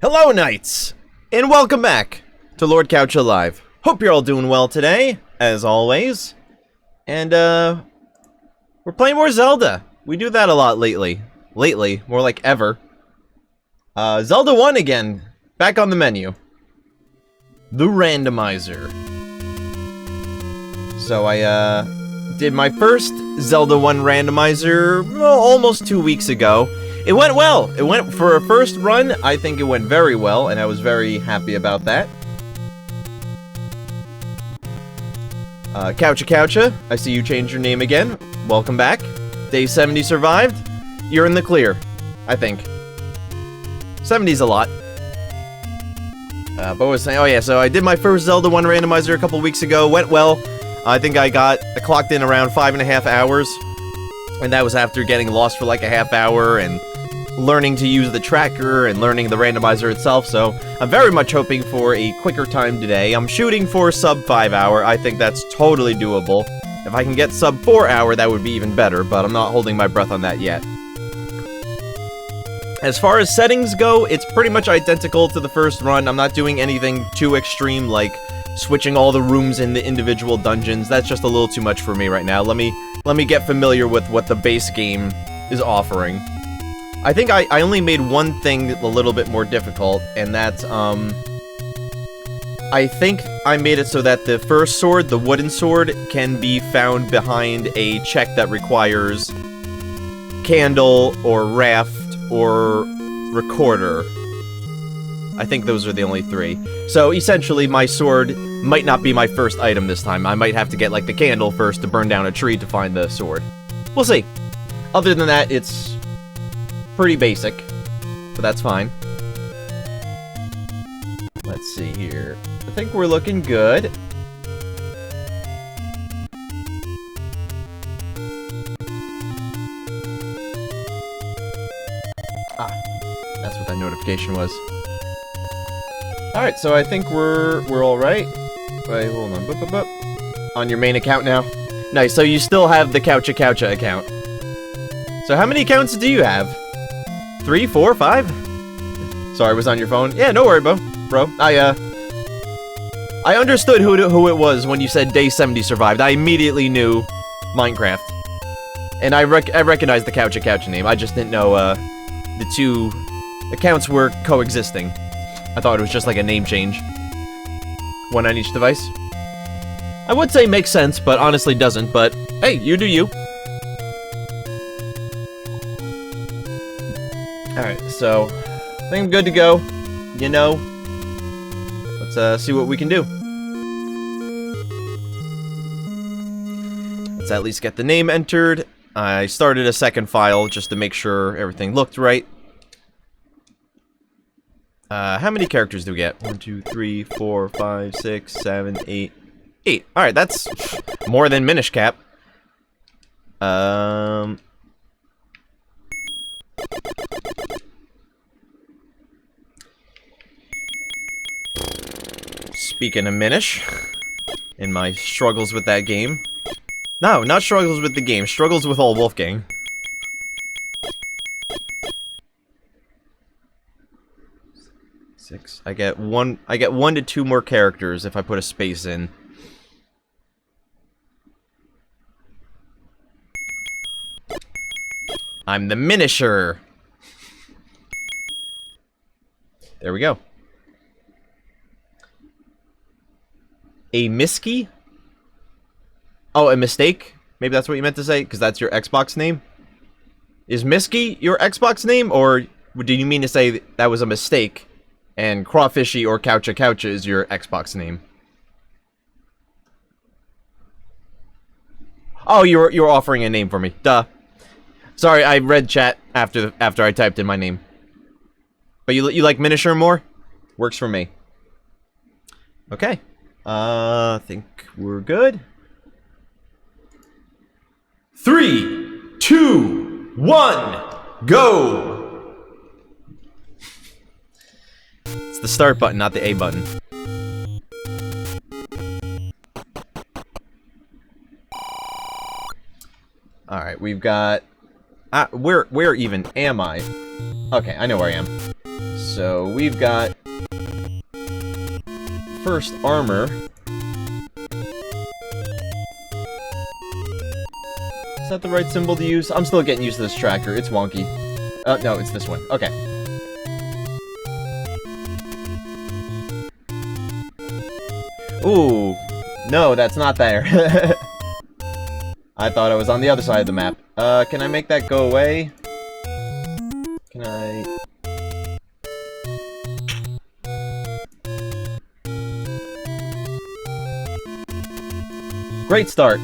Hello, Knights, and welcome back to Lord Coucha Live. Hope you're all doing well today, as always. And, we're playing more Zelda. We do that a lot lately. Lately, more like ever. Zelda 1 again, back on the menu. The Randomizer. So I, did my first Zelda 1 Randomizer, almost 2 weeks ago. It went well. It went, for a first run, I think it went very well, and I was very happy about that. Coucha, I see you changed your name again. Welcome back. Day 70 survived. You're in the clear, I think. 70's a lot. But I was saying, oh yeah, so I did my first Zelda 1 Randomizer a couple weeks ago. Went well. I think I clocked in around 5.5 hours. And that was after getting lost for like a half hour and learning to use the tracker and learning the randomizer itself, so I'm very much hoping for a quicker time today. I'm shooting for sub 5 hour. I think that's totally doable. If I can get sub 4 hour, that would be even better, but I'm not holding my breath on that yet. As far as settings go, it's pretty much identical to the first run. I'm not doing anything too extreme, like switching all the rooms in the individual dungeons. That's just a little too much for me right now. Let me get familiar with what the base game is offering. I think I only made one thing a little bit more difficult, and that's, I think I made it so that the first sword, the wooden sword, can be found behind a check that requires candle, or raft, or recorder. I think those are the only three. So, essentially, my sword might not be my first item this time. I might have to get, like, the candle first to burn down a tree to find the sword. We'll see. Other than that, it's pretty basic, but that's fine. Let's see here. I think we're looking good. Ah, that's what that notification was. Alright, so I think we're all right. Wait, hold on. Boop, boop, boop. On your main account now? Nice, so you still have the Coucha account. So how many accounts do you have? 3, 4, 5? Sorry, I was on your phone. Yeah, no worry, bro. I understood who it was when you said day 70 survived. I immediately knew Minecraft. And I recognized the Coucha name. I just didn't know, the two accounts were coexisting. I thought it was just like a name change. One on each device. I would say makes sense, but honestly doesn't, but hey, you do you. Alright, so I think I'm good to go. You know, let's see what we can do. Let's at least get the name entered. I started a second file just to make sure everything looked right. How many characters do we get? 1, 2, 3, 4, 5, 6, 7, 8. 8. Alright, that's more than Minish Cap. Speaking of Minish, in my struggles with that game. No, not struggles with the game, struggles with all Wolfgang. Six. I get 1 to 2 more characters if I put a space in. I'm the Minisher. There we go. A Miski? Oh, a mistake? Maybe that's what you meant to say, because that's your Xbox name? Is Miski your Xbox name, or did you mean to say that was a mistake, and Crawfishy or Coucha is your Xbox name? Oh, you're offering a name for me. Duh. Sorry, I read chat after I typed in my name. But you like Minisher more? Works for me. Okay. I think we're good. 3, 2, 1, go! It's the start button, not the A button. Alright, we've got... where even am I? Okay, I know where I am. so we've got first armor. Is that the right symbol to use? I'm still getting used to this tracker. It's wonky. No, it's this one. Okay. Ooh. No, that's not there. I thought I was on the other side of the map. Can I make that go away? Can I... Great start.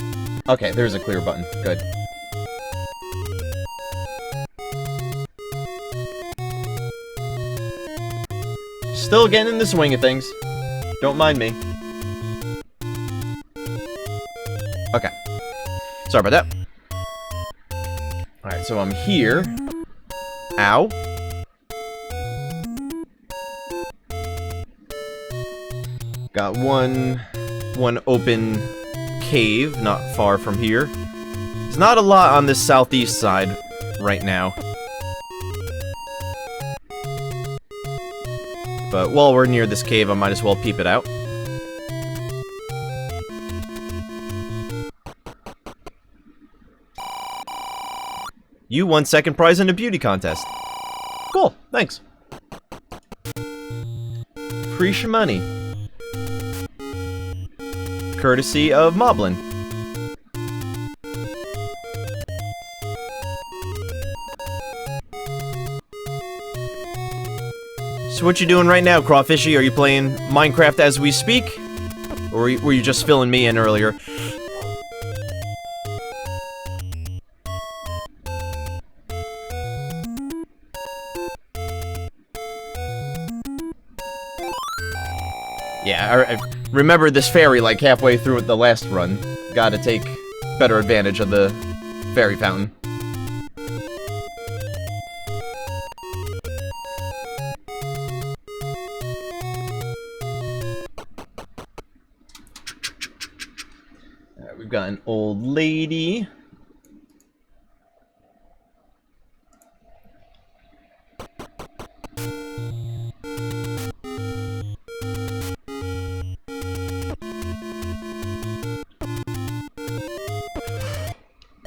Okay, there's a clear button. Good. Still getting in the swing of things. Don't mind me. Okay. Sorry about that. Alright, so I'm here. Ow. Got one open cave not far from here. There's not a lot on this southeast side right now. But while we're near this cave, I might as well peep it out. You won second prize in a beauty contest. Cool, thanks. Free money. Courtesy of Moblin. So what you doing right now, Crawfishy? Are you playing Minecraft as we speak? Or were you just filling me in earlier? Yeah, I remember this fairy like halfway through the last run. Gotta take better advantage of the fairy fountain. Alright, we've got an old lady.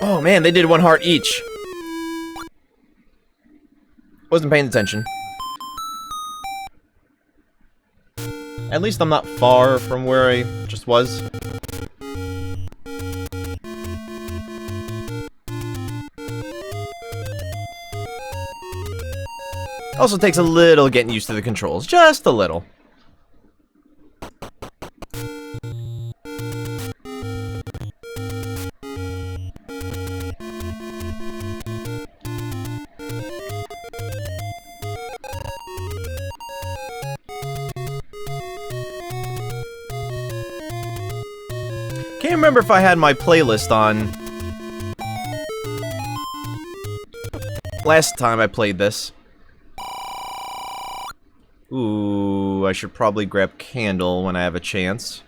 Oh man, they did one heart each. Wasn't paying attention. At least I'm not far from where I just was. Also takes a little getting used to the controls. Just a little. Can't remember if I had my playlist on last time I played this. Ooh, I should probably grab Candle when I have a chance.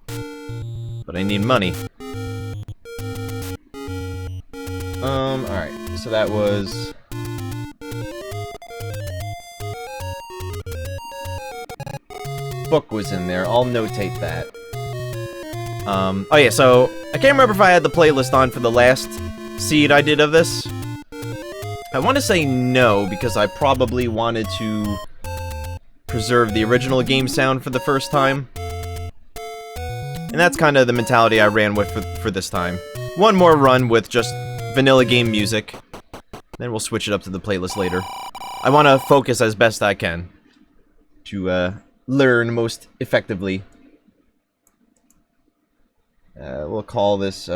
But I need money. Alright, so that was... Book was in there, I'll notate that. Oh yeah, so I can't remember if I had the playlist on for the last seed I did of this. I want to say no, because I probably wanted to preserve the original game sound for the first time. And that's kind of the mentality I ran with for this time. One more run with just vanilla game music. Then we'll switch it up to the playlist later. I want to focus as best I can to learn most effectively. We'll call this,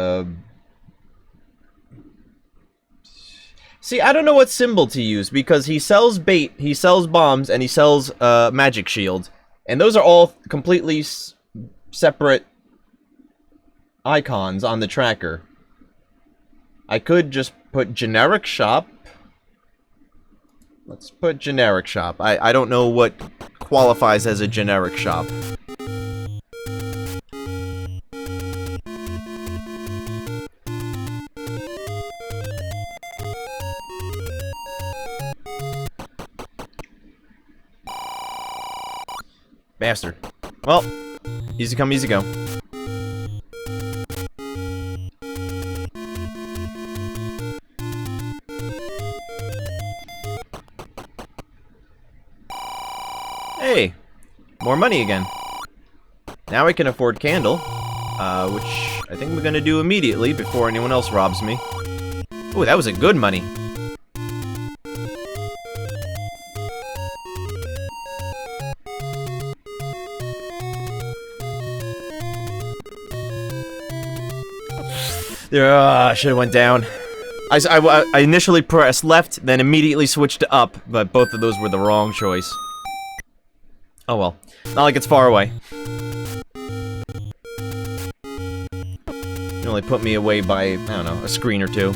See, I don't know what symbol to use, because he sells bait, he sells bombs, and he sells, magic shield. And those are all completely separate icons on the tracker. I could just put generic shop. Let's put generic shop. I don't know what qualifies as a generic shop. Bastard. Well, easy come, easy go. Hey, more money again. Now I can afford candle, which I think we're gonna do immediately before anyone else robs me. Ooh, that was a good money. I should have went down. I initially pressed left, then immediately switched to up, but both of those were the wrong choice. Oh well. Not like it's far away. It only put me away by, I don't know, a screen or two.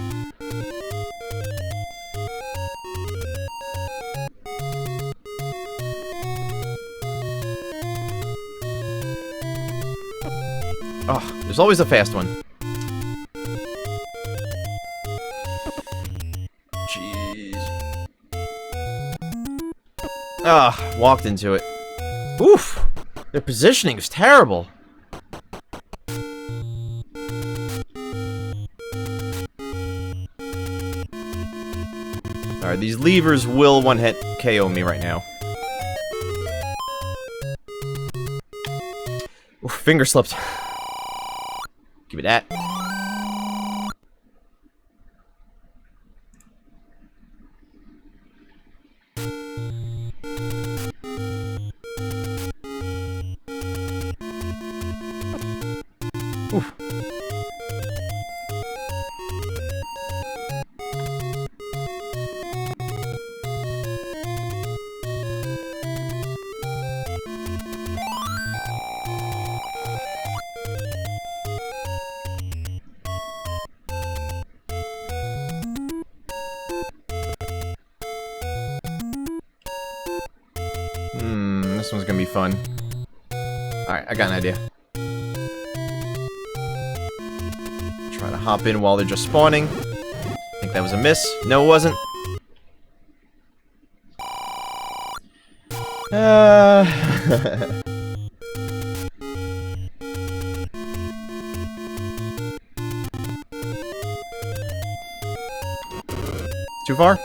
Oh, there's always a fast one. Jeez. Ah, walked into it. Oof! Their positioning is terrible. Alright, these levers will one-hit KO me right now. Oof, finger slipped. Give me that. Oof. This one's gonna be fun. Alright, I got an idea. Try to hop in while they're just spawning. I think that was a miss. No, it wasn't. Too far?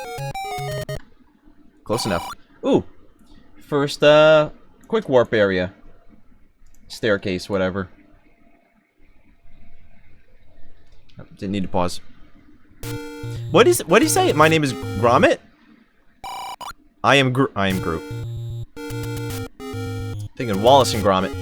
Close enough. Ooh! First, quick warp area. Staircase, whatever. Oh, didn't need to pause. What do you say? My name is Gromit? I am Groot. Thinking Wallace and Gromit.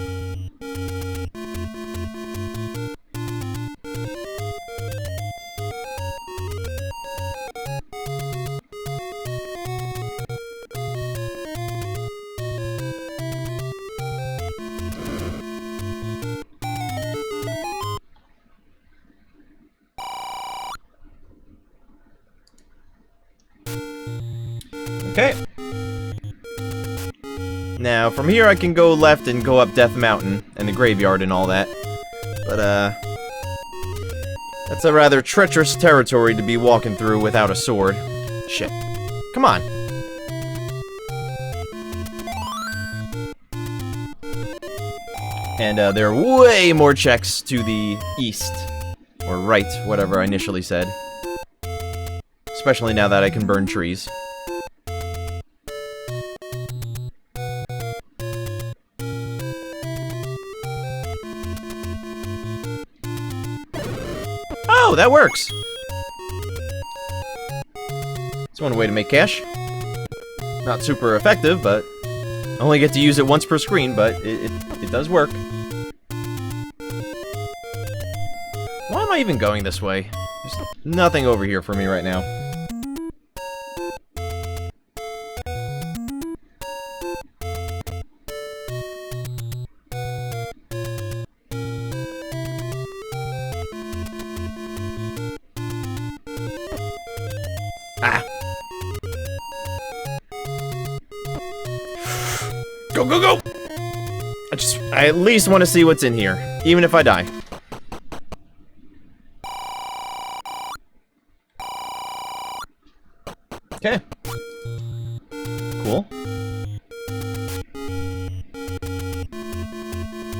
Okay. Now, from here I can go left and go up Death Mountain and the graveyard and all that. But, that's a rather treacherous territory to be walking through without a sword. Shit. Come on. And, there are way more checks to the east. Or right, whatever I initially said. Especially now that I can burn trees. Oh, that works! It's one way to make cash. Not super effective, but I only get to use it once per screen, but it does work. Why am I even going this way? There's nothing over here for me right now. Ah! Go, go, go! I at least want to see what's in here, even if I die. Okay. Cool.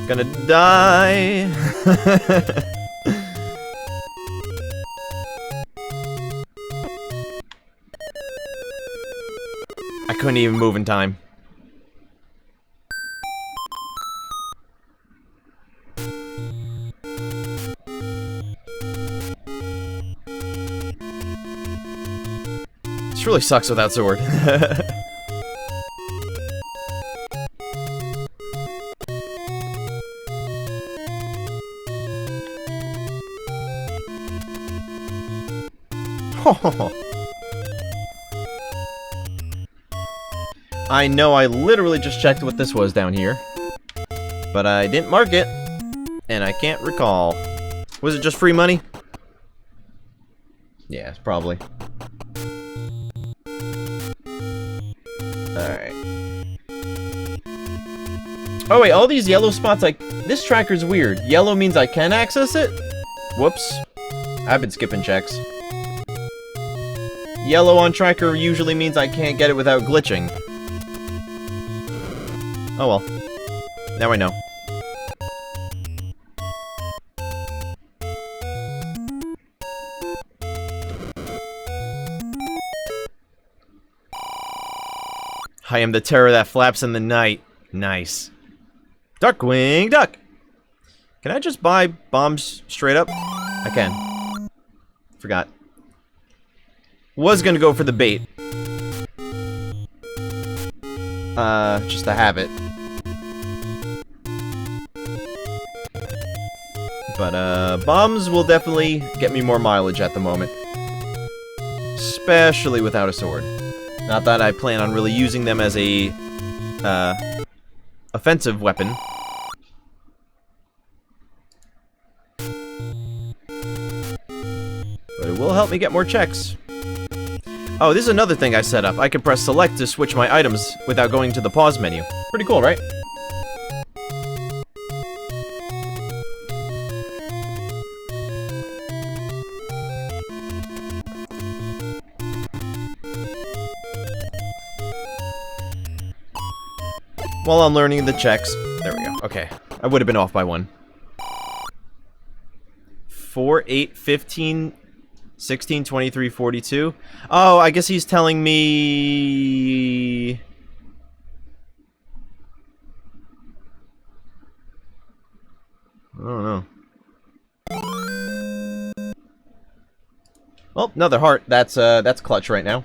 Gonna die. I couldn't even move in time. This really sucks without sword. I know I literally just checked what this was down here, but I didn't mark it, and I can't recall. Was it just free money? Yeah, probably. Alright. Oh wait, all these yellow spots, this tracker's weird. Yellow means I can access it? Whoops. I've been skipping checks. Yellow on tracker usually means I can't get it without glitching. Oh well. Now I know. I am the terror that flaps in the night. Nice. Darkwing Duck! Can I just buy bombs straight up? I can. Forgot. Was gonna go for the bait. Just to have it. But, bombs will definitely get me more mileage at the moment. Especially without a sword. Not that I plan on really using them as a, offensive weapon. But it will help me get more checks. Oh, this is another thing I set up. I can press select to switch my items without going to the pause menu. Pretty cool, right? While I'm learning the checks. There we go. Okay. I would have been off by 1. 4, 8, 15, 16, 23, 42. Oh, I guess he's telling me... I don't know. Well, another heart. That's clutch right now.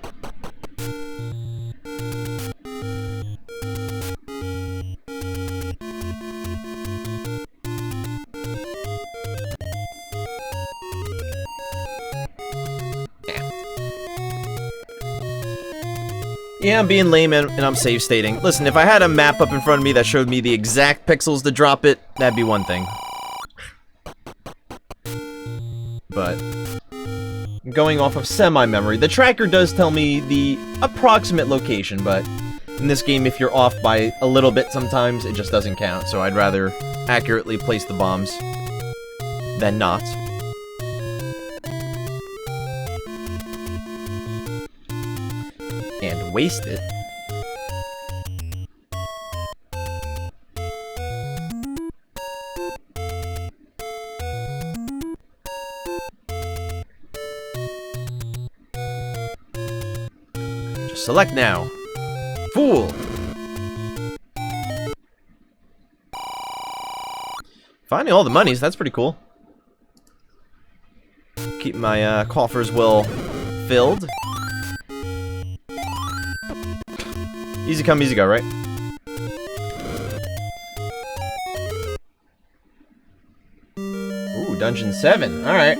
Yeah, I'm being lame and I'm save stating. Listen, if I had a map up in front of me that showed me the exact pixels to drop it, that'd be one thing. But going off of semi-memory, the tracker does tell me the approximate location, but in this game, if you're off by a little bit sometimes, it just doesn't count. So I'd rather accurately place the bombs than not. And waste it. Just select now. Fool! Finding all the monies, that's pretty cool. Keep my coffers well filled. Easy come, easy go, right? Ooh, Dungeon 7. Alright.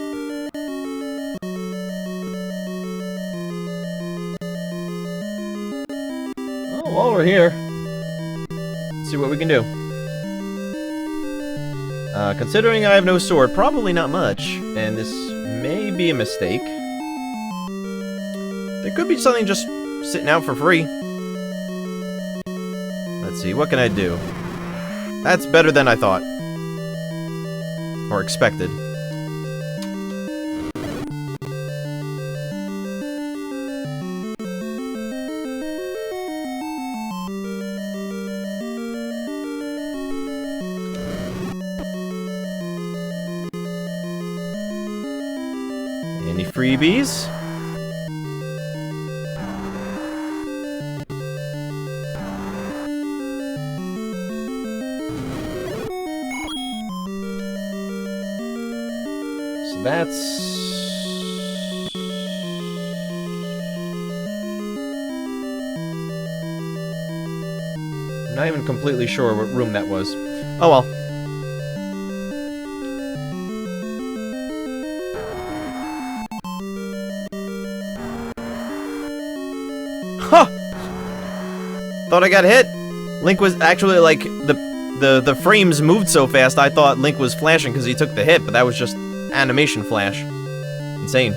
Well, while we're here, let's see what we can do. Considering I have no sword, probably not much, and this may be a mistake. There could be something just sitting out for free. Let's see, what can I do? That's better than I thought. Or expected. Any freebies? So that's... I'm not even completely sure what room that was. Oh well. Huh! Thought I got hit. Link was actually like the frames moved so fast I thought Link was flashing because he took the hit, but that was just animation flash. Insane.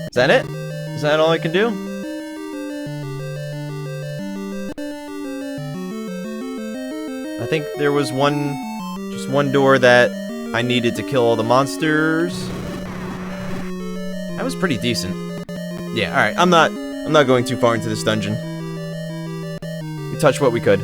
Is that it? Is that all I can do? I think there was just one door that I needed to kill all the monsters. That was pretty decent. Yeah, alright, I'm not going too far into this dungeon. We touched what we could.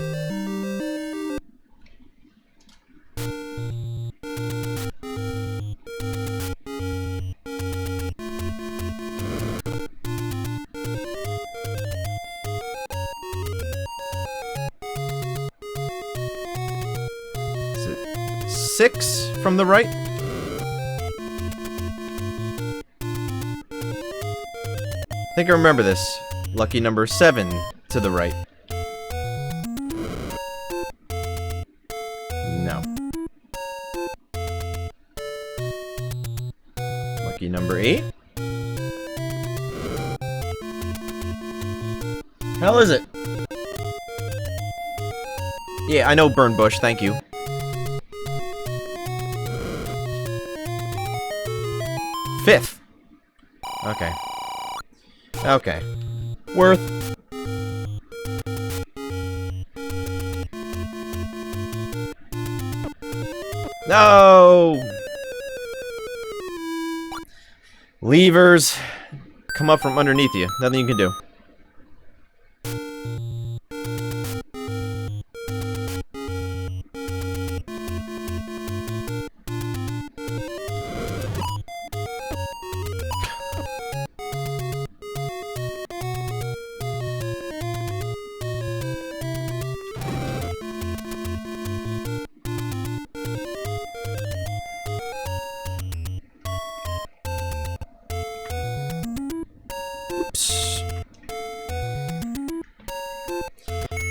Is it 6 from the right? I think I remember this. Lucky number 7 to the right. No. Lucky number 8. Hell is it? Yeah, I know Burn Bush, thank you. Fifth. Okay. Okay. Worth. No! Levers come up from underneath you. Nothing you can do.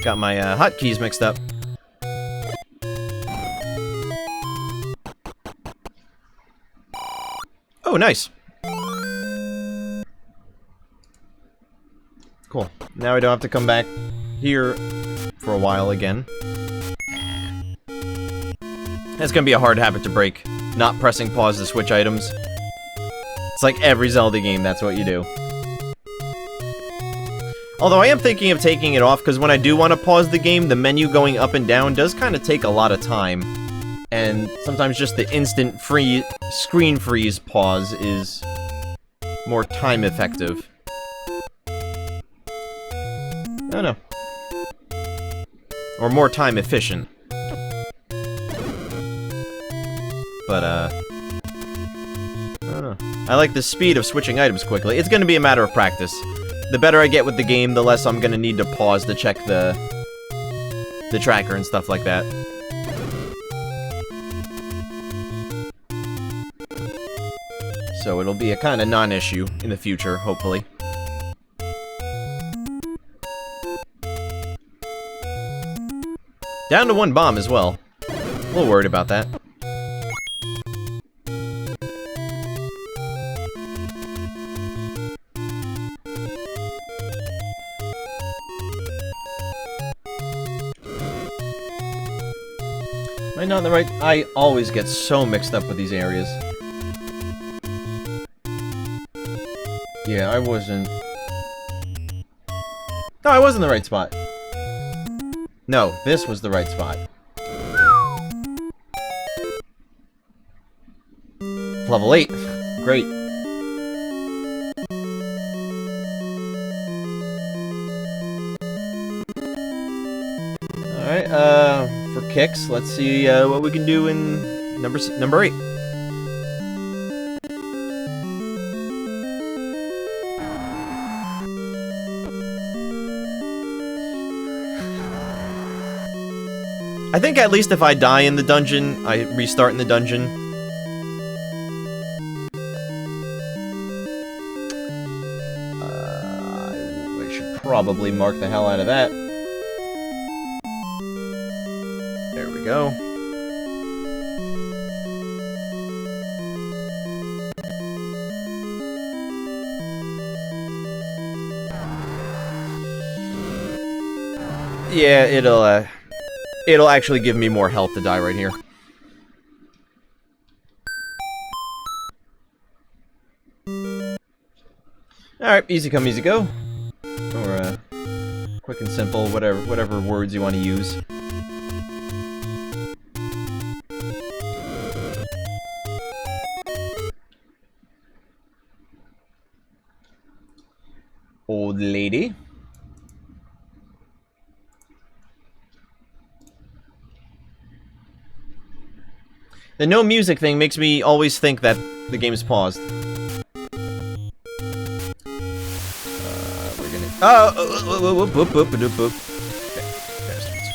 Got my hotkeys mixed up. Oh, nice. Cool. Now I don't have to come back here for a while again. That's gonna be a hard habit to break. Not pressing pause to switch items. It's like every Zelda game, that's what you do. Although I am thinking of taking it off, because when I do want to pause the game, the menu going up and down does kind of take a lot of time. And sometimes just the instant screen freeze pause is more time effective. I don't know. Or more time efficient. But, I don't know. I like the speed of switching items quickly. It's gonna be a matter of practice. The better I get with the game, the less I'm gonna need to pause to check the tracker and stuff like that. So it'll be a kind of non-issue in the future, hopefully. Down to 1 bomb as well. A little worried about that. Am I not in the right? I always get so mixed up with these areas. Yeah, I wasn't... No, I was in the right spot. No, this was the right spot. Level 8. Great. kicks. Let's see what we can do in number 8. I think at least if I die in the dungeon, I restart in the dungeon. I should probably mark the hell out of that. There we go. Yeah, it'll actually give me more health to die right here. Alright, easy come, easy go. Or, quick and simple, whatever words you want to use. Old lady. The no music thing makes me always think that the game is paused. We're gonna... Oh! Boop, boop, boop, boop. Okay, bastards.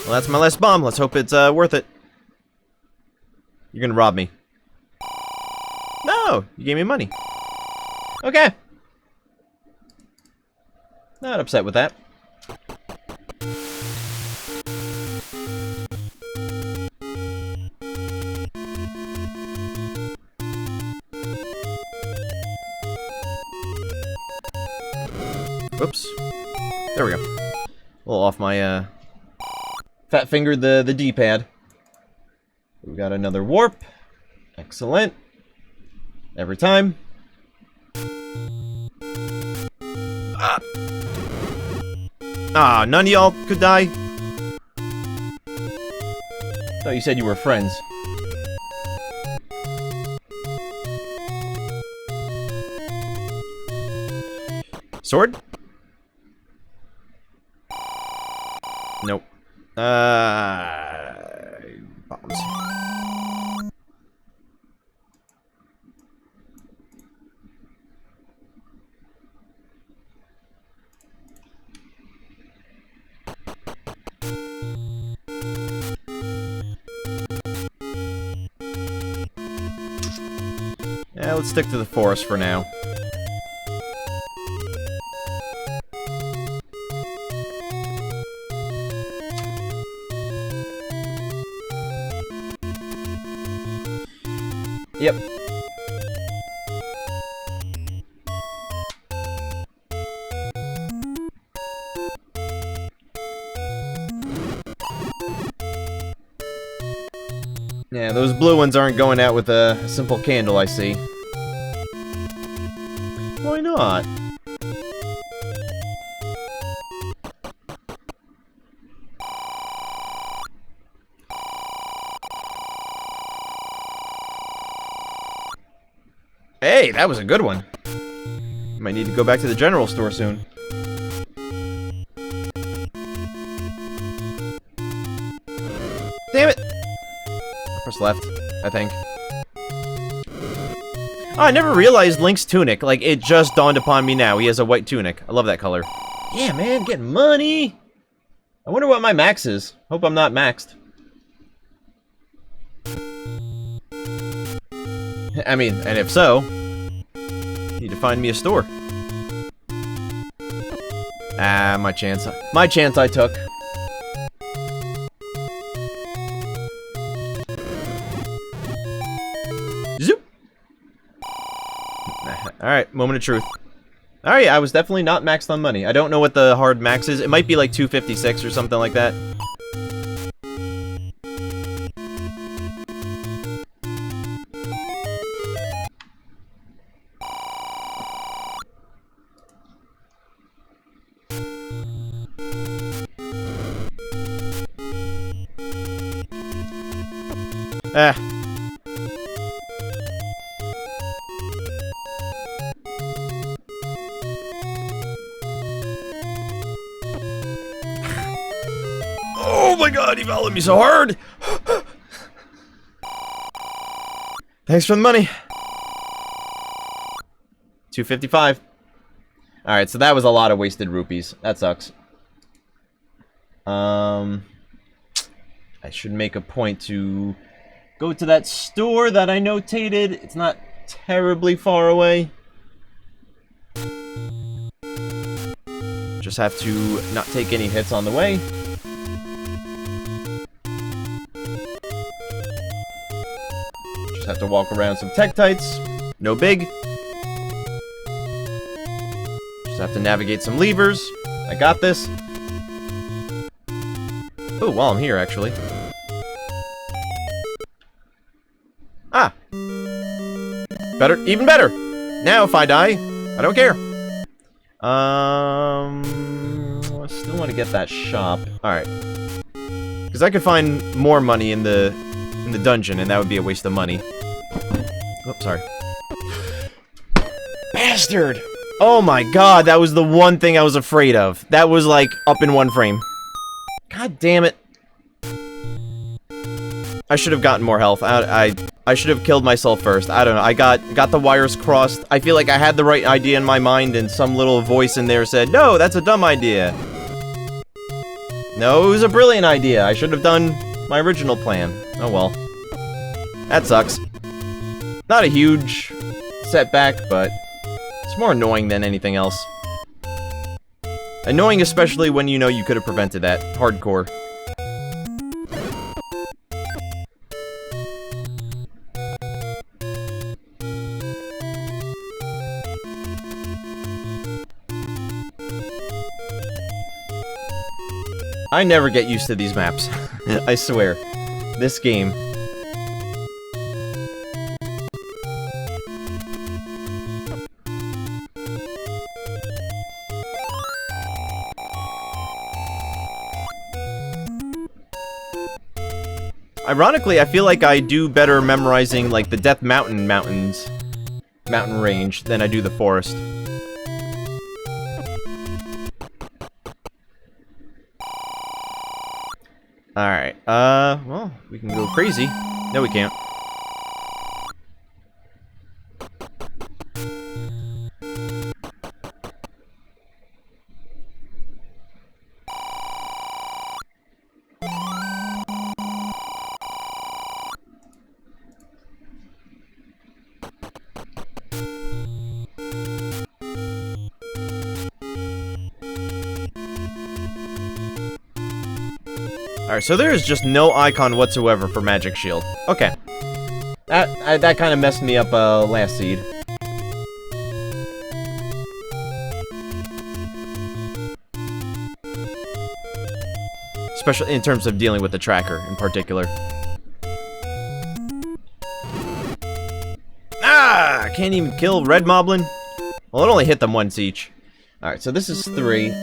Well, that's my last bomb. Let's hope it's worth it. You're gonna rob me. No! You gave me money. Okay. Not upset with that. Oops. There we go. A little off my, fat fingered the D-pad. We've got another warp. Excellent. Every time. Ah, none of y'all could die? Thought you said you were friends. Sword? Nope. Bombs. Yeah, let's stick to the forest for now. Yep. Yeah, those blue ones aren't going out with a simple candle, I see. Why not? Hey, that was a good one. Might need to go back to the general store soon. Damn it! Press left, I think. Oh, I never realized Link's tunic. Like, it just dawned upon me now. He has a white tunic. I love that color. Yeah, man, getting money! I wonder what my max is. Hope I'm not maxed. I mean, and if so, need to find me a store. Ah, my chance. My chance I took. Zoop! Alright, moment of truth. Alright, I was definitely not maxed on money. I don't know what the hard max is. It might be like 256 or something like that. my god, he followed me so hard! Thanks for the money. 255. Alright, so that was a lot of wasted rupees. That sucks. I should make a point to go to that store that I notated. It's not terribly far away. Just have to not take any hits on the way. Just have to walk around some Tektites. No big. Just have to navigate some levers. I got this. Oh, while I'm here, actually. Ah! Better, even better! Now, if I die, I don't care. I still want to get that shop. Alright. Because I could find more money in the dungeon, and that would be a waste of money. Oh, sorry. Bastard! Oh my god, that was the one thing I was afraid of. That was, like, up in one frame. God damn it. I should have gotten more health. I should have killed myself first. I don't know. I got the wires crossed. I feel like I had the right idea in my mind, and some little voice in there said, "No, that's a dumb idea." No, it was a brilliant idea. I should have done my original plan. Oh well. That sucks. Not a huge setback, but it's more annoying than anything else. Annoying especially when you know you could have prevented that. Hardcore. I never get used to these maps. I swear. This game. Ironically, I feel like I do better memorizing, like, the Death Mountain mountain range than I do the forest. Alright, well, we can go crazy. No, we can't. Alright, so there is just no icon whatsoever for Magic Shield. Okay. That kind of messed me up last seed. Especially in terms of dealing with the tracker in particular. Ah! I can't even kill Red Moblin. Well, it only hit them once each. Alright, so this is 3.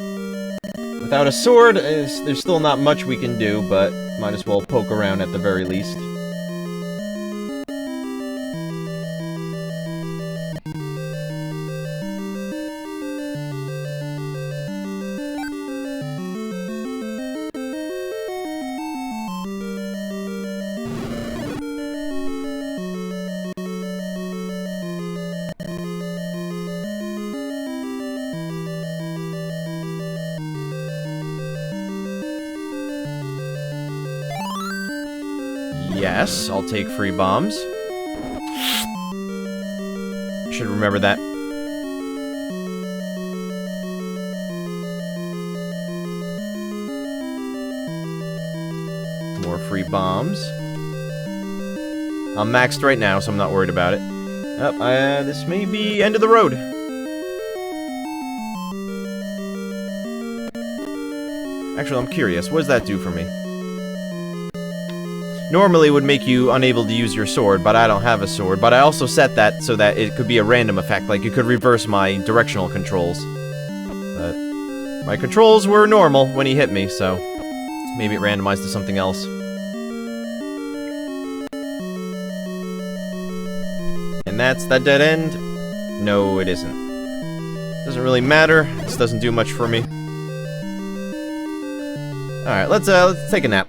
Without a sword, there's still not much we can do, but might as well poke around at the very least. Yes, I'll take free bombs. Should remember that. More free bombs. I'm maxed right now, so I'm not worried about it. Yep, this may be end of the road. Actually, I'm curious. What does that do for me? Normally would make you unable to use your sword, but I don't have a sword. But I also set that so that it could be a random effect, like it could reverse my directional controls. But my controls were normal when he hit me, so maybe it randomized to something else. And that's that dead end? No, it isn't. Doesn't really matter. This doesn't do much for me. Alright, let's take a nap.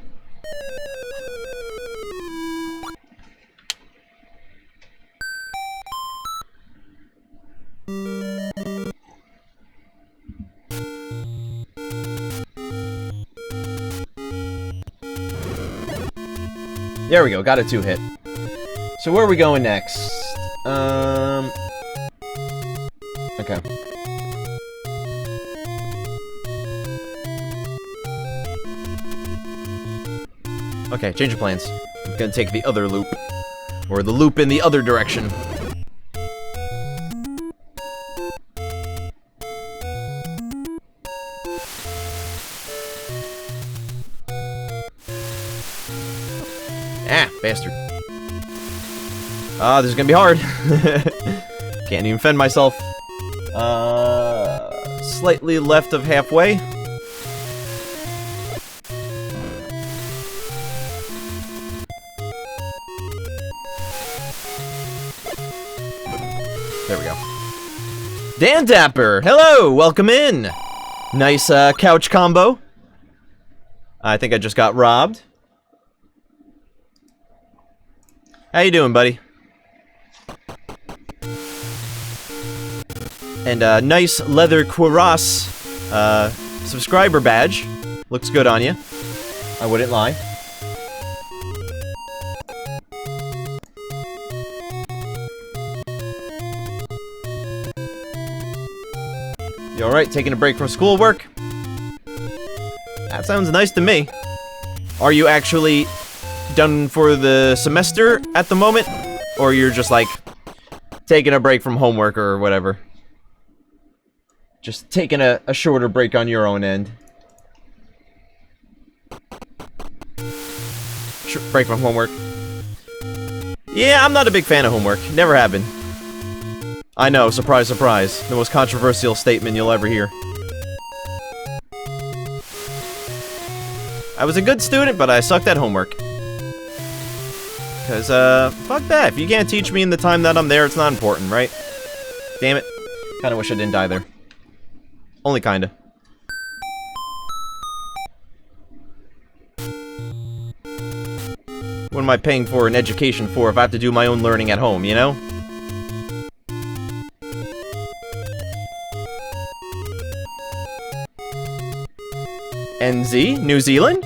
There we go, got a 2-hit. So where are we going next? Okay. Okay, change of plans. I'm gonna take the other loop. Or the loop in the other direction. Ah, bastard. Ah, this is gonna be hard. Can't even fend myself. Slightly left of halfway. There we go. Dan Dapper! Hello! Welcome in! Nice, couch combo. I think I just got robbed. How you doing, buddy? And nice leather cuirass subscriber badge. Looks good on you. I wouldn't lie. You alright? Taking a break from schoolwork? That sounds nice to me. Are you actually done for the semester at the moment? Or you're just like taking a break from homework or whatever? Just taking a shorter break on your own end. Break from homework. Yeah, I'm not a big fan of homework. Never have been. I know, surprise, surprise. The most controversial statement you'll ever hear. I was a good student, but I sucked at homework. Because, fuck that. If you can't teach me in the time that I'm there, it's not important, right? Damn it. Kinda wish I didn't die there. Only kinda. What am I paying for an education for if I have to do my own learning at home, you know? NZ? New Zealand?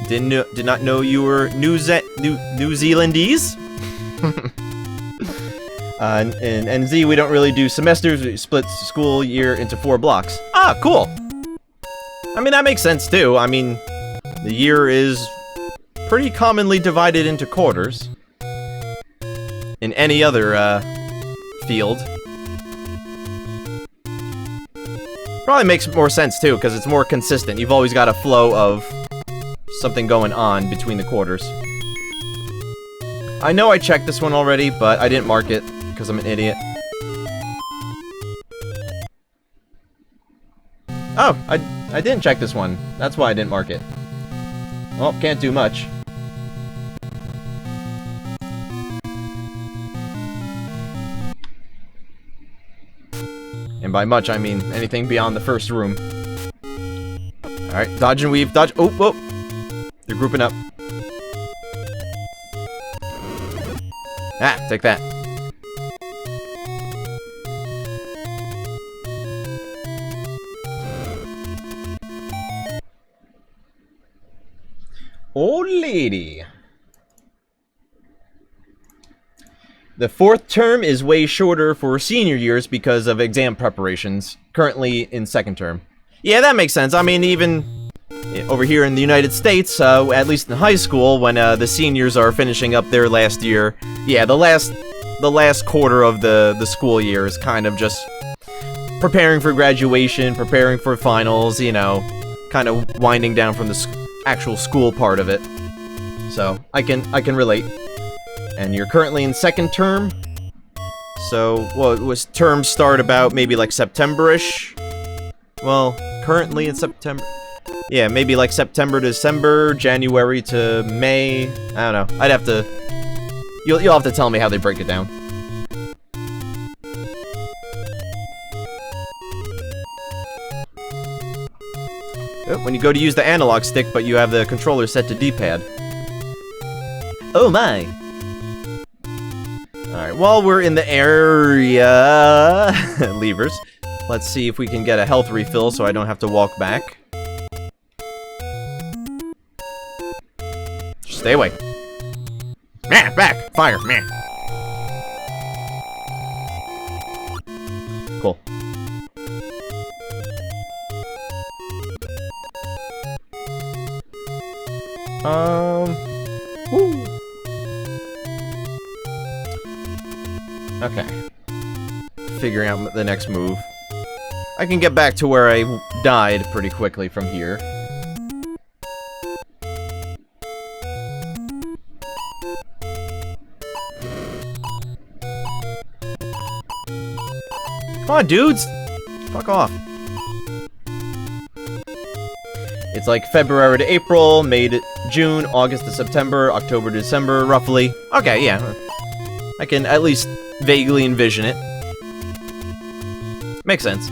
Did not know you were New Zealandese? In NZ, we don't really do semesters. We split school year into 4 blocks. Ah, cool. I mean, that makes sense, too. I mean, the year is pretty commonly divided into quarters. In any other, field. Probably makes more sense, too, because it's more consistent. You've always got a flow of something going on between the quarters. I know I checked this one already, but I didn't mark it, because I'm an idiot. Oh, I didn't check this one. That's why I didn't mark it. Well, can't do much. And by much, I mean anything beyond the first room. Alright, dodge and weave, dodge. Oh, whoa! They're grouping up. Ah, take that. Old lady. The 4th term is way shorter for senior years because of exam preparations. Currently in 2nd term. Yeah, that makes sense. I mean, even over here in the United States, at least in high school, when the seniors are finishing up their last year, yeah, the last quarter of the school year is kind of just preparing for graduation, preparing for finals, you know, kind of winding down from the actual school part of it. So I can relate. And you're currently in 2nd term. So, well, it was terms start about maybe like September-ish. Well, currently in September. Yeah, maybe like September to December, January to May. I don't know. I'd have to. You'll have to tell me how they break it down. Oh, when you go to use the analog stick, but you have the controller set to D-pad. Oh my! Alright, while we're in the area... levers. Let's see if we can get a health refill so I don't have to walk back. Just stay away. Man, back! Fire! Man! Cool. Woo. Okay. Figuring out the next move. I can get back to where I died pretty quickly from here. Come on, dudes! Fuck off. It's like February to April, May to June, August to September, October to December, roughly. Okay, yeah. I can at least vaguely envision it. Makes sense.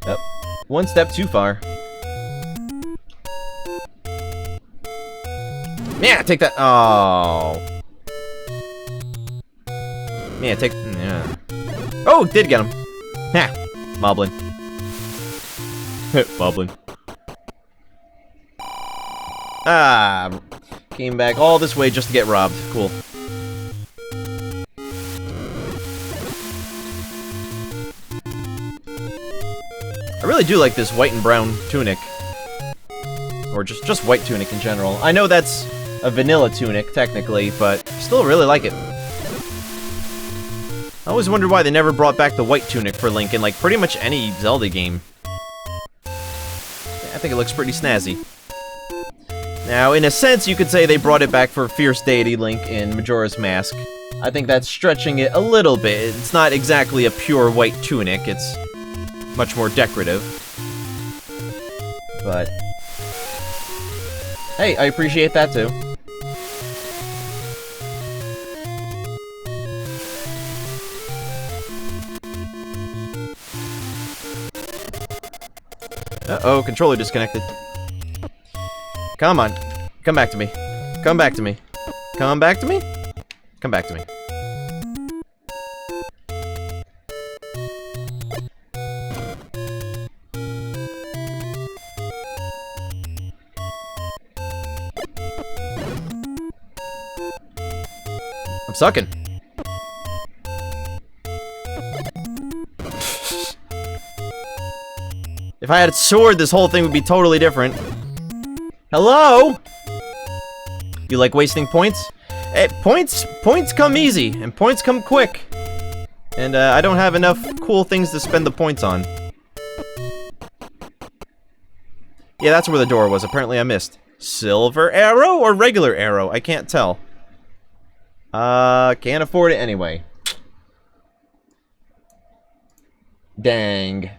Yep. One step too far. Yeah, take that. Oh. Yeah, take. Yeah. Oh, did get him. Ha. Moblin. Moblin. Ah. Came back all this way just to get robbed. Cool. I really do like this white and brown tunic. Or just white tunic in general. I know that's a vanilla tunic, technically, but still really like it. I always wondered why they never brought back the white tunic for Link in, like, pretty much any Zelda game. I think it looks pretty snazzy. Now, in a sense, you could say they brought it back for Fierce Deity Link in Majora's Mask. I think that's stretching it a little bit. It's not exactly a pure white tunic, it's much more decorative. But hey, I appreciate that too. Uh-oh, controller disconnected. Come on. Come back to me. Come back to me. Come back to me? Come back to me. I'm sucking. If I had a sword, this whole thing would be totally different. Hello? You like wasting points? Hey, points come easy, and points come quick. And I don't have enough cool things to spend the points on. Yeah, that's where the door was. Apparently I missed. Silver arrow or regular arrow? I can't tell. Can't afford it anyway. Dang.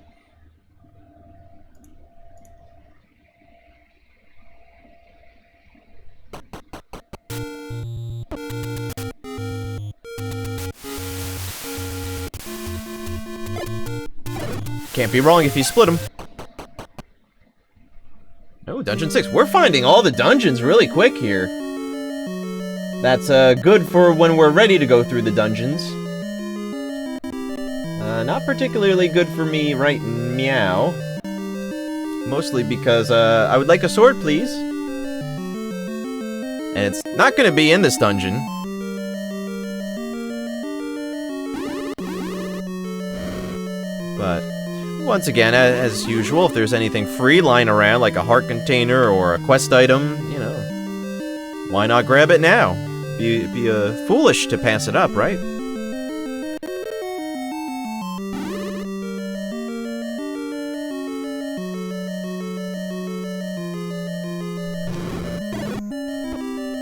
Can't be wrong if you split them. Oh, Dungeon 6. We're finding all the dungeons really quick here. That's good for when we're ready to go through the dungeons. Not particularly good for me right meow. Mostly because I would like a sword, please. And it's not gonna be in this dungeon. But once again, as usual, if there's anything free lying around, like a heart container or a quest item, you know, why not grab it now? Be foolish to pass it up, right?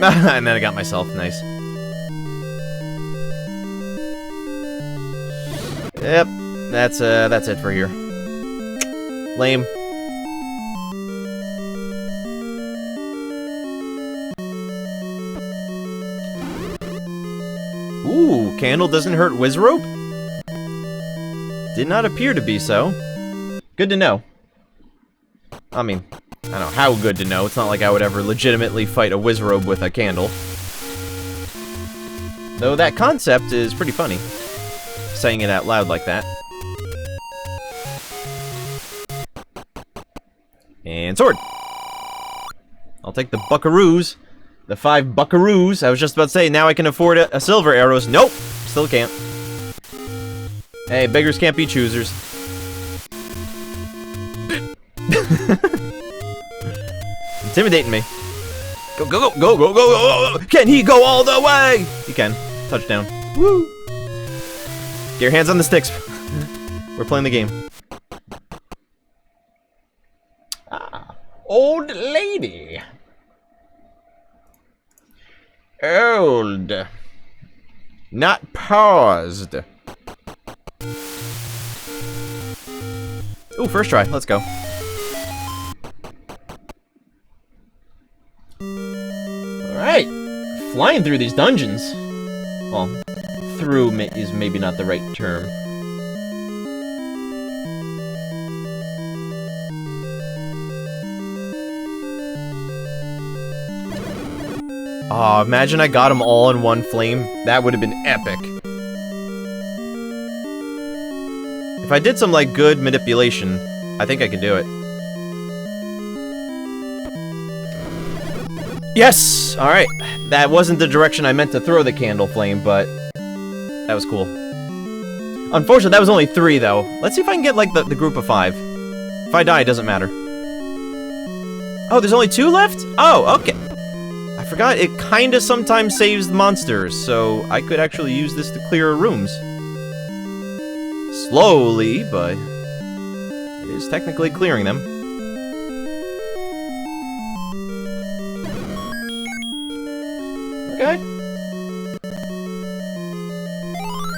And then I got myself. Nice. Yep, that's it for here. Lame. Ooh, candle doesn't hurt Wizrope? Did not appear to be so. Good to know. I mean, I don't know how good to know. It's not like I would ever legitimately fight a Wizrobe with a candle. Though that concept is pretty funny. Saying it out loud like that. And sword! I'll take the buckaroos. The 5 buckaroos. I was just about to say, now I can afford a silver arrows. Nope! Still can't. Hey, beggars can't be choosers. Intimidating me. Go, go, go, go, go, go, go! Can he go all the way? He can. Touchdown. Woo! Get your hands on the sticks. We're playing the game. Ah, old lady. Old. Not paused. Ooh, first try. Let's go. Alright. Flying through these dungeons. Well, through is maybe not the right term. Oh, imagine I got them all in one flame. That would have been epic. If I did some, like, good manipulation, I think I can do it. Yes! Alright. That wasn't the direction I meant to throw the candle flame, but that was cool. Unfortunately, that was only 3, though. Let's see if I can get, like, the group of 5. If I die, it doesn't matter. Oh, there's only 2 left? Oh, okay. I forgot it kinda sometimes saves the monsters, so I could actually use this to clear rooms. Slowly, but it is technically clearing them. Okay.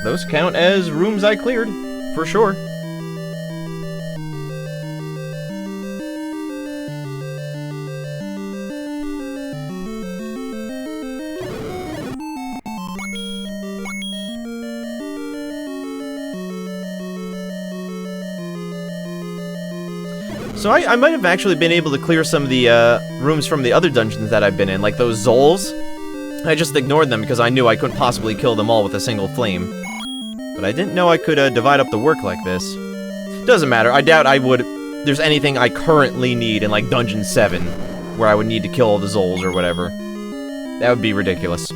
Those count as rooms I cleared, for sure. So I might have actually been able to clear some of the rooms from the other dungeons that I've been in, like those Zols. I just ignored them because I knew I couldn't possibly kill them all with a single flame. But I didn't know I could divide up the work like this. Doesn't matter, I doubt there's anything I currently need in like Dungeon 7, where I would need to kill all the Zols or whatever. That would be ridiculous.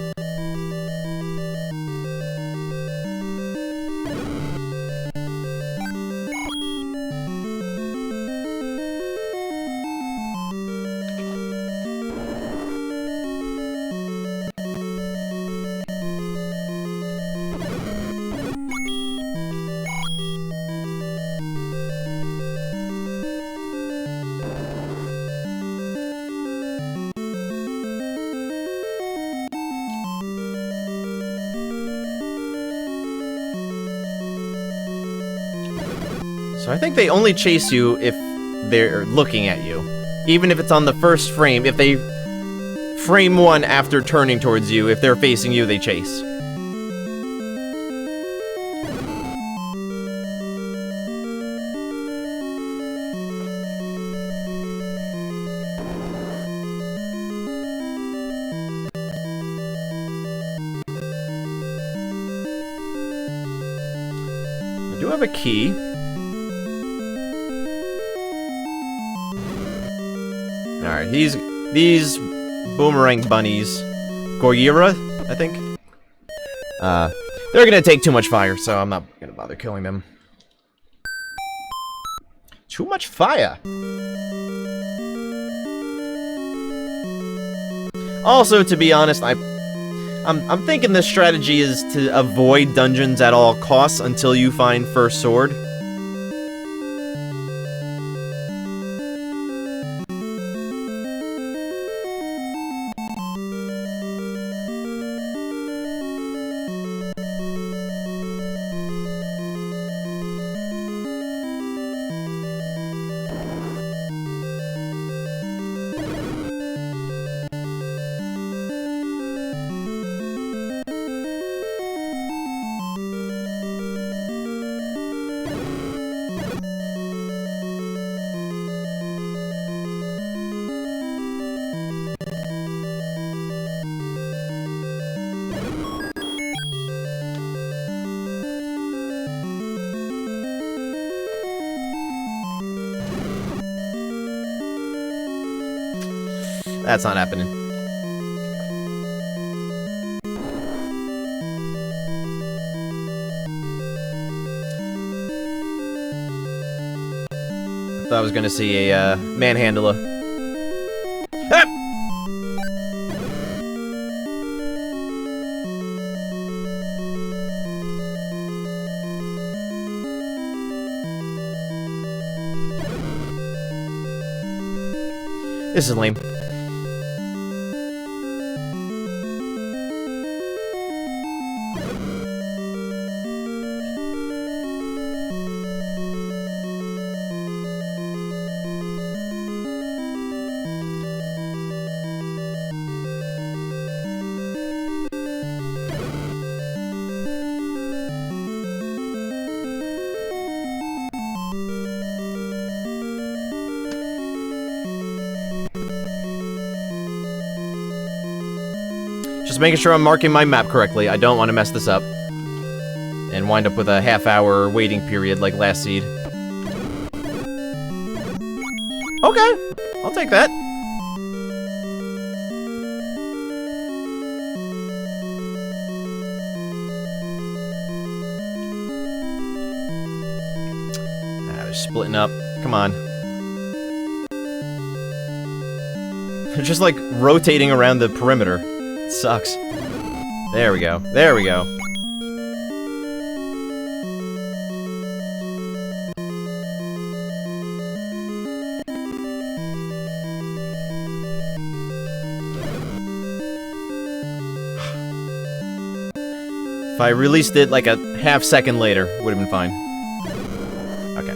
So I think they only chase you if they're looking at you. Even if it's on the first frame, if they frame 1 after turning towards you, if they're facing you, they chase. I do have a key. Alright, these boomerang bunnies, Goyira, I think. They're gonna take too much fire, so I'm not gonna bother killing them. Too much fire. Also, to be honest, I'm thinking the strategy is to avoid dungeons at all costs until you find first sword. That's not happening. I thought I was gonna see a, manhandler. Ah! This is lame. Just making sure I'm marking my map correctly. I don't want to mess this up. And wind up with a half-hour waiting period like last seed. Okay, I'll take that. Ah, they're splitting up. Come on. They're just like rotating around the perimeter. It sucks. There we go. There we go. If I released it like a half second later, would have been fine. Okay.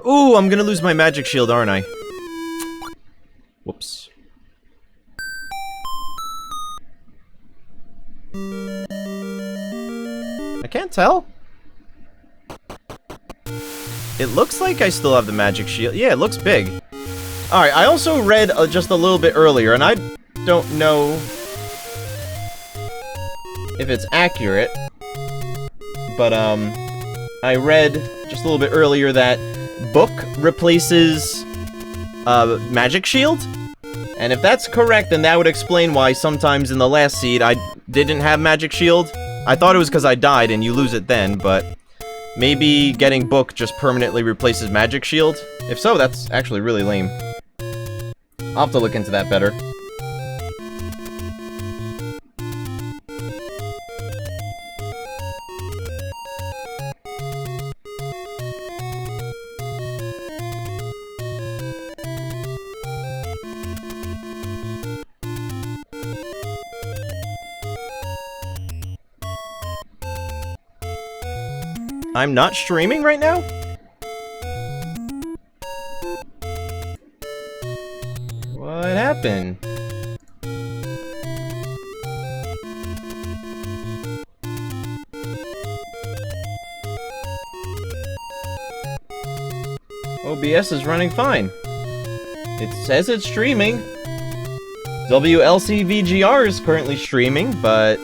Ooh, I'm gonna lose my magic shield, aren't I? Whoops. I can't tell. It looks like I still have the magic shield. Yeah, it looks big. Alright, I also read just a little bit earlier, and I don't know if it's accurate, but, I read just a little bit earlier that book replaces, magic shield? And if that's correct, then that would explain why sometimes in the last seed I didn't have magic shield. I thought it was because I died and you lose it then, but maybe getting book just permanently replaces magic shield? If so, that's actually really lame. I'll have to look into that better. I'm not streaming right now? What happened? OBS is running fine. It says it's streaming. WLCVGR is currently streaming, but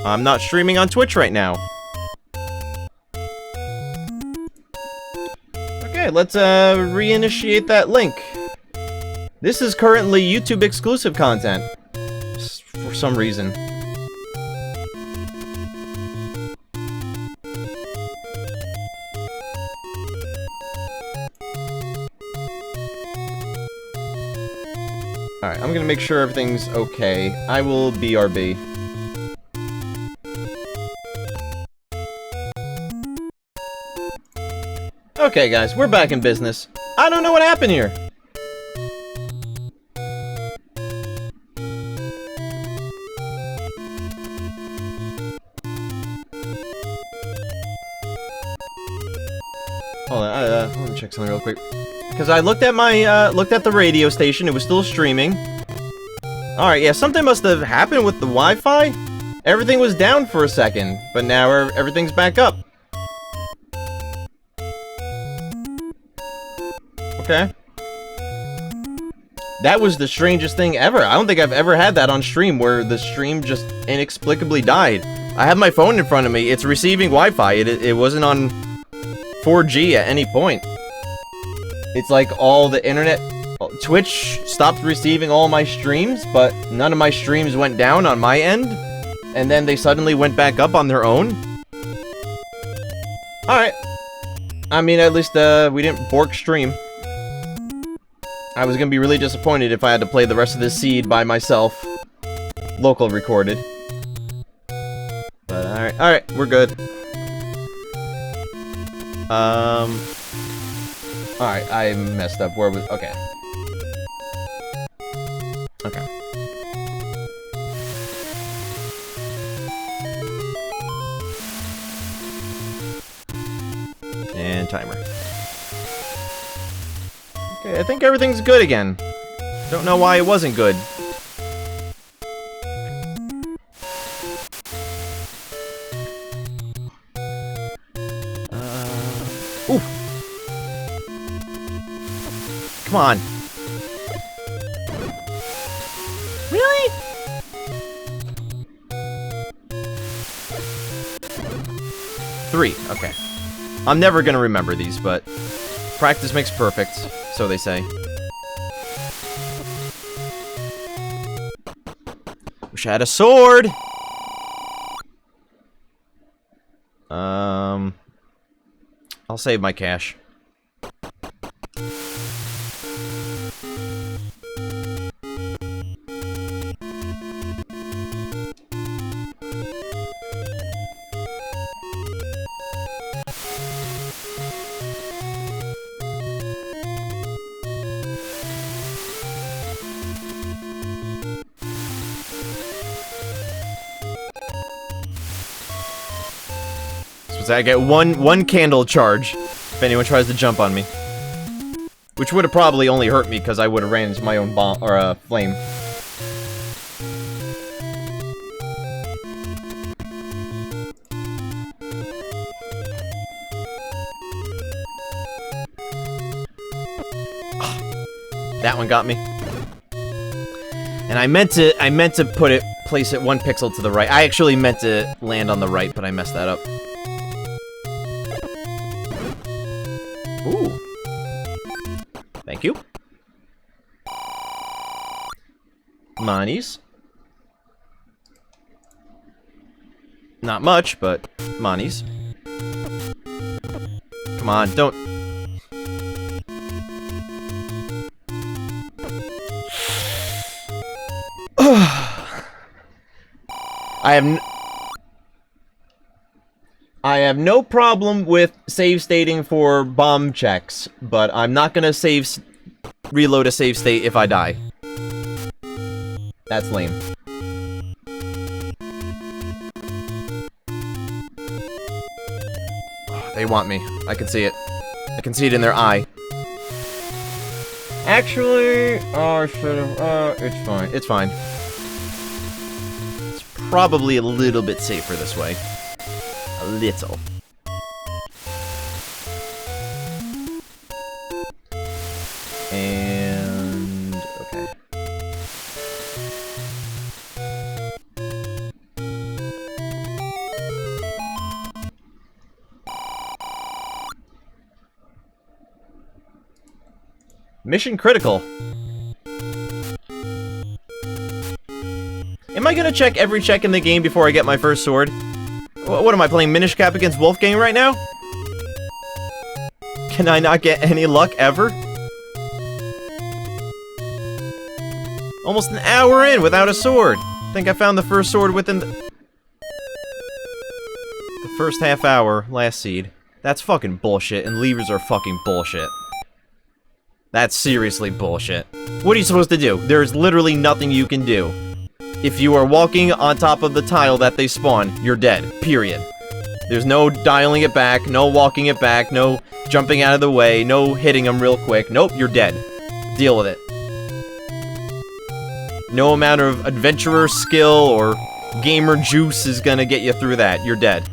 I'm not streaming on Twitch right now. Okay, let's reinitiate that link. This is currently YouTube exclusive content. For some reason. Alright, I'm gonna make sure everything's okay. I will BRB. Okay, guys, we're back in business. I don't know what happened here. Hold on, let me check something real quick. Because I looked at my, looked at the radio station, it was still streaming. Alright, yeah, something must have happened with the Wi-Fi. Everything was down for a second, but now everything's back up. Okay. That was the strangest thing ever. I don't think I've ever had that on stream, where the stream just inexplicably died. I have my phone in front of me. It's receiving Wi-Fi. It wasn't on 4G at any point. It's like all the internet... Twitch stopped receiving all my streams, but none of my streams went down on my end. And then they suddenly went back up on their own. Alright. I mean, at least we didn't bork stream. I was gonna be really disappointed if I had to play the rest of this seed by myself. Local recorded. But alright, we're good. Alright, I messed up. Where was... Okay. Okay. And timer. Okay, I think everything's good again. Don't know why it wasn't good. Ooh! Come on. Really? Three, okay. I'm never gonna remember these, but practice makes perfect, so they say. Wish I had a sword! I'll save my cash. So I get one candle charge if anyone tries to jump on me. Which would have probably only hurt me because I would have ran into my own bomb or flame. That one got me. And I meant to place it 1 pixel to the right. I actually meant to land on the right, but I messed that up. Ooh. Thank you. Monies. Not much, but monies. Come on, don't... I have no problem with save stating for bomb checks, but I'm not gonna reload a save state if I die. That's lame. Oh, they want me. I can see it. I can see it in their eye. Actually, I should've, it's fine. It's fine. It's probably a little bit safer this way. A little. And... okay. Mission critical. Am I gonna check every check in the game before I get my first sword? What am I playing, Minish Cap against Wolfgang right now? Can I not get any luck ever? Almost an hour in without a sword. Think I found the first sword within the first half hour, last seed. That's fucking bullshit, and levers are fucking bullshit. That's seriously bullshit. What are you supposed to do? There's literally nothing you can do. If you are walking on top of the tile that they spawn, you're dead. Period. There's no dialing it back, no walking it back, no jumping out of the way, no hitting them real quick. Nope, you're dead. Deal with it. No amount of adventurer skill or gamer juice is gonna get you through that. You're dead.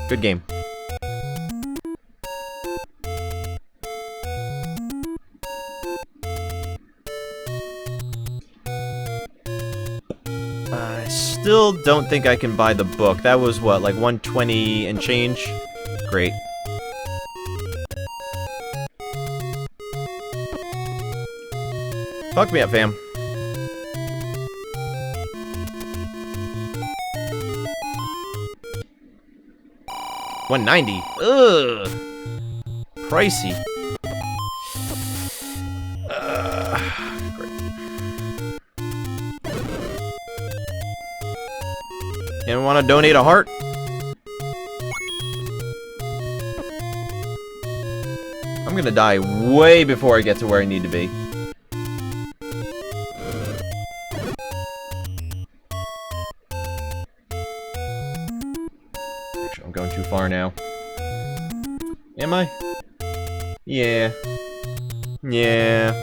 Good game. still don't think I can buy the book. That was what, like 120 and change? Great. Fuck me up, fam. $190. Ugh. Pricey. Great. Anyone want to donate a heart? I'm gonna die way before I get to where I need to be. Actually, I'm going too far now. Am I? Yeah. Yeah.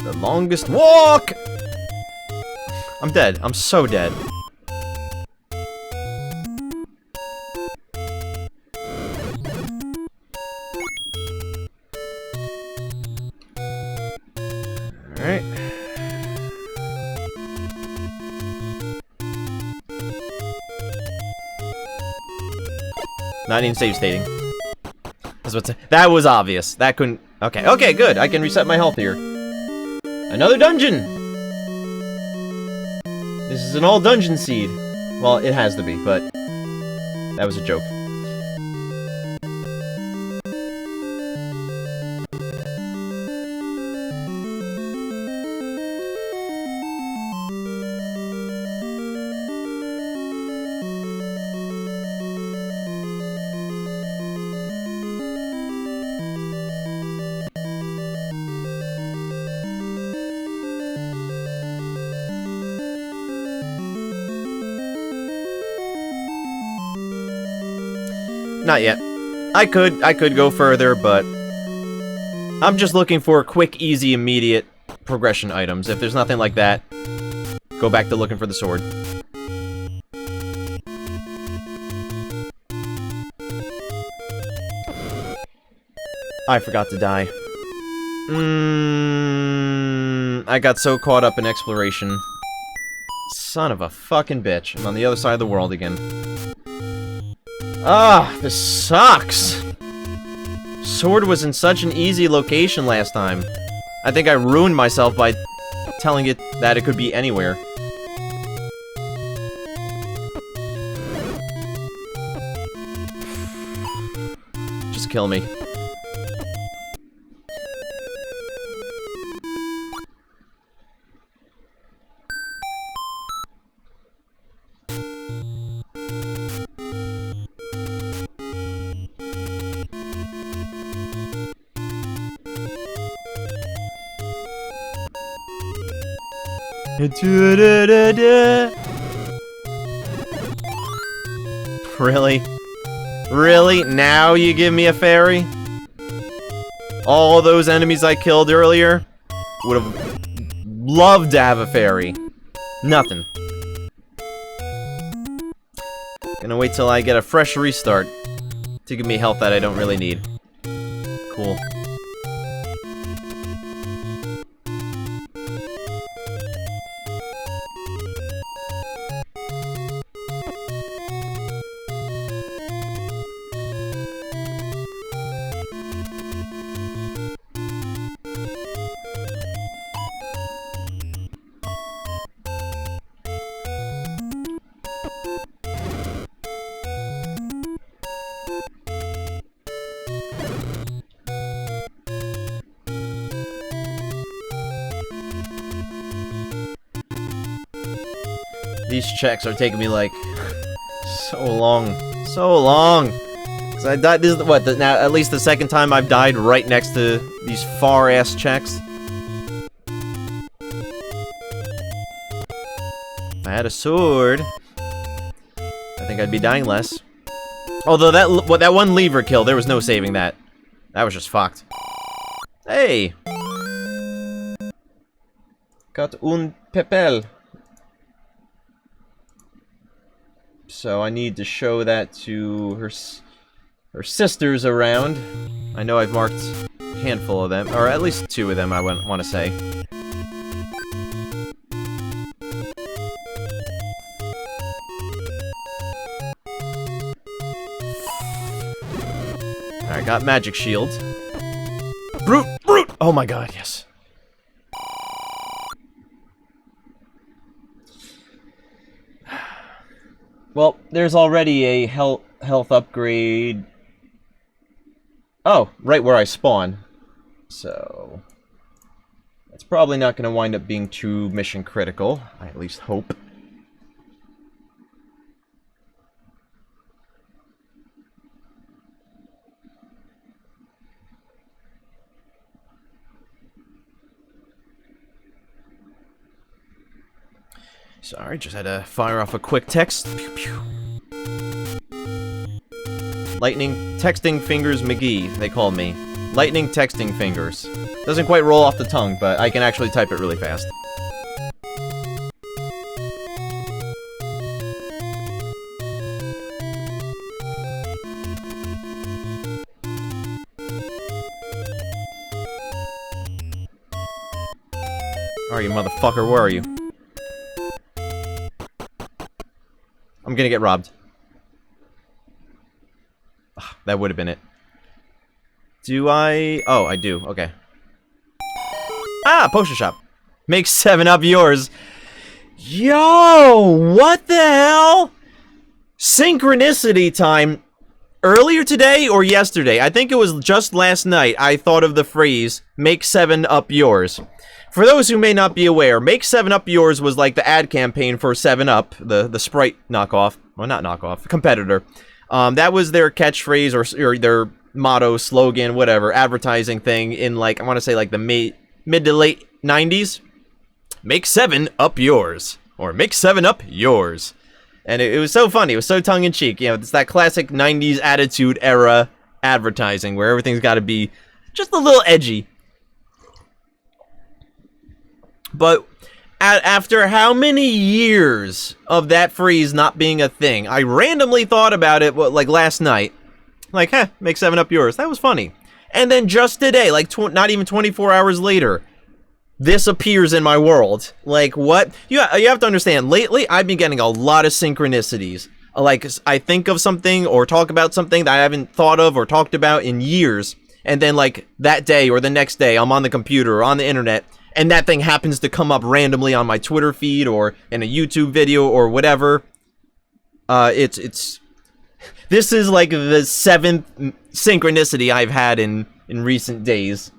The longest walk! I'm dead. I'm so dead. Alright. Not even save stating. That was obvious. That couldn't... Okay, okay, good. I can reset my health here. Another dungeon! This is an all dungeon seed. Well, it has to be, but... that was a joke. Not yet. I could go further, but I'm just looking for quick, easy, immediate progression items. If there's nothing like that, go back to looking for the sword. I forgot to die. I got so caught up in exploration. Son of a fucking bitch. I'm on the other side of the world again. Ah, this sucks! Sword was in such an easy location last time. I think I ruined myself by telling it that it could be anywhere. Just kill me. Really? Really? Now you give me a fairy? All those enemies I killed earlier would have loved to have a fairy. Nothing. Gonna wait till I get a fresh restart to give me health that I don't really need. Cool. These checks are taking me, like, so long. So long! Because I died, this is, what, now, at least the second time I've died right next to these far-ass checks. If I had a sword, I think I'd be dying less. Although that one lever kill, there was no saving that. That was just fucked. Hey! Got un pepel. So I need to show that to her sisters around. I know I've marked a handful of them, or at least 2 of them, I want to say. Alright, got magic shield. Brute! Brute! Oh my god, yes. Well, there's already a health upgrade. Oh, right where I spawn. So that's probably not going to wind up being too mission critical. I at least hope. Sorry, just had to fire off a quick text. Pew, pew. Lightning Texting Fingers McGee, they call me. Lightning Texting Fingers. Doesn't quite roll off the tongue, but I can actually type it really fast. Are you, motherfucker? Where are you? I'm gonna get robbed. Ugh, that would have been it. Do I... Oh, I do. Okay. Ah! Potion shop. Make 7-Up yours. Yo! What the hell? Synchronicity time. Earlier today or yesterday, I think it was just last night, I thought of the phrase, make 7-Up yours. For those who may not be aware, Make 7-Up Yours was like the ad campaign for 7-Up, the Sprite knockoff. Well, not knockoff, competitor. That was their catchphrase or their motto, slogan, whatever, advertising thing in, like, I want to say, like, the mid to late 90s. Make 7-Up yours. Or make 7-Up yours. And it was so funny. It was so tongue-in-cheek. You know, it's that classic 90s attitude era advertising where everything's got to be just a little edgy. But after how many years of that phrase not being a thing, I randomly thought about it, like, last night. Like, make 7-Up yours. That was funny. And then just today, like, not even 24 hours later, this appears in my world. Like, what? You have to understand, lately, I've been getting a lot of synchronicities. Like, I think of something or talk about something that I haven't thought of or talked about in years. And then, like, that day or the next day, I'm on the computer or on the internet, and that thing happens to come up randomly on my Twitter feed or in a YouTube video or whatever. This is like the 7th synchronicity I've had in recent days.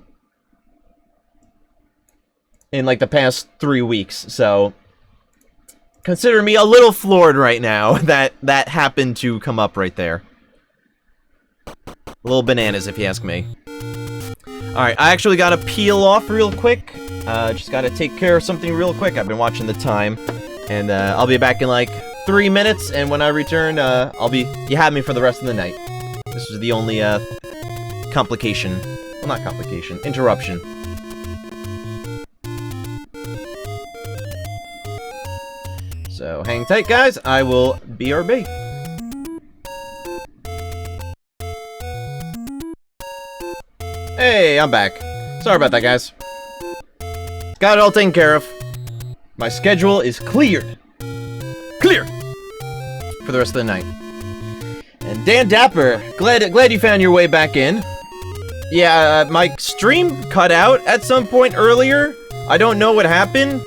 In like the past 3 weeks, so consider me a little floored right now that happened to come up right there. A little bananas, if you ask me. Alright, I actually gotta peel off real quick. Just gotta take care of something real quick. I've been watching the time. And I'll be back in like 3 minutes, and when I return, you have me for the rest of the night. This is the only complication. Well, not complication, interruption. So hang tight, guys. I will BRB. Hey, I'm back. Sorry about that, guys. Got it all taken care of. My schedule is cleared. Clear! For the rest of the night. And Dan Dapper, glad you found your way back in. Yeah, my stream cut out at some point earlier. I don't know what happened.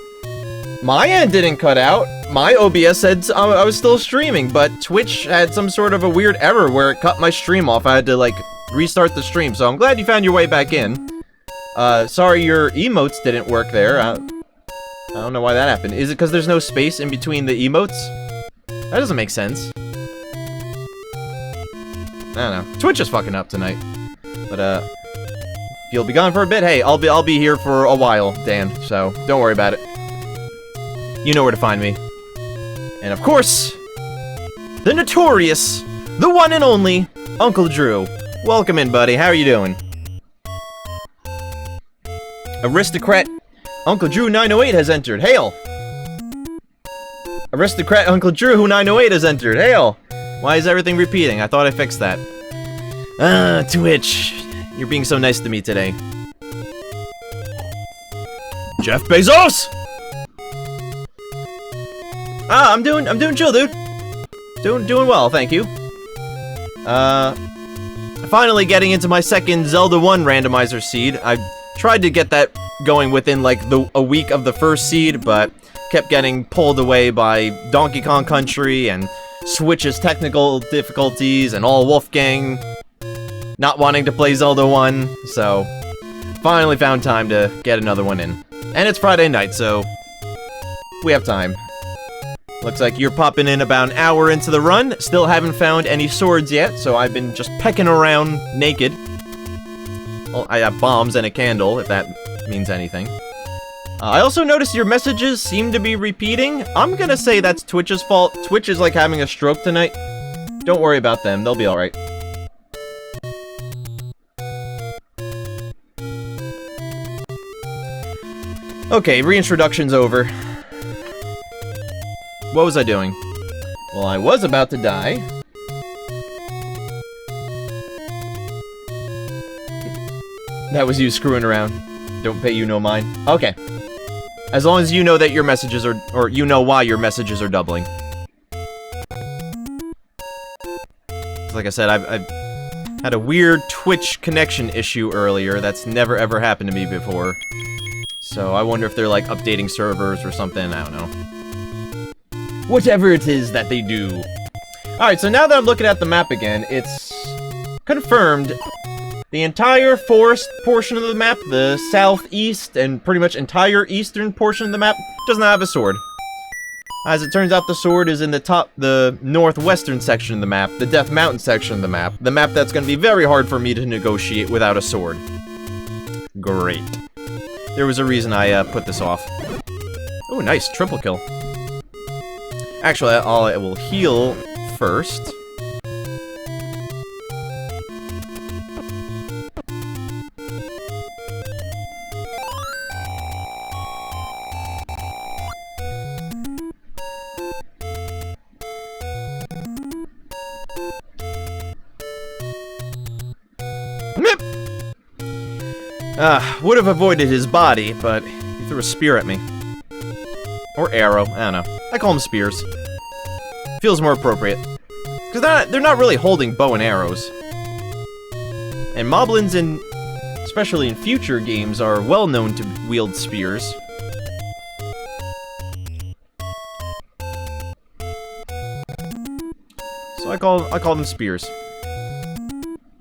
My end didn't cut out. My OBS said I was still streaming, but Twitch had some sort of a weird error where it cut my stream off. I had to, like, restart the stream, so I'm glad you found your way back in. Sorry your emotes didn't work there. I don't know why that happened. Is it because there's no space in between the emotes? That doesn't make sense. I don't know. Twitch is fucking up tonight. But, if you'll be gone for a bit, hey, I'll be here for a while, Dan, so don't worry about it. You know where to find me. And of course, the notorious, the one and only, Uncle Drew. Welcome in, buddy. How are you doing? Aristocrat Uncle Drew 908 has entered. Hail! Aristocrat Uncle Drew 908 has entered. Hail! Why is everything repeating? I thought I fixed that. Twitch. You're being so nice to me today. Jeff Bezos! I'm doing chill, dude. Doing well, thank you. Finally getting into my second Zelda 1 randomizer seed. I tried to get that going within like a week of the first seed, but kept getting pulled away by Donkey Kong Country and Switch's technical difficulties and all Wolfgang not wanting to play Zelda 1, so finally found time to get another one in. And it's Friday night, so we have time. Looks like you're popping in about an hour into the run. Still haven't found any swords yet, so I've been just pecking around naked. Well, I have bombs and a candle, if that means anything. I also noticed your messages seem to be repeating. I'm gonna say that's Twitch's fault. Twitch is like having a stroke tonight. Don't worry about them, they'll be alright. Okay, reintroduction's over. What was I doing? Well, I was about to die. That was you screwing around. Don't pay you no mind. Okay. As long as you know that your messages are, or you know why your messages are doubling. Like I said, I've had a weird Twitch connection issue earlier. That's never ever happened to me before. So I wonder if they're like updating servers or something, I don't know. Whatever it is that they do. Alright, so now that I'm looking at the map again, it's confirmed the entire forest portion of the map, the southeast and pretty much entire eastern portion of the map, does not have a sword. As it turns out, the sword is in the northwestern section of the map, the Death Mountain section of the map that's going to be very hard for me to negotiate without a sword. Great. There was a reason I put this off. Oh, nice, triple kill. Actually, I will heal first. Would have avoided his body, but he threw a spear at me. Or arrow, I don't know. I call them spears. Feels more appropriate. Because they're not really holding bow and arrows. And moblins, especially in future games, are well known to wield spears. So I call them spears.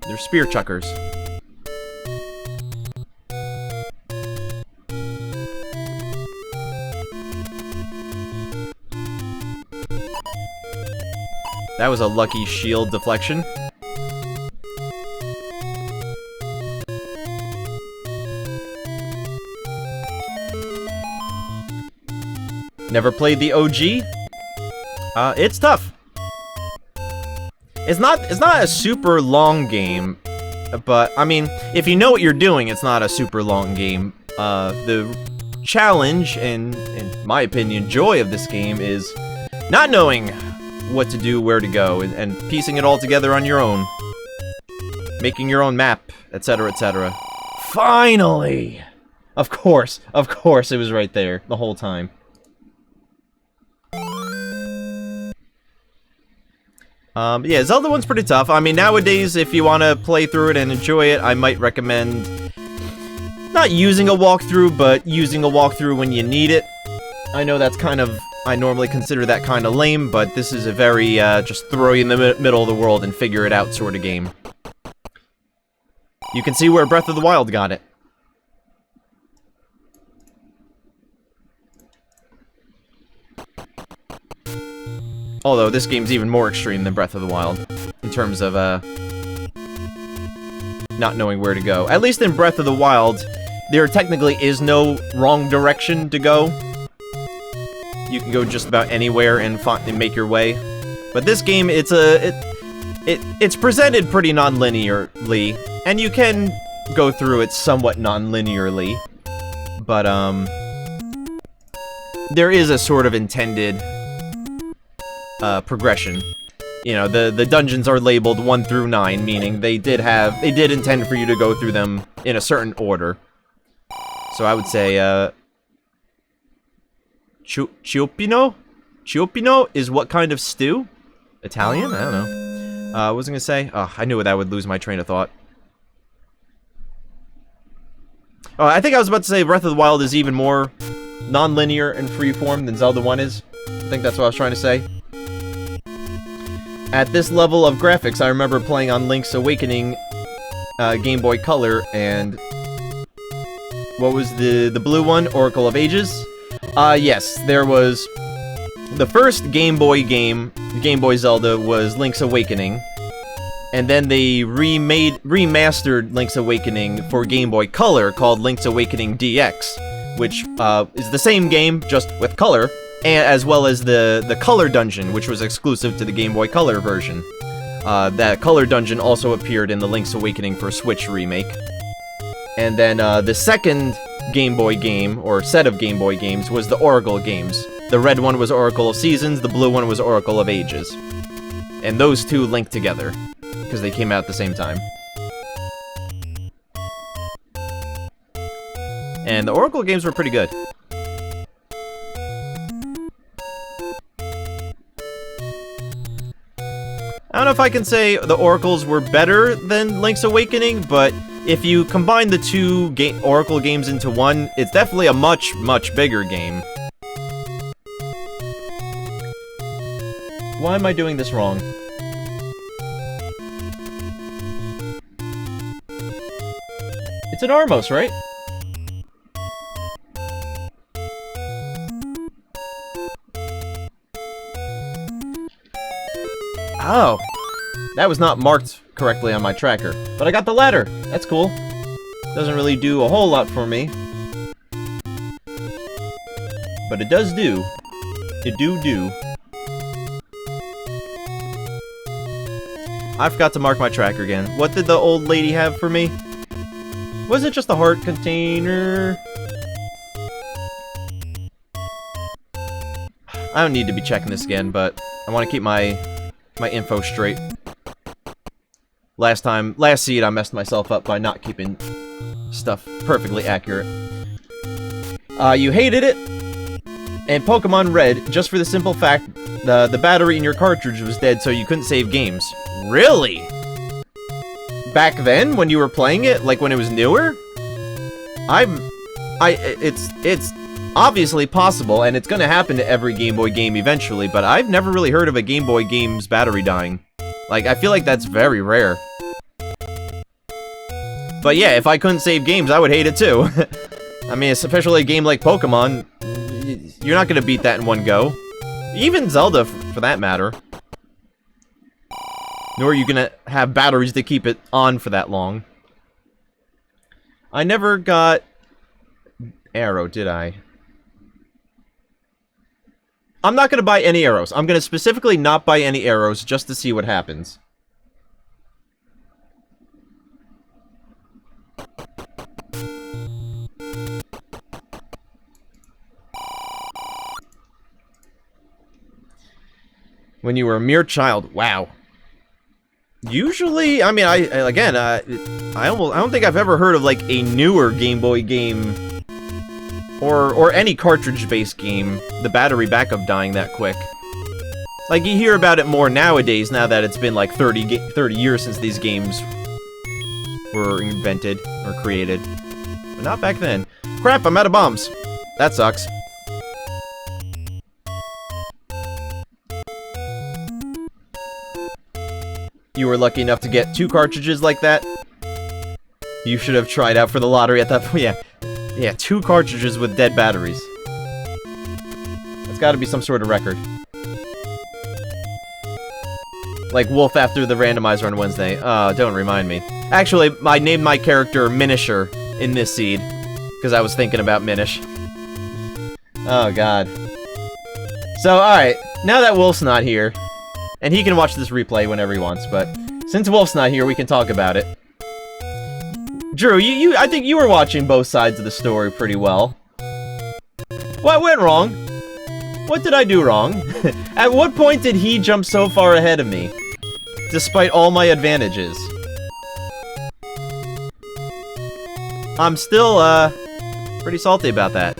They're spear chuckers. That was a lucky shield deflection. Never played the OG? It's tough. It's not a super long game, but I mean, if you know what you're doing, it's not a super long game. The challenge and, in my opinion, joy of this game is not knowing what to do, where to go, and piecing it all together on your own. Making your own map, etc., etc. Finally! Of course, it was right there the whole time. Yeah, Zelda 1's pretty tough. I mean, nowadays, if you want to play through it and enjoy it, I might recommend not using a walkthrough, but using a walkthrough when you need it. I know that's kind of... I normally consider that kind of lame, but this is a very, just throw you in the middle of the world and figure it out sort of game. You can see where Breath of the Wild got it. Although, this game's even more extreme than Breath of the Wild, in terms of, not knowing where to go. At least in Breath of the Wild, there technically is no wrong direction to go. You can go just about anywhere and make your way. But this game, it's presented pretty non-linearly, and you can go through it somewhat non-linearly. But there is a sort of intended progression. You know, the dungeons are labeled 1 through 9, meaning they did intend for you to go through them in a certain order. So I would say, Ciopino? Ciopino is what kind of stew? Italian? I don't know. What was I gonna say? Oh, I knew that would lose my train of thought. Oh, I think I was about to say Breath of the Wild is even more non-linear and freeform than Zelda 1 is. I think that's what I was trying to say. At this level of graphics, I remember playing on Link's Awakening Game Boy Color, and what was the blue one? Oracle of Ages? Yes, there was the first Game Boy game, Game Boy Zelda, was Link's Awakening, and then they remastered Link's Awakening for Game Boy Color called Link's Awakening DX, which is the same game, just with color, and as well as the Color Dungeon, which was exclusive to the Game Boy Color version. That Color Dungeon also appeared in the Link's Awakening for Switch remake. And then the second Game Boy game, or set of Game Boy games, was the Oracle games. The red one was Oracle of Seasons, the blue one was Oracle of Ages. And those two linked together, because they came out at the same time. And the Oracle games were pretty good. I don't know if I can say the Oracles were better than Link's Awakening, but if you combine the two Oracle games into one, it's definitely a much, much bigger game. Why am I doing this wrong? It's an Armos, right? Oh, that was not marked correctly on my tracker. But I got the ladder. That's cool. Doesn't really do a whole lot for me. But it does do. It do. I forgot to mark my tracker again. What did the old lady have for me? Was it just a heart container? I don't need to be checking this again, but I want to keep my info straight. Last seed, I messed myself up by not keeping stuff perfectly accurate. You hated it, and Pokemon Red, just for the simple fact the battery in your cartridge was dead, so you couldn't save games. Really? Back then, when you were playing it, like when it was newer? It's obviously possible, and it's gonna happen to every Game Boy game eventually, but I've never really heard of a Game Boy game's battery dying. Like, I feel like that's very rare. But yeah, if I couldn't save games, I would hate it too. I mean, especially a game like Pokemon, you're not gonna beat that in one go. Even Zelda, for that matter. Nor are you gonna have batteries to keep it on for that long. I never got arrow, did I? I'm not gonna buy any arrows. I'm gonna specifically not buy any arrows just to see what happens. When you were a mere child, wow. Usually, I mean, I don't think I've ever heard of like a newer Game Boy game or any cartridge-based game, the battery backup dying that quick. Like, you hear about it more nowadays, now that it's been like 30 years since these games were invented or created. But not back then. Crap, I'm out of bombs. That sucks. You were lucky enough to get 2 cartridges like that. You should have tried out for the lottery at that point. Yeah, 2 cartridges with dead batteries. That's gotta be some sort of record. Like Wolf after the randomizer on Wednesday. Don't remind me. Actually, I named my character Minisher in this seed, because I was thinking about Minish. Oh, God. So, alright, now that Wolf's not here, and he can watch this replay whenever he wants, but since Wolf's not here, we can talk about it. Drew, I think you were watching both sides of the story pretty well. What went wrong? What did I do wrong? At what point did he jump so far ahead of me? Despite all my advantages. I'm still, pretty salty about that.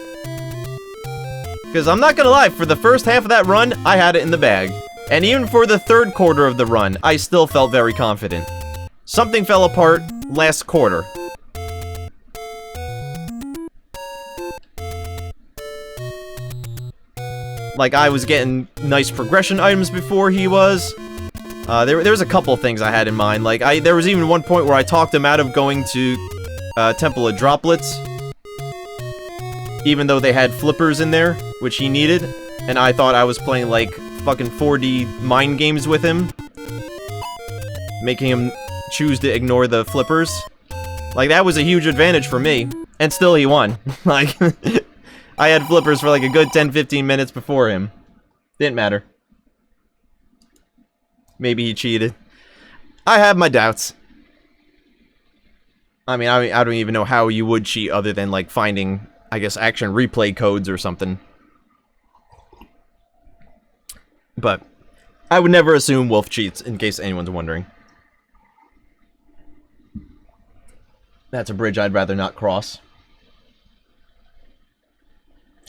Because I'm not gonna lie, for the first half of that run, I had it in the bag. And even for the third quarter of the run, I still felt very confident. Something fell apart last quarter. Like, I was getting nice progression items before he was. There was a couple things I had in mind. Like, there was even one point where I talked him out of going to Temple of Droplets. Even though they had flippers in there, which he needed. And I thought I was playing, like, fucking 4D mind games with him. Making him choose to ignore the flippers. Like, that was a huge advantage for me. And still he won. Like, I had flippers for like a good 10-15 minutes before him. Didn't matter. Maybe he cheated. I have my doubts. I mean, I don't even know how you would cheat other than, like, finding, I guess, action replay codes or something. But I would never assume Wolf cheats, in case anyone's wondering. That's a bridge I'd rather not cross.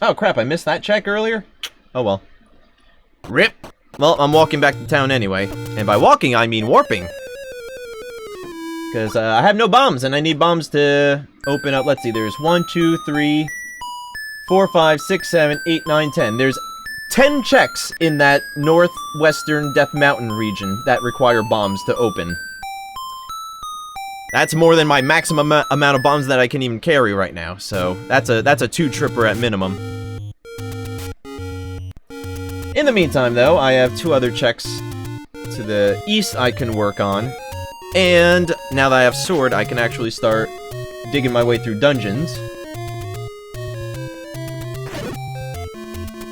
Oh crap, I missed that check earlier? Oh well. RIP! Well, I'm walking back to town anyway. And by walking, I mean warping. Because I have no bombs, and I need bombs to open up. Let's see, there's 1, 2, 3, 4, 5, 6, 7, 8, 9, 10. There's 10 checks in that northwestern Death Mountain region that require bombs to open. That's more than my maximum amount of bombs that I can even carry right now, so that's a 2-tripper at minimum. In the meantime, though, I have 2 other checks to the east I can work on, and now that I have Sword, I can actually start digging my way through dungeons.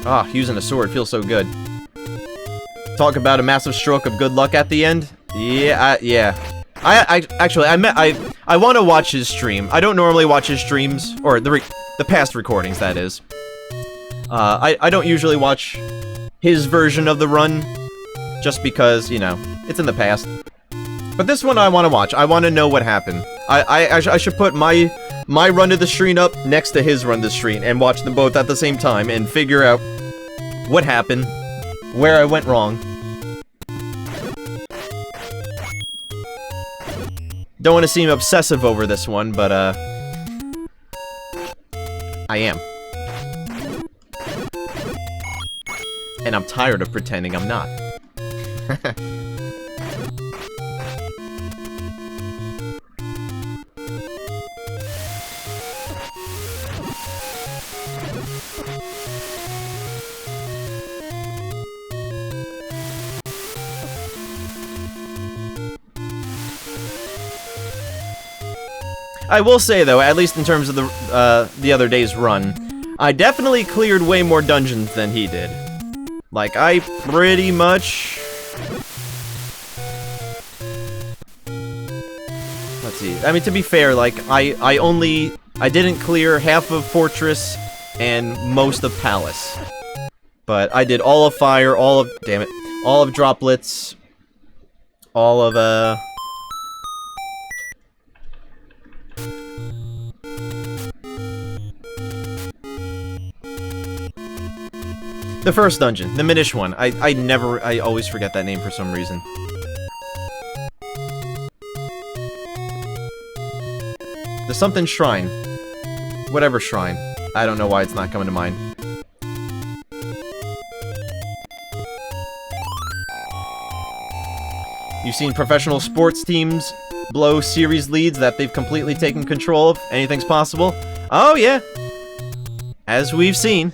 Ah, using a sword feels so good. Talk about a massive stroke of good luck at the end? Yeah. I want to watch his stream. I don't normally watch his streams, or the past recordings, that is. I don't usually watch his version of the run, just because, you know, it's in the past. But this one I want to watch. I want to know what happened. I should put my run to the stream up next to his run to the stream, and watch them both at the same time, and figure out what happened, where I went wrong. Don't want to seem obsessive over this one, but, I am. And I'm tired of pretending I'm not. I will say, though, at least in terms of the other day's run, I definitely cleared way more dungeons than he did. Like, I pretty much... Let's see. I mean, to be fair, like, I didn't clear half of Fortress and most of Palace. But I did all of Fire, all of Droplets, all of, the first dungeon, the Minish one. I always forget that name for some reason. The something shrine. Whatever shrine. I don't know why it's not coming to mind. You've seen professional sports teams blow series leads that they've completely taken control of. Anything's possible? Oh yeah. As we've seen.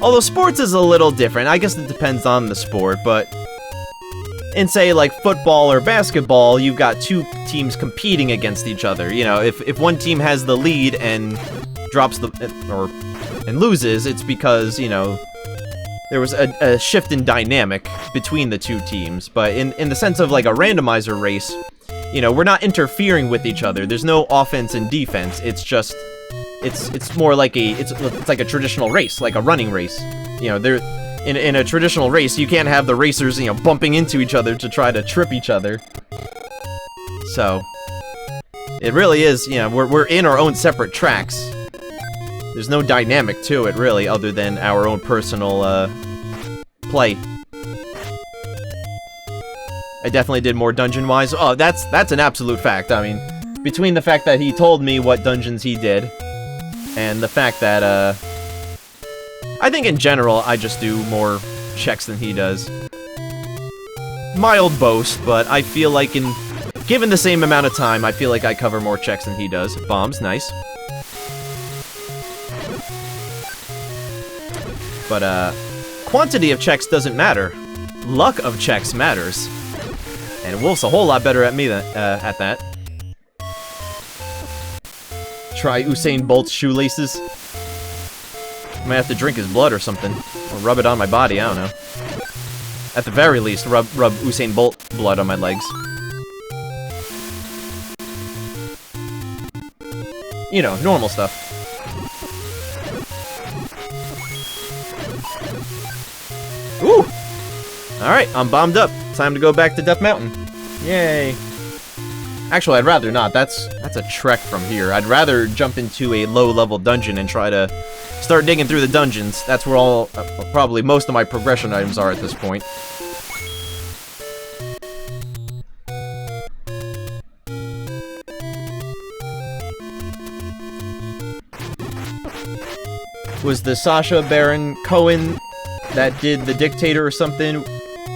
Although sports is a little different. I guess it depends on the sport, but in, say, like, football or basketball, you've got 2 teams competing against each other. You know, if one team has the lead and drops and loses, it's because, you know, there was a shift in dynamic between the 2 teams. But in the sense of, like, a randomizer race, you know, we're not interfering with each other. There's no offense and defense. It's just it's more like it's like a traditional race, like a running race. You know, there in a traditional race, you can't have the racers, you know, bumping into each other to try to trip each other. So it really is, you know, we're in our own separate tracks. There's no dynamic to it, really, other than our own personal play. I definitely did more dungeon-wise. Oh, that's an absolute fact. I mean, between the fact that he told me what dungeons he did, and the fact that, I think in general, I just do more checks than he does. Mild boast, but I feel like given the same amount of time, I feel like I cover more checks than he does. Bombs, nice. But, quantity of checks doesn't matter. Luck of checks matters. And Wolf's a whole lot better at me at that. Try Usain Bolt's shoelaces. I might have to drink his blood or something. Or rub it on my body, I don't know. At the very least, rub Usain Bolt blood on my legs. You know, normal stuff. Ooh! Alright, I'm bombed up. Time to go back to Death Mountain. Yay. Actually, I'd rather not. That's a trek from here. I'd rather jump into a low-level dungeon and try to start digging through the dungeons. That's where probably most of my progression items are at this point. Was the Sacha Baron Cohen that did The Dictator or something,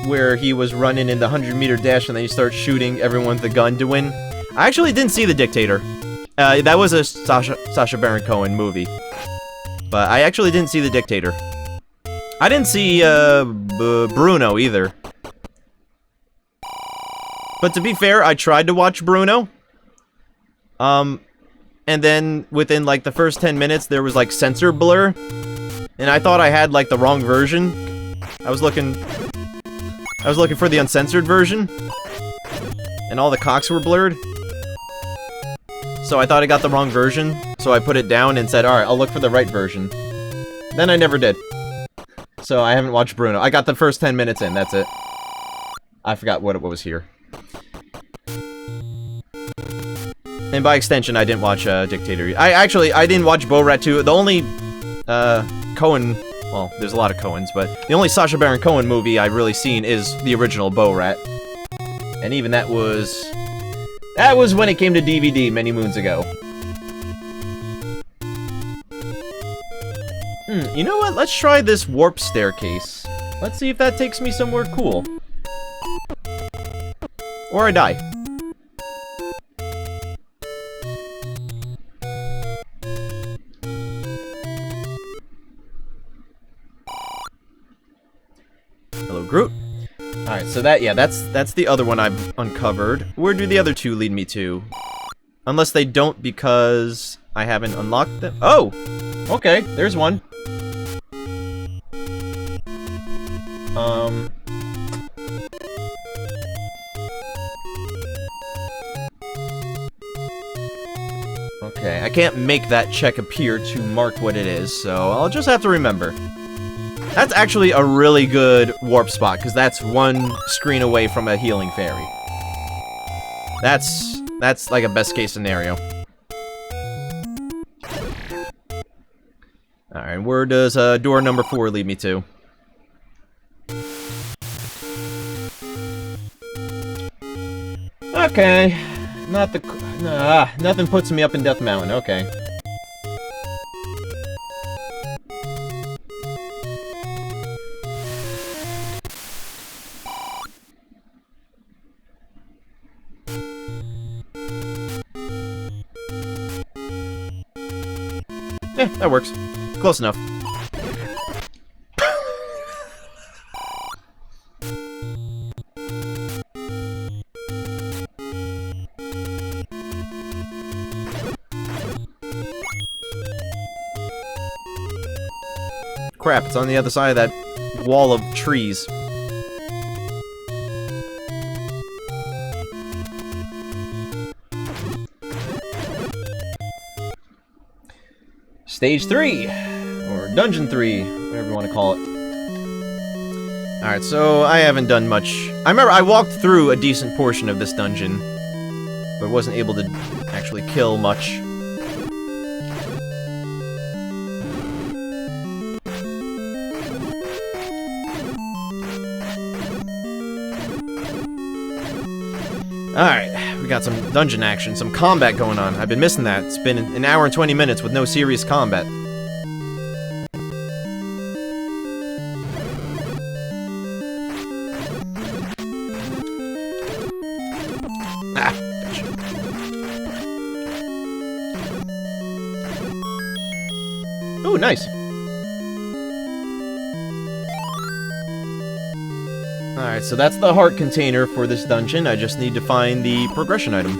where he was running in the 100-meter dash and then you start shooting everyone with a gun to win? I actually didn't see The Dictator. That was a Sacha Baron Cohen movie. But I actually didn't see The Dictator. I didn't see Bruno either. But to be fair, I tried to watch Bruno. And then within like the first 10 minutes there was like censor blur. And I thought I had like the wrong version. I was looking for the uncensored version. And all the cocks were blurred. So I thought I got the wrong version. So I put it down and said, alright, I'll look for the right version. Then I never did. So I haven't watched Bruno. I got the first 10 minutes in, that's it. I forgot what was here. And by extension, I didn't watch Dictator. I didn't watch Bo Rat 2. The only Cohen, well, there's a lot of Cohens, but the only Sacha Baron Cohen movie I've really seen is the original Bo Rat. And even that was when it came to DVD many moons ago. You know what? Let's try this warp staircase. Let's see if that takes me somewhere cool. Or I die. Hello, Groot. Alright, so that's the other one I've uncovered. Where do the other two lead me to? Unless they don't because I haven't unlocked them. Oh! Okay, there's one. Okay, I can't make that check appear to mark what it is, so I'll just have to remember. That's actually a really good warp spot, because that's one screen away from a healing fairy. That's like a best case scenario. Alright, where does door number 4 lead me to? Okay. Nothing puts me up in Death Mountain, okay. That works. Close enough. Crap, it's on the other side of that wall of trees. Stage 3, or Dungeon 3, whatever you want to call it. Alright, so I haven't done much. I remember I walked through a decent portion of this dungeon, but wasn't able to actually kill much. Alright, we got some dungeon action, some combat going on. I've been missing that. It's been an hour and 20 minutes with no serious combat. Ah, gotcha. Ooh, nice. Alright, so that's the heart container for this dungeon. I just need to find the progression item.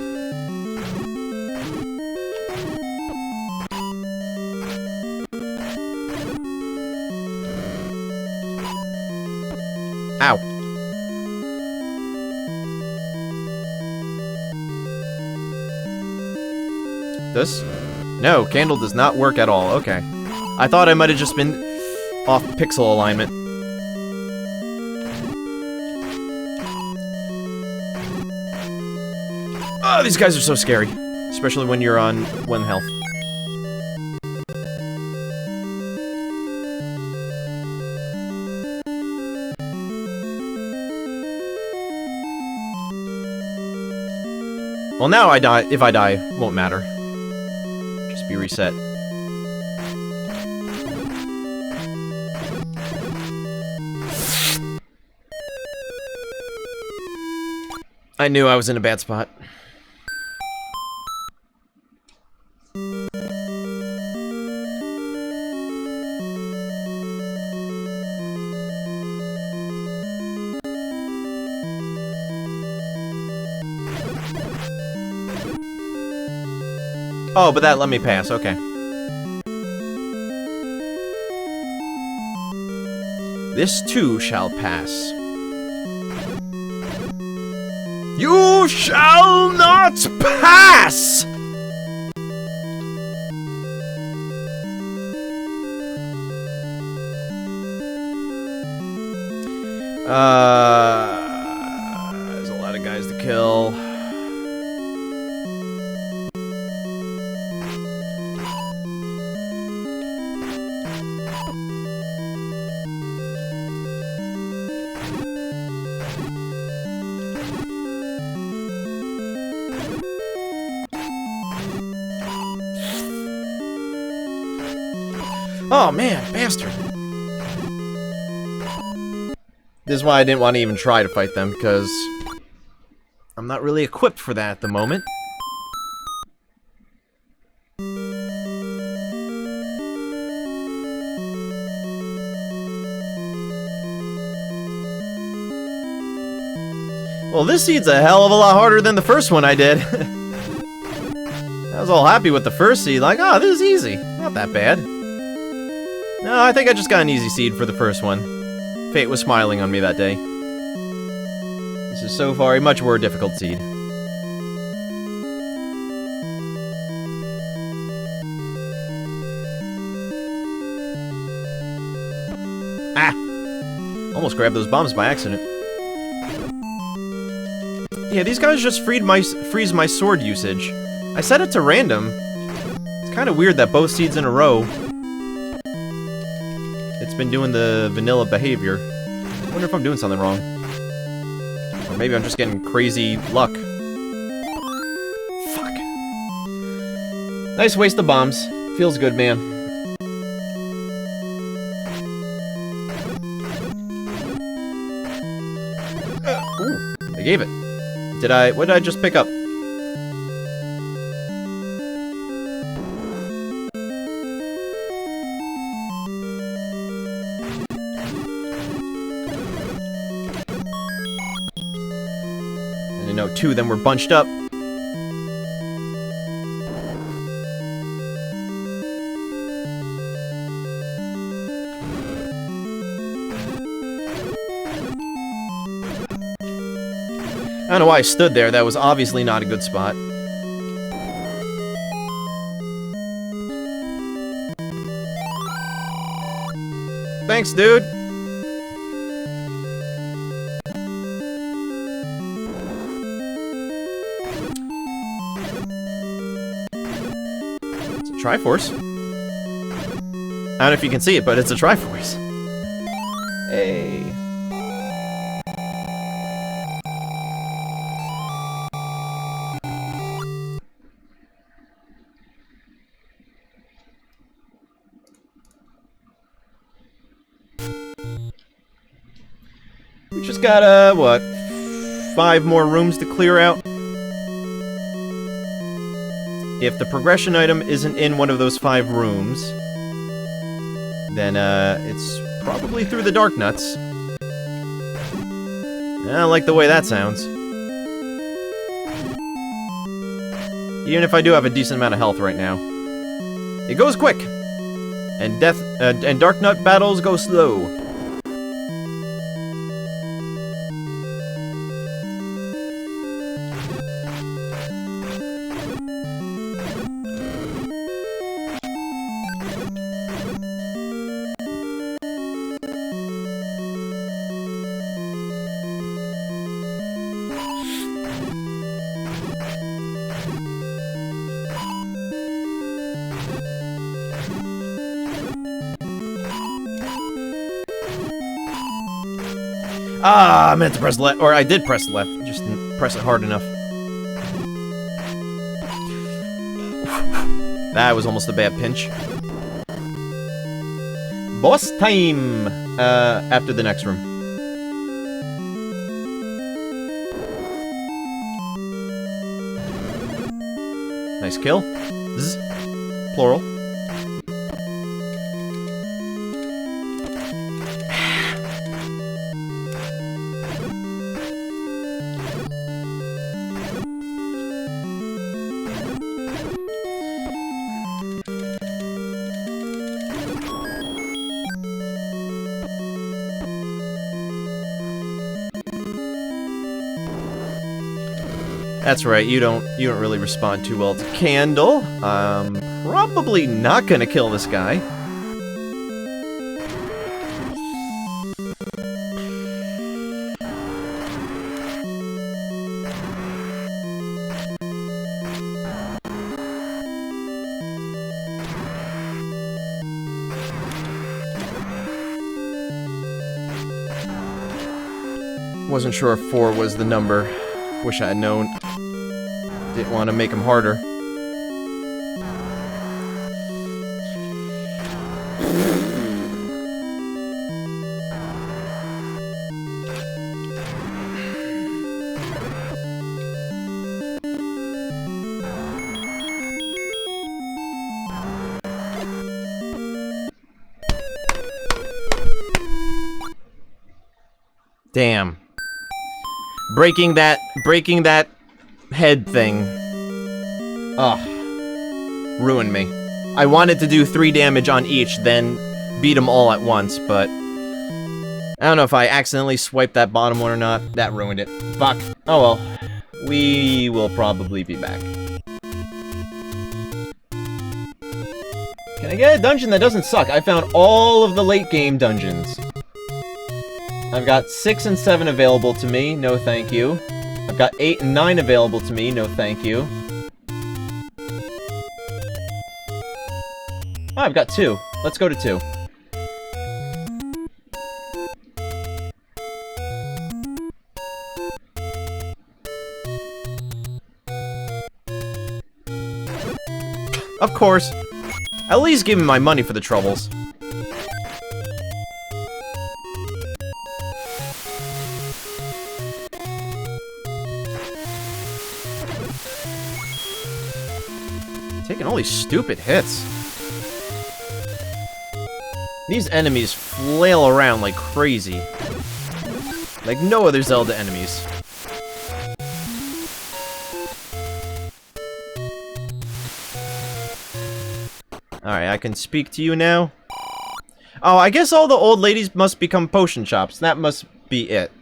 Ow. This? No, candle does not work at all. Okay. I thought I might have just been off pixel alignment. Oh, these guys are so scary. Especially when you're on 1 health. Well, now I die. If I die, won't matter. Just be reset. I knew I was in a bad spot. Oh, but that let me pass, okay. This too shall pass. You shall not pass! There's a lot of guys to kill. Oh man, bastard. This is why I didn't want to even try to fight them, because I'm not really equipped for that at the moment. Well, this seed's a hell of a lot harder than the first one I did. I was all happy with the first seed, like, oh, this is easy. Not that bad. No, I think I just got an easy seed for the first one. Fate was smiling on me that day. This is so far a much more difficult seed. Ah! Almost grabbed those bombs by accident. Yeah, these guys just freeze my sword usage. I set it to random. It's kind of weird that both seeds in a row. It's been doing the vanilla behavior. I wonder if I'm doing something wrong. Or maybe I'm just getting crazy luck. Fuck. Nice waste of bombs. Feels good, man. Ooh, I gave it. What did I just pick up? No, 2 of them were bunched up. I don't know why I stood there. That was obviously not a good spot. Thanks, dude. It's a Triforce. I don't know if you can see it, but it's a Triforce. Hey. We just got, what? 5 more rooms to clear out? If the progression item isn't in one of those 5 rooms, then, it's probably through the Dark Nuts. I don't like the way that sounds. Even if I do have a decent amount of health right now. It goes quick! And Dark Nut battles go slow. Ah, I meant to press left, or I did press left, just didn't press it hard enough. That was almost a bad pinch. Boss time! After the next room. Nice kill. Zzz. Plural. That's right, you don't really respond too well to Candle. Probably not gonna kill this guy. Wasn't sure if 4 was the number. Wish I had known. Didn't want to make him harder. Damn. Breaking that head thing. Ugh. Ruined me. I wanted to do 3 damage on each, then beat them all at once, but I don't know if I accidentally swiped that bottom one or not. That ruined it. Fuck. Oh well. We will probably be back. Can I get a dungeon that doesn't suck? I found all of the late game dungeons. I've got 6 and 7 available to me, no thank you. I've got 8 and 9 available to me, no thank you. Oh, I've got 2. Let's go to 2. Of course. At least give me my money for the troubles. Taking all these stupid hits. These enemies flail around like crazy. Like no other Zelda enemies. Alright, I can speak to you now. Oh, I guess all the old ladies must become potion shops. That must be it.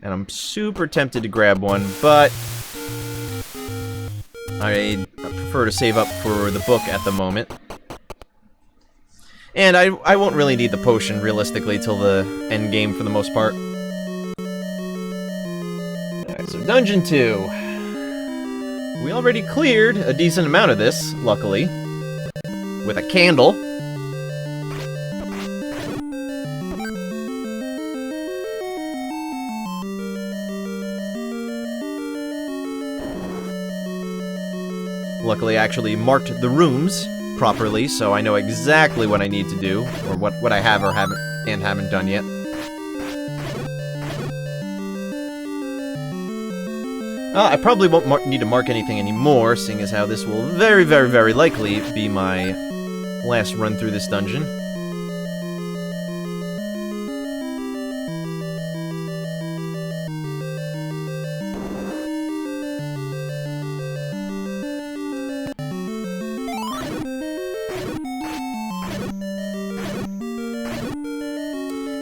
And I'm super tempted to grab one, but I prefer to save up for the book at the moment. And I won't really need the potion, realistically, till the end game for the most part. Alright, so Dungeon 2. We already cleared a decent amount of this, luckily. With a candle. Luckily, I actually marked the rooms properly, so I know exactly what I need to do, or what I have or haven't done yet. I probably won't need to mark anything anymore, seeing as how this will very, very, very likely be my last run through this dungeon.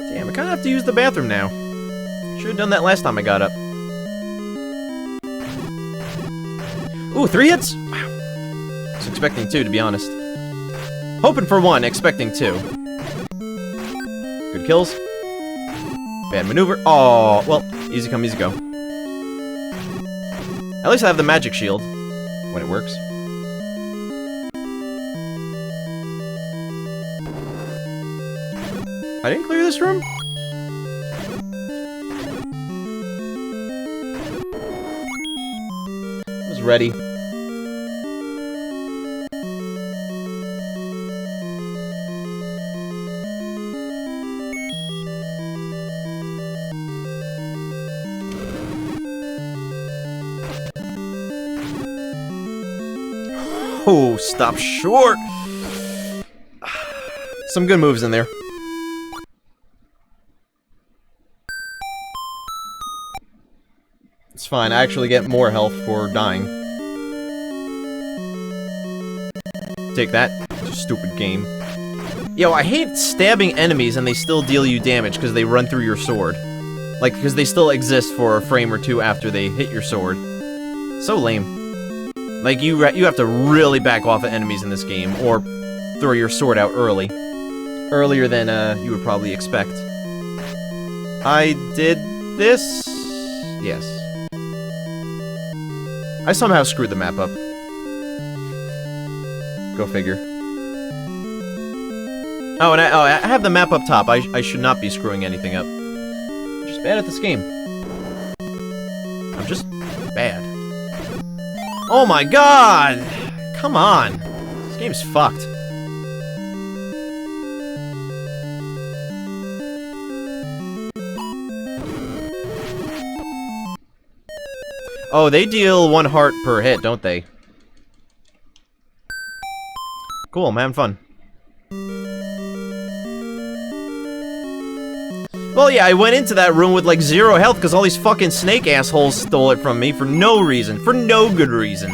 Damn, I kinda have to use the bathroom now. Should've done that last time I got up. Ooh, 3 hits? Wow. I was expecting 2, to be honest. Hoping for 1, expecting 2. Good kills. Bad maneuver. Oh, well, easy come, easy go. At least I have the magic shield when it works. I didn't clear this room? I was ready. Oh, stop short! Some good moves in there. It's fine, I actually get more health for dying. Take that, stupid game. Yo, I hate stabbing enemies and they still deal you damage because they run through your sword. Like, because they still exist for a frame or two after they hit your sword. So lame. Like, you have to really back off of enemies in this game, or throw your sword out early. Earlier than, you would probably expect. I did this? Yes. I somehow screwed the map up. Go figure. Oh, and I have the map up top. I should not be screwing anything up. I'm just bad at this game. I'm just bad. Oh my god! Come on! This game's fucked. Oh, they deal 1 heart per hit, don't they? Cool, I'm having fun. Well, yeah, I went into that room with, like, 0 health because all these fucking snake assholes stole it from me for no reason. For no good reason.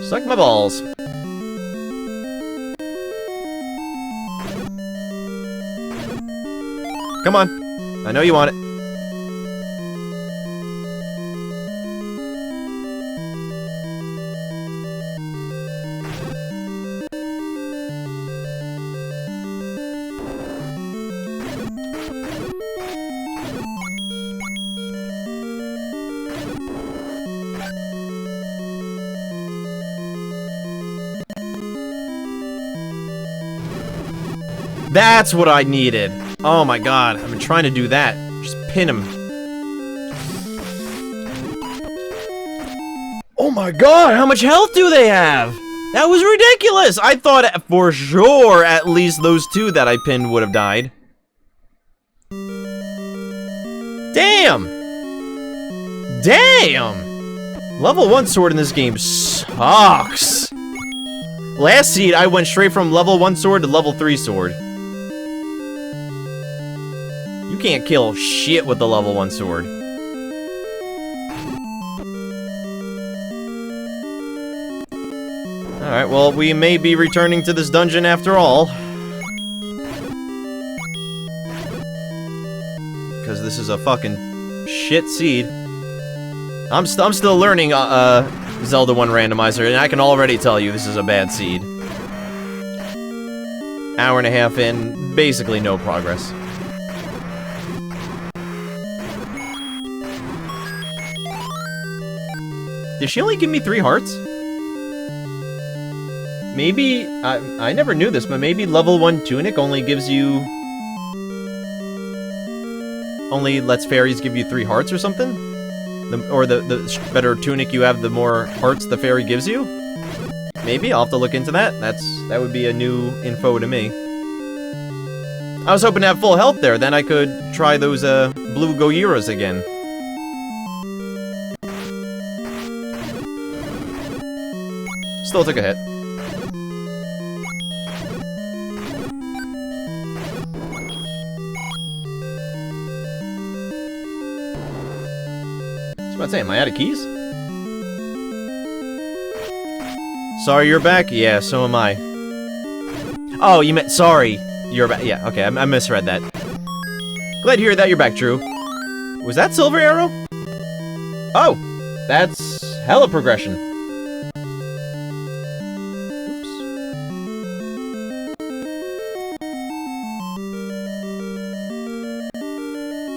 Suck my balls. Come on. I know you want it. That's what I needed. Oh my god, I've been trying to do that. Just pin him. Oh my god, how much health do they have? That was ridiculous! I thought for sure at least those 2 that I pinned would have died. Damn! Damn! Level 1 sword in this game sucks. Last seed, I went straight from level 1 sword to level 3 sword. You can't kill shit with the level 1 sword. Alright, well, we may be returning to this dungeon after all. Because this is a fucking Shit seed. I'm still learning Zelda 1 randomizer, and I can already tell you this is a bad seed. Hour and a half in, basically no progress. Did she only give me 3 hearts? Maybe, I never knew this, but maybe level 1 tunic only gives you... only lets fairies give you 3 hearts or something? Or the better tunic you have, the more hearts the fairy gives you? Maybe, I'll have to look into that. That would be a new info to me. I was hoping to have full health there, then I could try those, blue Goyiras again. Still took a hit. I was about to say, am I out of keys? Sorry, you're back? Yeah, so am I. Oh, you meant sorry. You're back. Yeah, okay, I misread that. Glad to hear that you're back, Drew. Was that Silver Arrow? Oh, that's hella progression. Oops.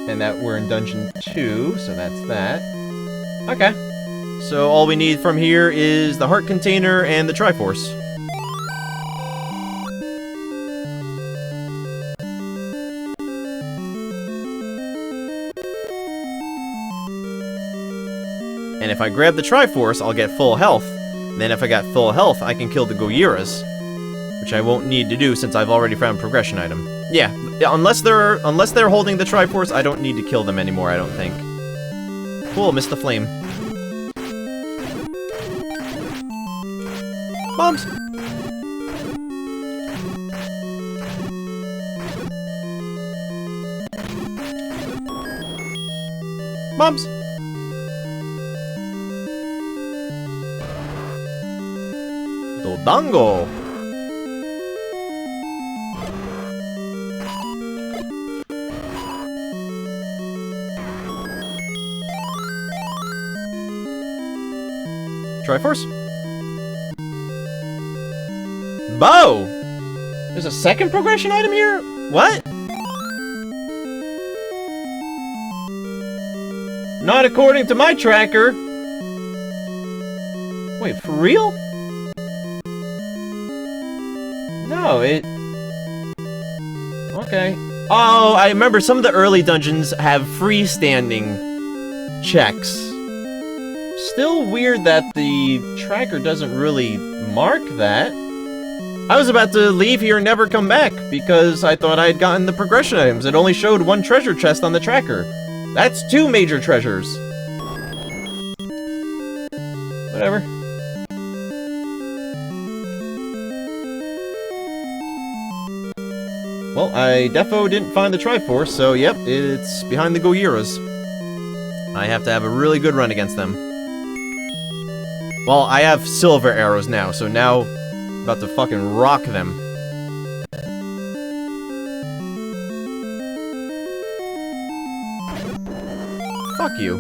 And that we're in Dungeon 2, so that's that. Okay. So all we need from here is the heart container and the Triforce. And if I grab the Triforce, I'll get full health. Then if I got full health, I can kill the Goyiras. Which I won't need to do since I've already found a progression item. Yeah, unless they're holding the Triforce, I don't need to kill them anymore, I don't think. Cool, missed the flame. Bombs! Bombs! Dodongo! Triforce? Bow! There's a second progression item here? What? Not according to my tracker. Wait, for real? No, it... Okay. Oh, I remember some of the early dungeons have freestanding checks. Still weird that the tracker doesn't really mark that. I was about to leave here and never come back, because I thought I had gotten the progression items. It only showed 1 treasure chest on the tracker. That's 2 major treasures. Whatever. Well, I defo didn't find the Triforce, so yep, it's behind the Goyiras. I have to have a really good run against them. Well, I have silver arrows now, so now I'm about to fucking rock them. Fuck you.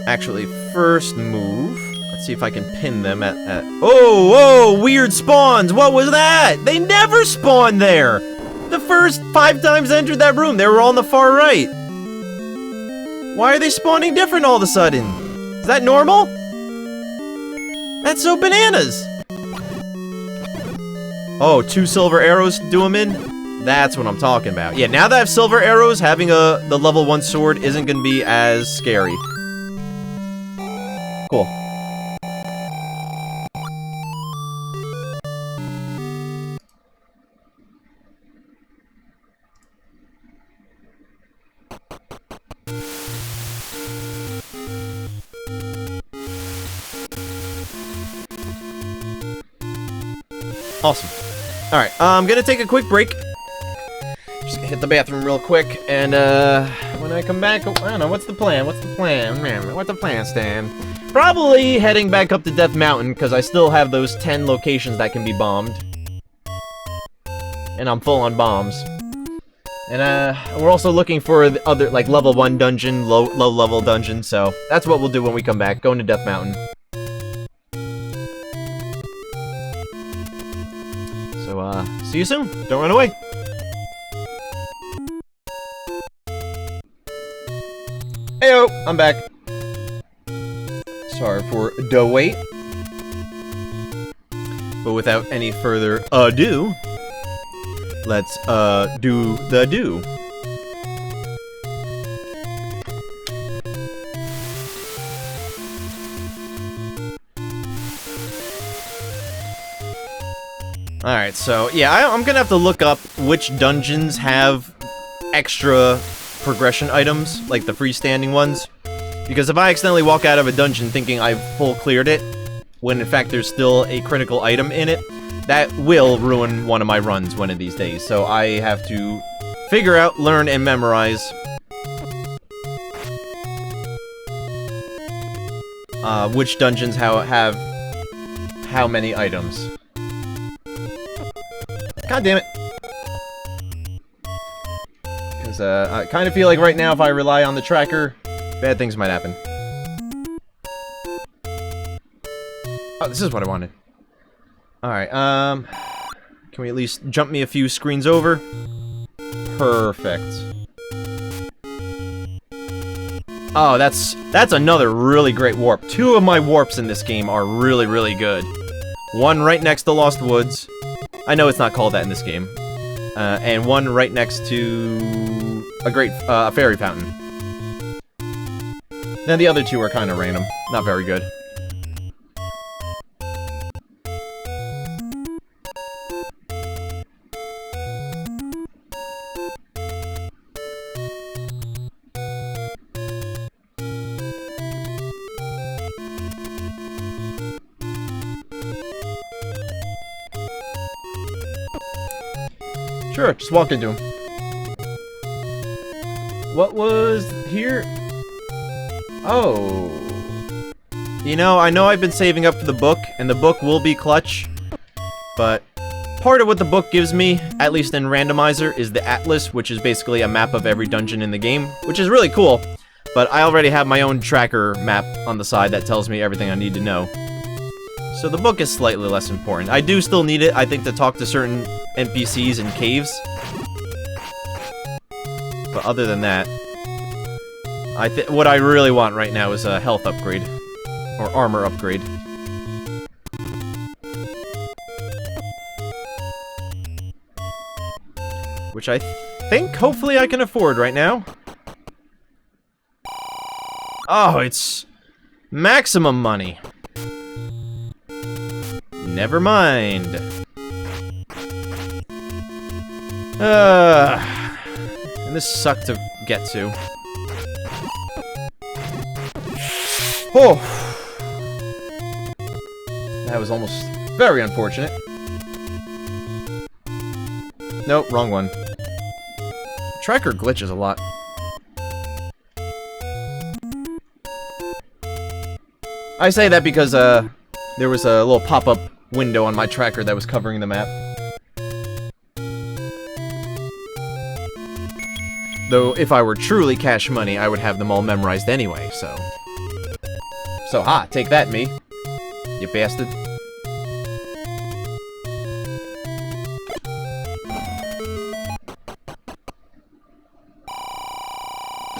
Actually, first move. Let's see if I can pin them at... Oh, whoa! Weird spawns! What was that? They never spawned there! The first 5 times I entered that room, they were all on the far right. Why are they spawning different all of a sudden? Is that normal? That's so bananas! Oh, 2 silver arrows do them in? That's what I'm talking about. Yeah, now that I have silver arrows, having the level 1 sword isn't gonna be as scary. Cool. Awesome. Alright, I'm gonna take a quick break. Just gonna hit the bathroom real quick, and when I come back, I don't know, what's the plan? What's the plan? Man, what's the plan, Stan? Probably heading back up to Death Mountain, because I still have those 10 locations that can be bombed. And I'm full on bombs. And we're also looking for the other, like, level 1 dungeon, low level dungeon, so that's what we'll do when we come back. Going to Death Mountain. So, see you soon. Don't run away. Heyo, I'm back. Sorry for the wait. But without any further ado, let's, do the do. Alright, so, yeah, I'm gonna have to look up which dungeons have extra progression items, like the freestanding ones. Because if I accidentally walk out of a dungeon thinking I've full cleared it, when in fact there's still a critical item in it, that will ruin one of my runs one of these days. So I have to figure out, learn, and memorize which dungeons have how many items. God damn it. Because I kind of feel like right now if I rely on the tracker, bad things might happen. Oh, this is what I wanted. Alright, can we at least jump me a few screens over? Perfect. Oh, that's another really great warp. 2 of my warps in this game are really, really good. One right next to Lost Woods. I know it's not called that in this game. And one right next to a fairy fountain. Then the other 2 are kind of random. Not very good. Sure, just walked into him. What was here? Oh. You know I've been saving up for the book, and the book will be clutch, but part of what the book gives me, at least in Randomizer, is the Atlas, which is basically a map of every dungeon in the game, which is really cool, but I already have my own tracker map on the side that tells me everything I need to know. So the book is slightly less important. I do still need it, I think, to talk to certain NPCs in caves. But other than that, what I really want right now is a health upgrade. Or armor upgrade. Which I think, hopefully, I can afford right now. Oh, it's maximum money. Never mind. And this sucked to get to. Oh! That was almost very unfortunate. Nope, wrong one. Tracker glitches a lot. I say that because, there was a little pop-up window on my tracker that was covering the map. Though, if I were truly cash money, I would have them all memorized anyway, so... So, ha, take that, me. You bastard.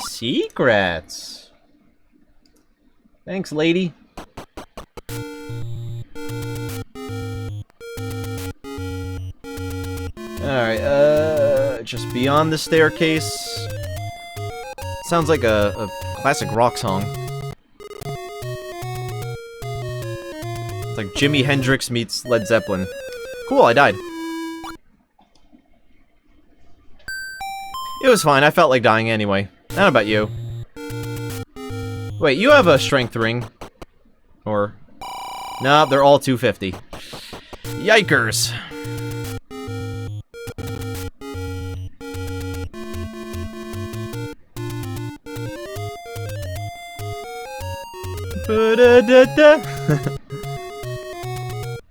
Secrets! Thanks, lady. Alright, just beyond the staircase. Sounds like a classic rock song. It's like Jimi Hendrix meets Led Zeppelin. Cool, I died. It was fine, I felt like dying anyway. How about you? Wait, you have a strength ring. Or... Nah, they're all 250. Yikers!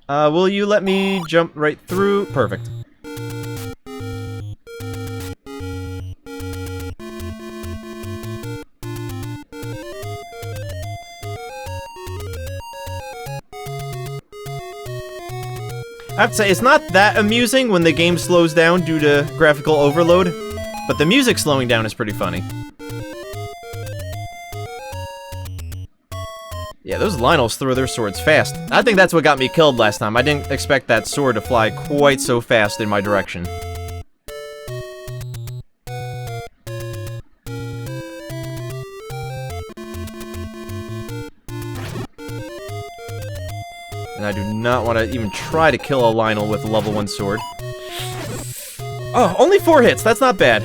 Will you let me jump right through? Perfect. I have to say, it's not that amusing when the game slows down due to graphical overload, but the music slowing down is pretty funny. Yeah, those Lionels throw their swords fast. I think that's what got me killed last time. I didn't expect that sword to fly quite so fast in my direction. And I do not want to even try to kill a Lionel with a level 1 sword. Oh, only 4 hits. That's not bad.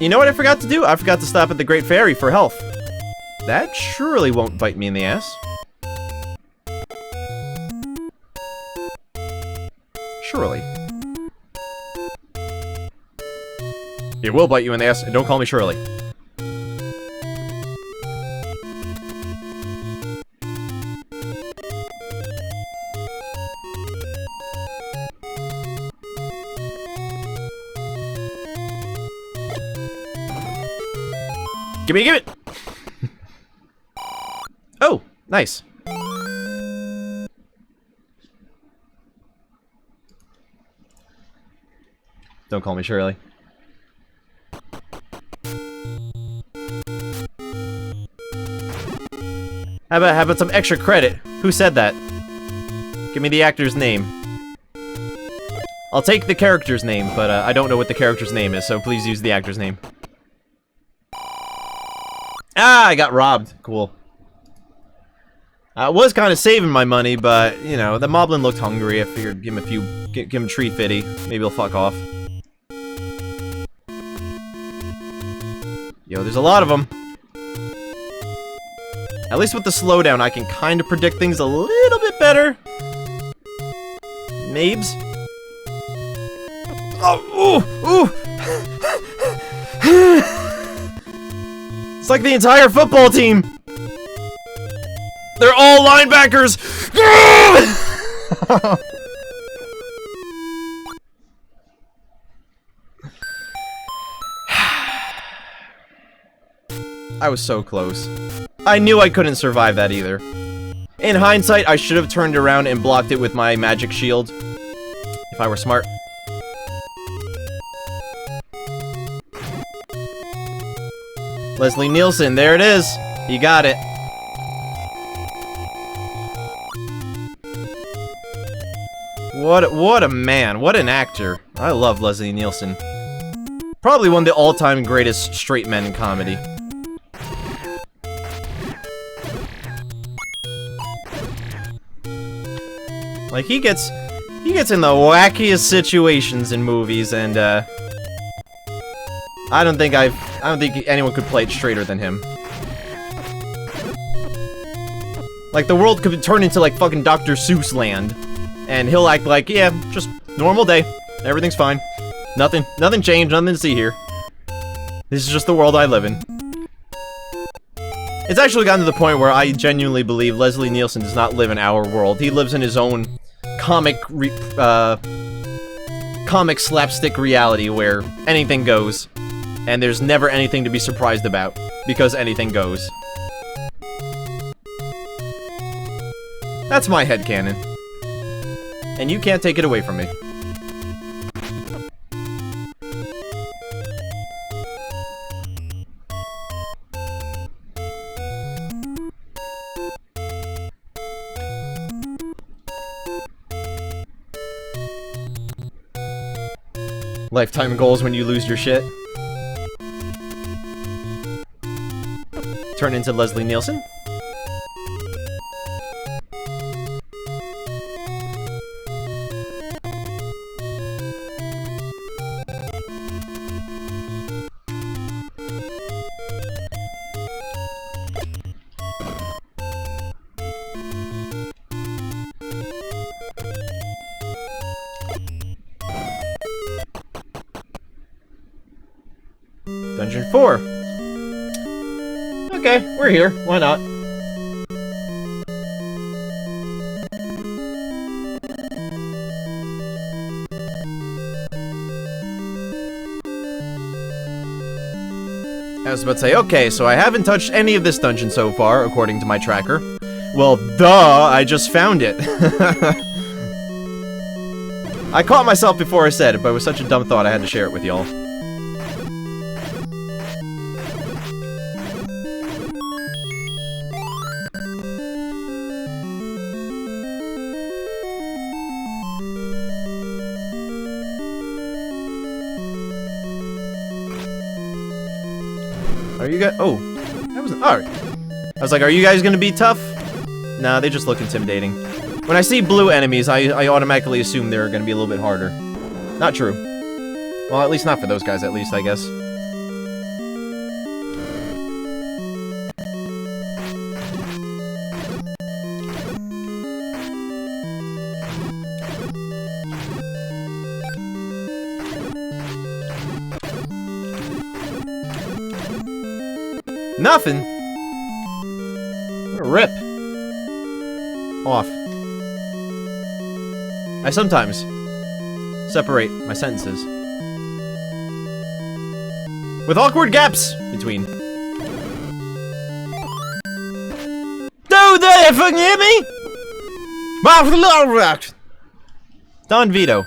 You know what I forgot to do? I forgot to stop at the Great Fairy for health. That surely won't bite me in the ass. Surely. It will bite you in the ass, and don't call me Shirley. Give it! Oh, nice. Don't call me Shirley. How about some extra credit? Who said that? Give me the actor's name. I'll take the character's name, but I don't know what the character's name is, so please use the actor's name. Ah, I got robbed. Cool. I was kind of saving my money, but, you know, the moblin looked hungry. I figured give him a treat fitty. Maybe he'll fuck off. Yo, there's a lot of them. At least with the slowdown, I can kind of predict things a little bit better. Mabes. Oh, ooh, ooh. It's like the entire football team. They're all linebackers. I was so close. I knew I couldn't survive that either. In hindsight, I should have turned around and blocked it with my magic shield. If I were smart. Leslie Nielsen, there it is. You got it. What a man. What an actor. I love Leslie Nielsen. Probably one of the all-time greatest straight men in comedy. Like, he gets in the wackiest situations in movies, and, I don't think anyone could play it straighter than him. Like, the world could turn into, like, fucking Dr. Seuss land. And he'll act like, yeah, just normal day. Everything's fine. Nothing changed, nothing to see here. This is just the world I live in. It's actually gotten to the point where I genuinely believe Leslie Nielsen does not live in our world. He lives in his own comic slapstick reality where anything goes. And there's never anything to be surprised about, because anything goes. That's my headcanon. And you can't take it away from me. Lifetime goals when you lose your shit. Turn into Leslie Nielsen. Dungeon 4. Okay, we're here. Why not? I was about to say, okay, so I haven't touched any of this dungeon so far, according to my tracker. Well, duh, I just found it. I caught myself before I said it, but it was such a dumb thought I had to share it with y'all. Are you guys? Oh, that wasn't. Alright. I was like, are you guys gonna be tough? Nah, they just look intimidating. When I see blue enemies, I automatically assume they're gonna be a little bit harder. Not true. Well, at least not for those guys, at least, I guess. Nothing! What a rip. Off. I sometimes separate my sentences with awkward gaps between. Do they forgive me? Don Vito.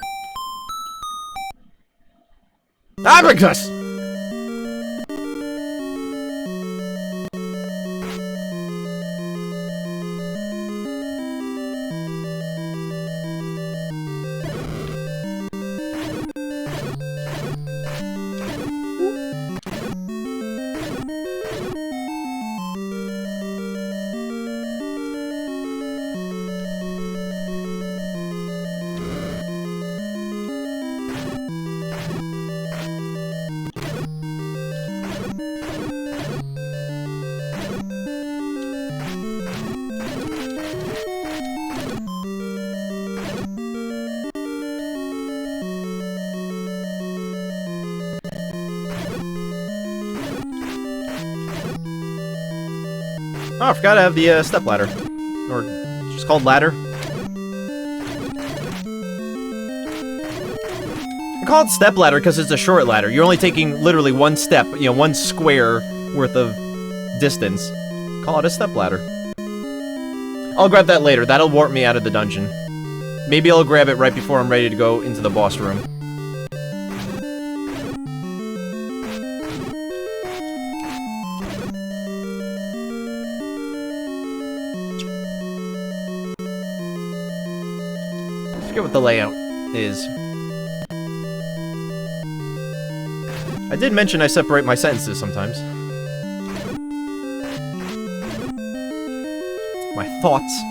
Abracus! Oh, I forgot to have the step ladder. Or just called ladder. I call it step ladder because it's a short ladder. You're only taking literally one step, you know, one square worth of distance. Call it a step ladder. I'll grab that later. That'll warp me out of the dungeon. Maybe I'll grab it right before I'm ready to go into the boss room. I forget what the layout is. I did mention I separate my sentences sometimes. My thoughts.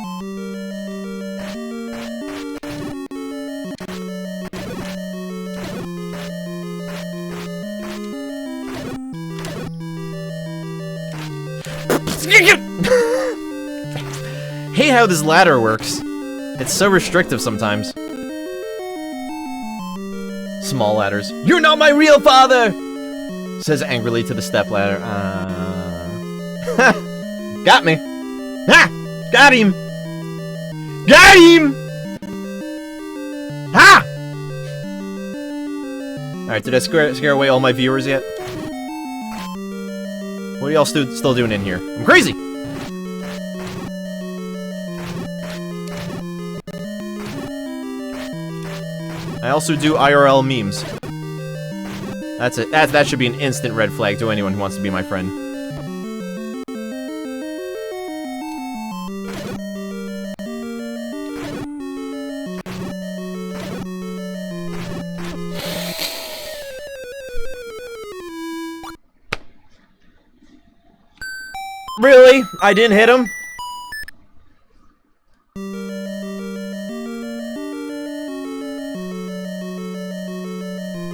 Hate how this ladder works. It's so restrictive sometimes. Small ladders. You're not my real father! Says angrily to the step ladder. Got me. Ha! Got him! Got him! Ha! Alright, did I scare away all my viewers yet? What are y'all still doing in here? I'm crazy! I also do IRL memes. That's it. That should be an instant red flag to anyone who wants to be my friend. Really? I didn't hit him?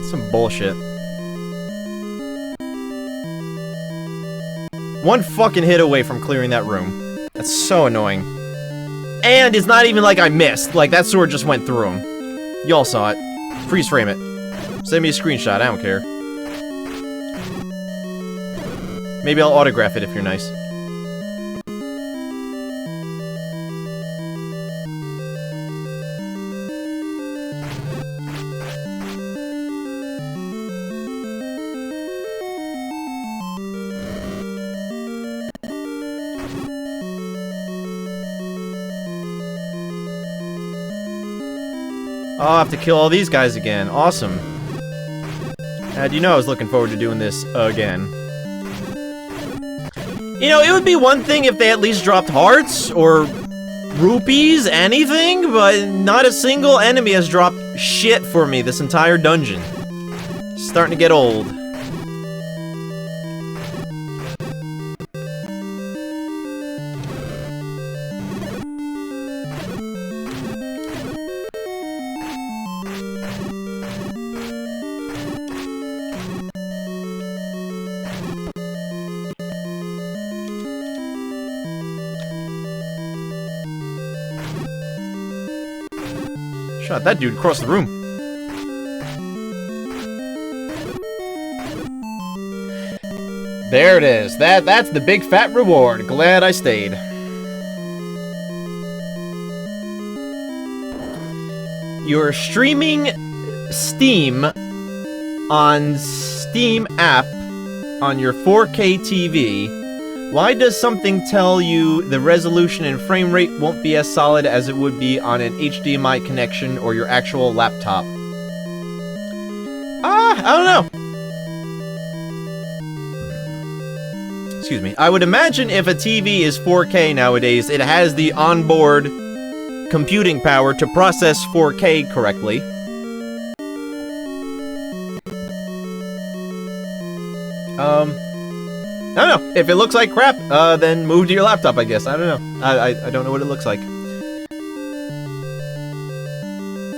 Some bullshit. One fucking hit away from clearing that room. That's so annoying. And it's not even like I missed. Like, that sword just went through him. Y'all saw it. Freeze frame it. Send me a screenshot, I don't care. Maybe I'll autograph it if you're nice. I'll have to kill all these guys again. Awesome. How'd you know I was looking forward to doing this again? You know, it would be one thing if they at least dropped hearts or rupees, anything, but not a single enemy has dropped shit for me this entire dungeon. It's starting to get old. Shot that dude across the room. There it is. That's the big fat reward. Glad I stayed. You're streaming Steam on Steam app on your 4K TV. Why does something tell you the resolution and frame rate won't be as solid as it would be on an HDMI connection or your actual laptop? I don't know. Excuse me. I would imagine if a TV is 4K nowadays, it has the onboard computing power to process 4K correctly. I don't know. If it looks like crap, then move to your laptop, I guess. I don't know. I don't know what it looks like.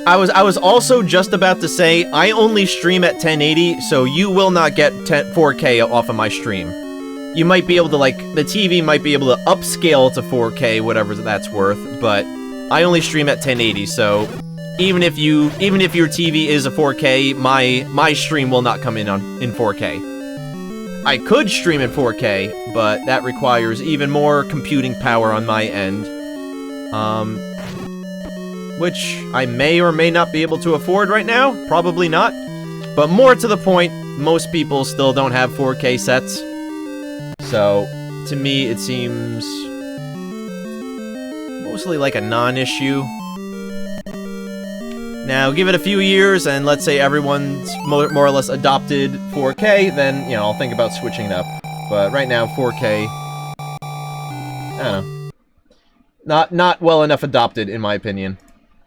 I was also just about to say, I only stream at 1080, so you will not get 4K off of my stream. You might be able to, like, the TV might be able to upscale to 4K, whatever that's worth, but I only stream at 1080, so even if your TV is a 4K, my stream will not come in 4K. I could stream in 4K, but that requires even more computing power on my end. Which I may or may not be able to afford right now. Probably not. But more to the point, most people still don't have 4K sets. So, to me, it seems mostly like a non-issue. Now, give it a few years, and let's say everyone's more or less adopted 4K, then, you know, I'll think about switching it up. But right now, 4K, I don't know. Not well enough adopted, in my opinion.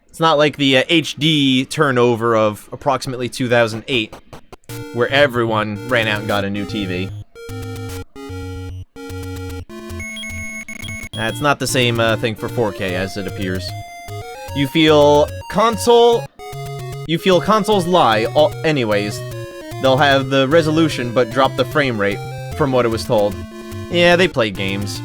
It's not like the HD turnover of approximately 2008, where everyone ran out and got a new TV. That's not the same thing for 4K, as it appears. You feel consoles lie, anyways. They'll have the resolution, but drop the frame rate, from what it was told. Yeah, they play games.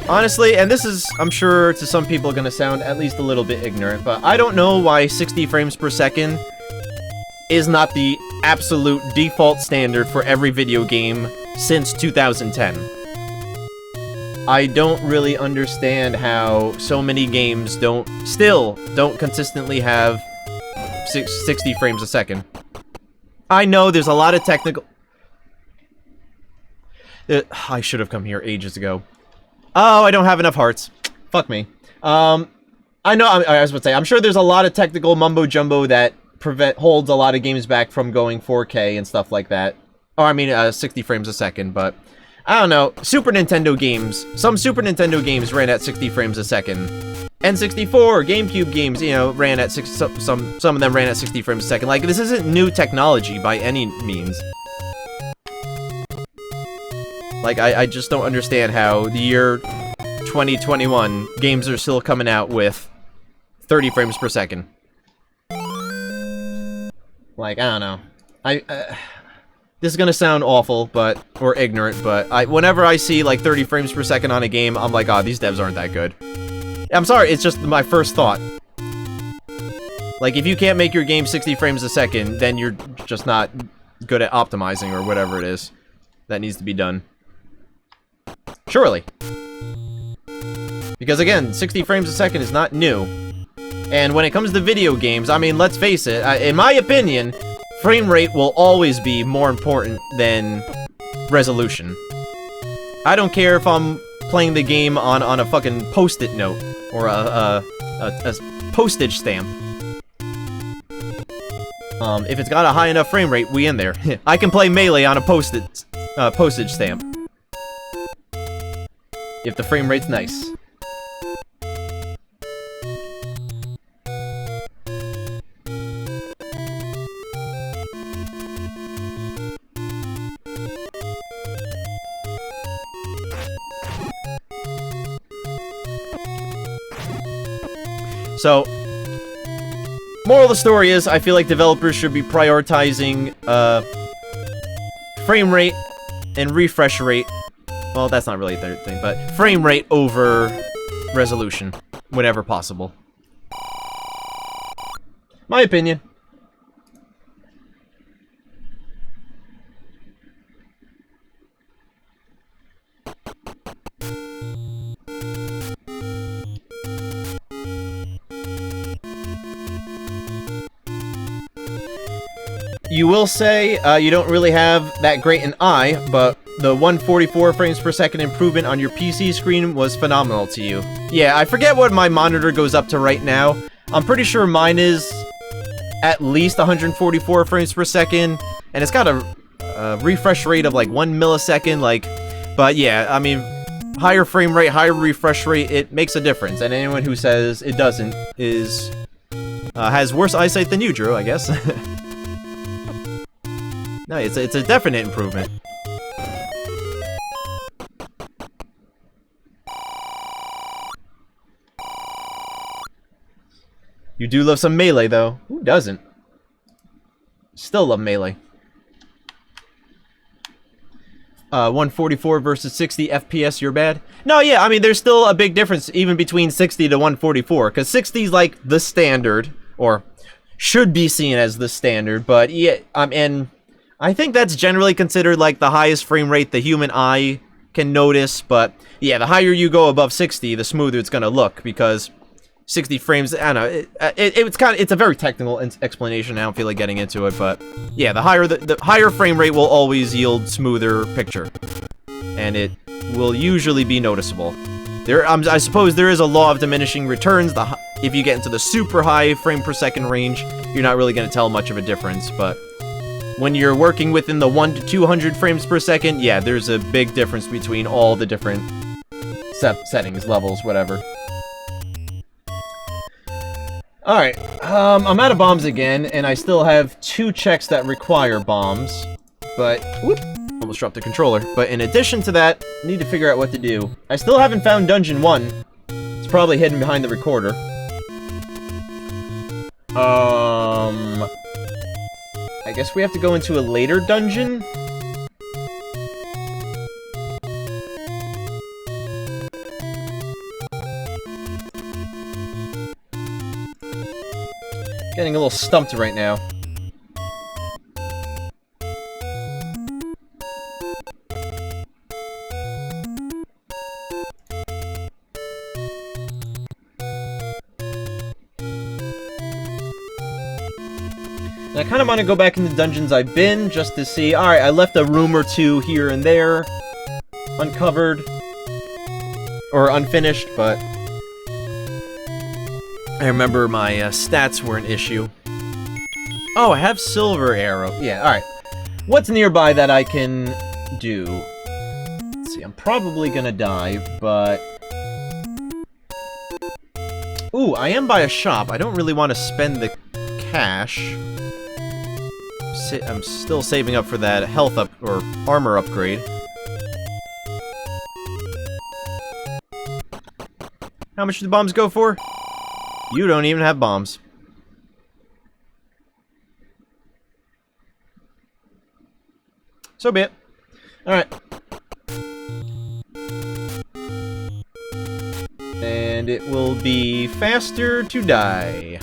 Honestly, and this is, I'm sure, to some people gonna sound at least a little bit ignorant, but I don't know why 60 frames per second is not the absolute default standard for every video game since 2010. I don't really understand how so many games still don't consistently have 60 frames a second. I know there's a lot of technical... I should have come here ages ago. Oh, I don't have enough hearts. Fuck me. I know, I was about to say, I'm sure there's a lot of technical mumbo-jumbo that holds a lot of games back from going 4K and stuff like that. Or, I mean, 60 frames a second, but... I don't know. Super Nintendo games. Some Super Nintendo games ran at 60 frames a second. N64, GameCube games, you know, ran at some of them ran at 60 frames a second. Like, this isn't new technology by any means. Like, I just don't understand how the year 2021 games are still coming out with 30 frames per second. Like, I don't know. This is gonna sound awful, or ignorant, but whenever I see, like, 30 frames per second on a game, I'm like, oh, these devs aren't that good. I'm sorry, it's just my first thought. Like, if you can't make your game 60 frames a second, then you're just not good at optimizing or whatever it is that needs to be done. Surely. Because again, 60 frames a second is not new. And when it comes to video games, I mean, let's face it, in my opinion, frame rate will always be more important than resolution. I don't care if I'm playing the game on a fucking post-it note or a postage stamp. If it's got a high enough frame rate, we in there. I can play Melee on a postage stamp. If the frame rate's nice. So, moral of the story is, I feel like developers should be prioritizing, frame rate and refresh rate. Well, that's not really a third thing, but frame rate over resolution, whenever possible. My opinion. You will say, you don't really have that great an eye, but the 144 frames per second improvement on your PC screen was phenomenal to you. Yeah, I forget what my monitor goes up to right now. I'm pretty sure mine is at least 144 frames per second, and it's got a refresh rate of like 1 millisecond, like, but yeah, I mean, higher frame rate, higher refresh rate, it makes a difference, and anyone who says it doesn't is, has worse eyesight than you, Drew, I guess. No, it's a definite improvement. You do love some Melee, though. Who doesn't? Still love Melee. 144 versus 60 FPS, you're bad? No, yeah, I mean, there's still a big difference even between 60 to 144, because 60 is like the standard, or should be seen as the standard, but yeah, and I think that's generally considered like the highest frame rate the human eye can notice, but yeah, the higher you go above 60, the smoother it's gonna look, because 60 frames, I don't know, it's a very technical explanation, I don't feel like getting into it, but yeah, the higher frame rate will always yield smoother picture, and it will usually be noticeable. I suppose there is a law of diminishing returns. If you get into the super high frame per second range, you're not really gonna tell much of a difference, but when you're working within the 1 to 200 frames per second, yeah, there's a big difference between all the different settings, levels, whatever. Alright, I'm out of bombs again, and I still have 2 checks that require bombs, but, whoop, almost dropped the controller. But in addition to that, I need to figure out what to do. I still haven't found Dungeon 1. It's probably hidden behind the recorder. I guess we have to go into a later dungeon? Getting a little stumped right now. And I kind of want to go back in the dungeons I've been, just to see... Alright, I left a room or two here and there uncovered. Or unfinished, but... I remember my stats were an issue. Oh, I have silver arrow. Yeah, alright. What's nearby that I can do? Let's see, I'm probably gonna die, but... Ooh, I am by a shop. I don't really want to spend the cash. I'm still saving up for that health up or armor upgrade. How much do the bombs go for? You don't even have bombs. So be it. Alright. And it will be faster to die.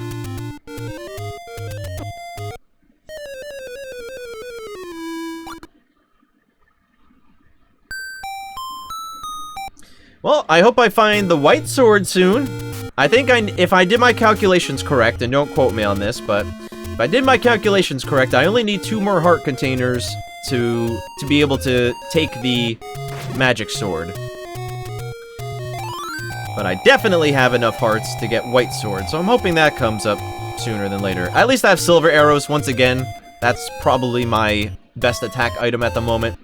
Well, I hope I find the white sword soon. I think if I did my calculations correct, and don't quote me on this, but if I did my calculations correct, I only need 2 more heart containers to be able to take the magic sword. But I definitely have enough hearts to get white sword, so I'm hoping that comes up sooner than later. At least I have silver arrows once again. That's probably my best attack item at the moment.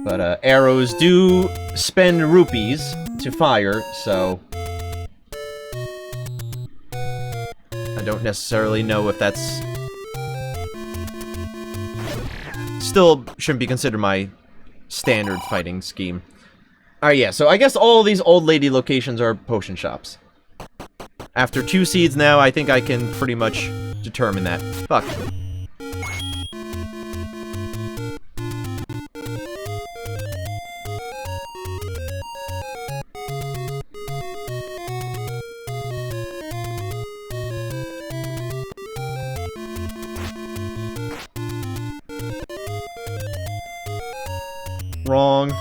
But arrows do spend rupees to fire, so I don't necessarily know if that's... Still shouldn't be considered my standard fighting scheme. Alright, yeah, so I guess all these old lady locations are potion shops. After 2 seeds now, I think I can pretty much determine that. Fuck. Wrong.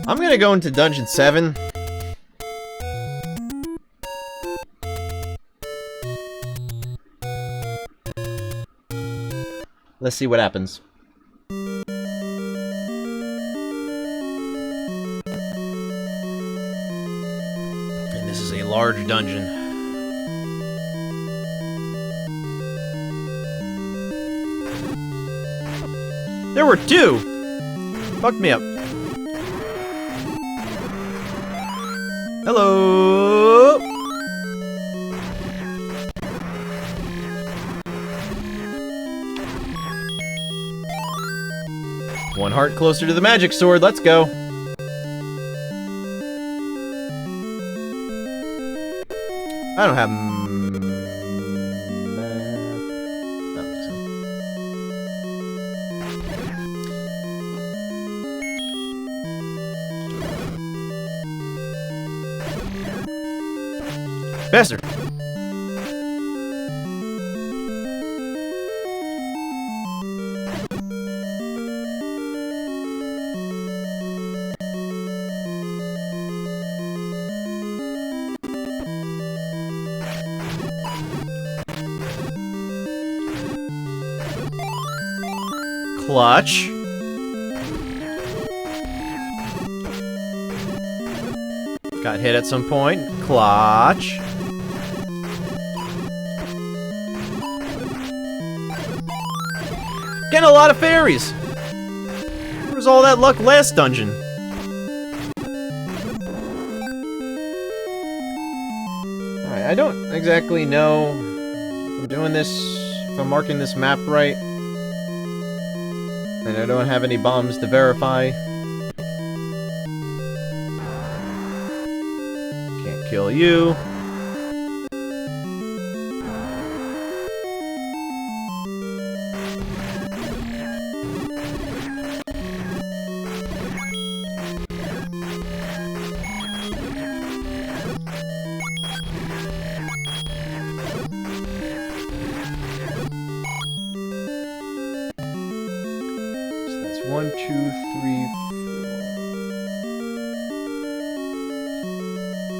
I'm gonna go into Dungeon 7. Let's see what happens. And this is a large dungeon. There were 2! Fucked me up. Hello! One heart closer to the magic sword, let's go! I don't have... Bastard! Clutch. Got hit at some point. Clutch. Getting a lot of fairies! Where was all that luck last dungeon? Alright, I don't exactly know if I'm doing this, if I'm marking this map right. And I don't have any bombs to verify. Can't kill you. One, two, three, four.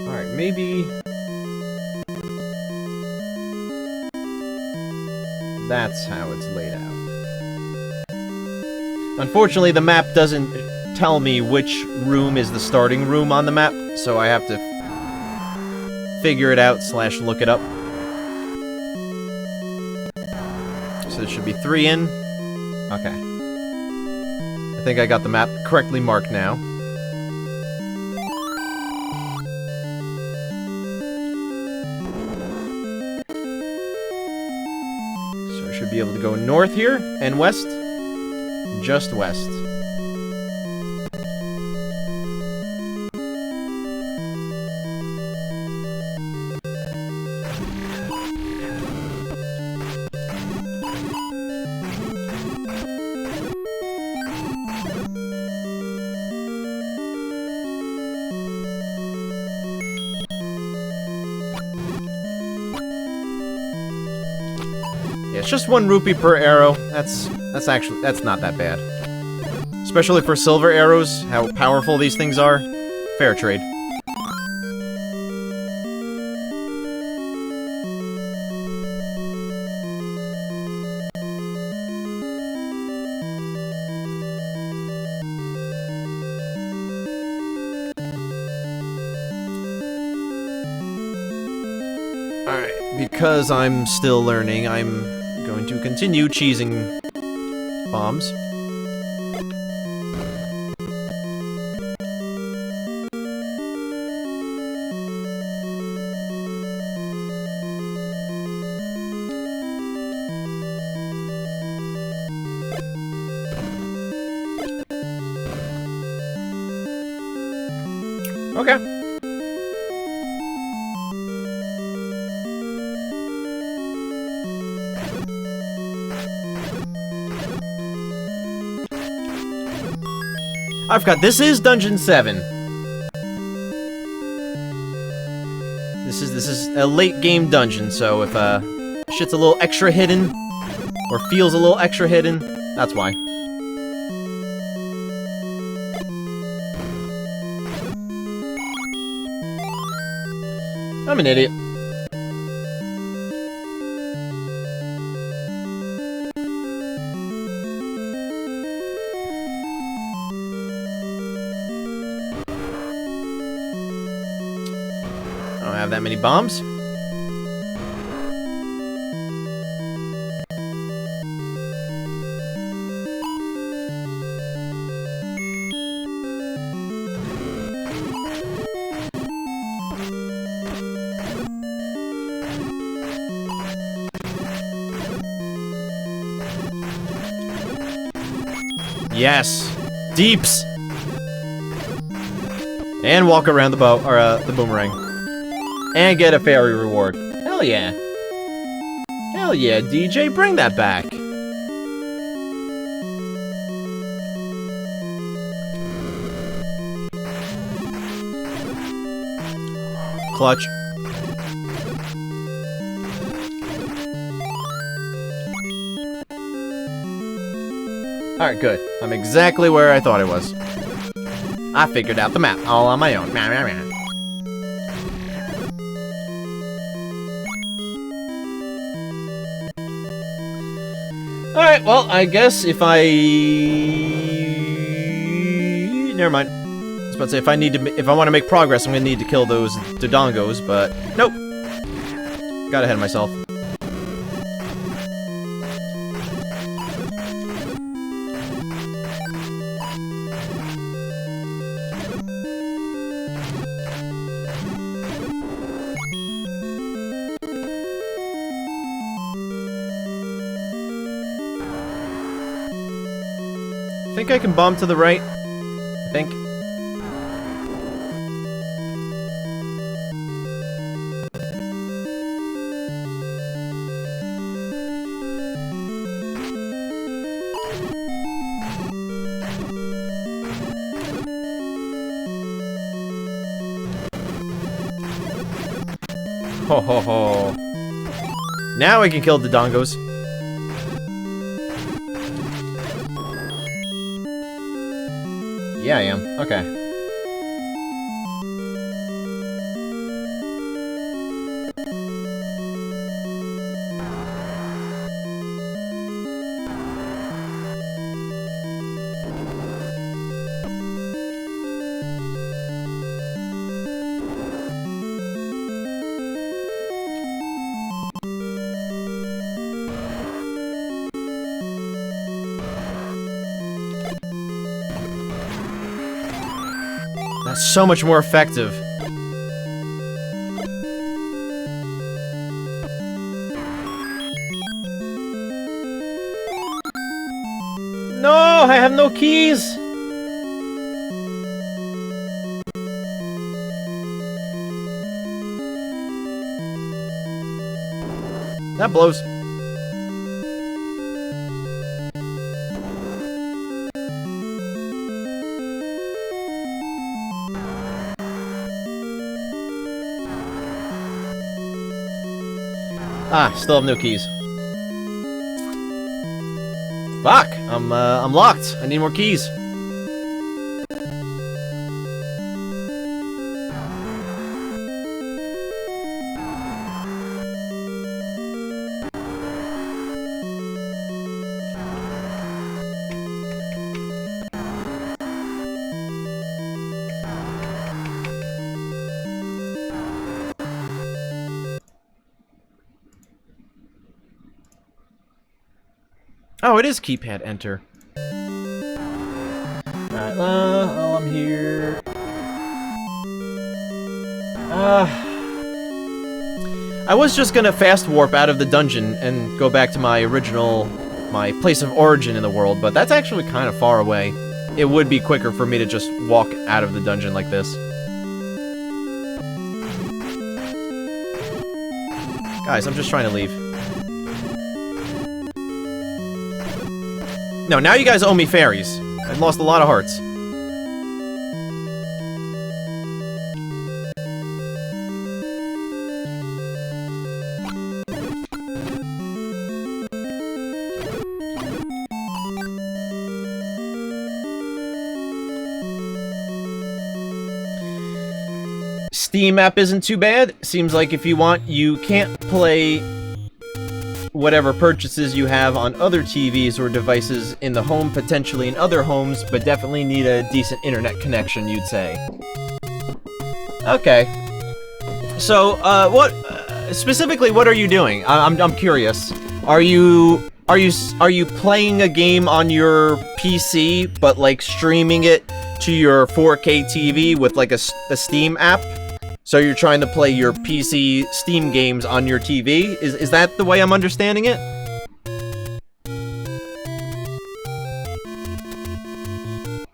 Alright, maybe... that's how it's laid out. Unfortunately, the map doesn't tell me which room is the starting room on the map, so I have to figure it out / look it up. So there should be 3 in. Okay. I think I got the map correctly marked now. So I should be able to go north here and west. Just west. It's just 1 rupee per arrow. That's not that bad. Especially for silver arrows, how powerful these things are. Fair trade. Alright, because I'm still learning, I'm going to continue cheesing bombs. Okay. I forgot, this is Dungeon 7. This is a late game dungeon, so if shit's a little extra hidden, or feels a little extra hidden, that's why. I'm an idiot. I don't have that many bombs. Yes, deeps, and walk around the bow or the boomerang, and get a fairy reward. Hell yeah! Hell yeah, DJ, bring that back. Clutch. Alright, good. I'm exactly where I thought I was. I figured out the map all on my own. Alright, well, I guess if I... Never mind. I was about to say, if I want to make progress, I'm gonna need to kill those Dodongos, but... Nope! Got ahead of myself. I think I can bomb to the right. I think. Ho ho ho. Now I can kill the Dongos. Yeah, I am. Okay. That's so much more effective. No, I have no keys. That blows. Ah, still have no keys. Fuck! I'm locked. I need more keys. Oh, it is keypad enter. Alright, well, I'm here. I was just gonna fast warp out of the dungeon and go back to my place of origin in the world, but that's actually kind of far away. It would be quicker for me to just walk out of the dungeon like this. Guys, I'm just trying to leave. No, now you guys owe me fairies. I lost a lot of hearts. Steam app isn't too bad. Seems like if you want, you can't play whatever purchases you have on other TVs or devices in the home, potentially in other homes, but definitely need a decent internet connection, you'd say. Okay. So, specifically, what are you doing? I'm curious. Are you playing a game on your PC, but like streaming it to your 4K TV with like a Steam app? So you're trying to play your PC Steam games on your TV? Is that the way I'm understanding it?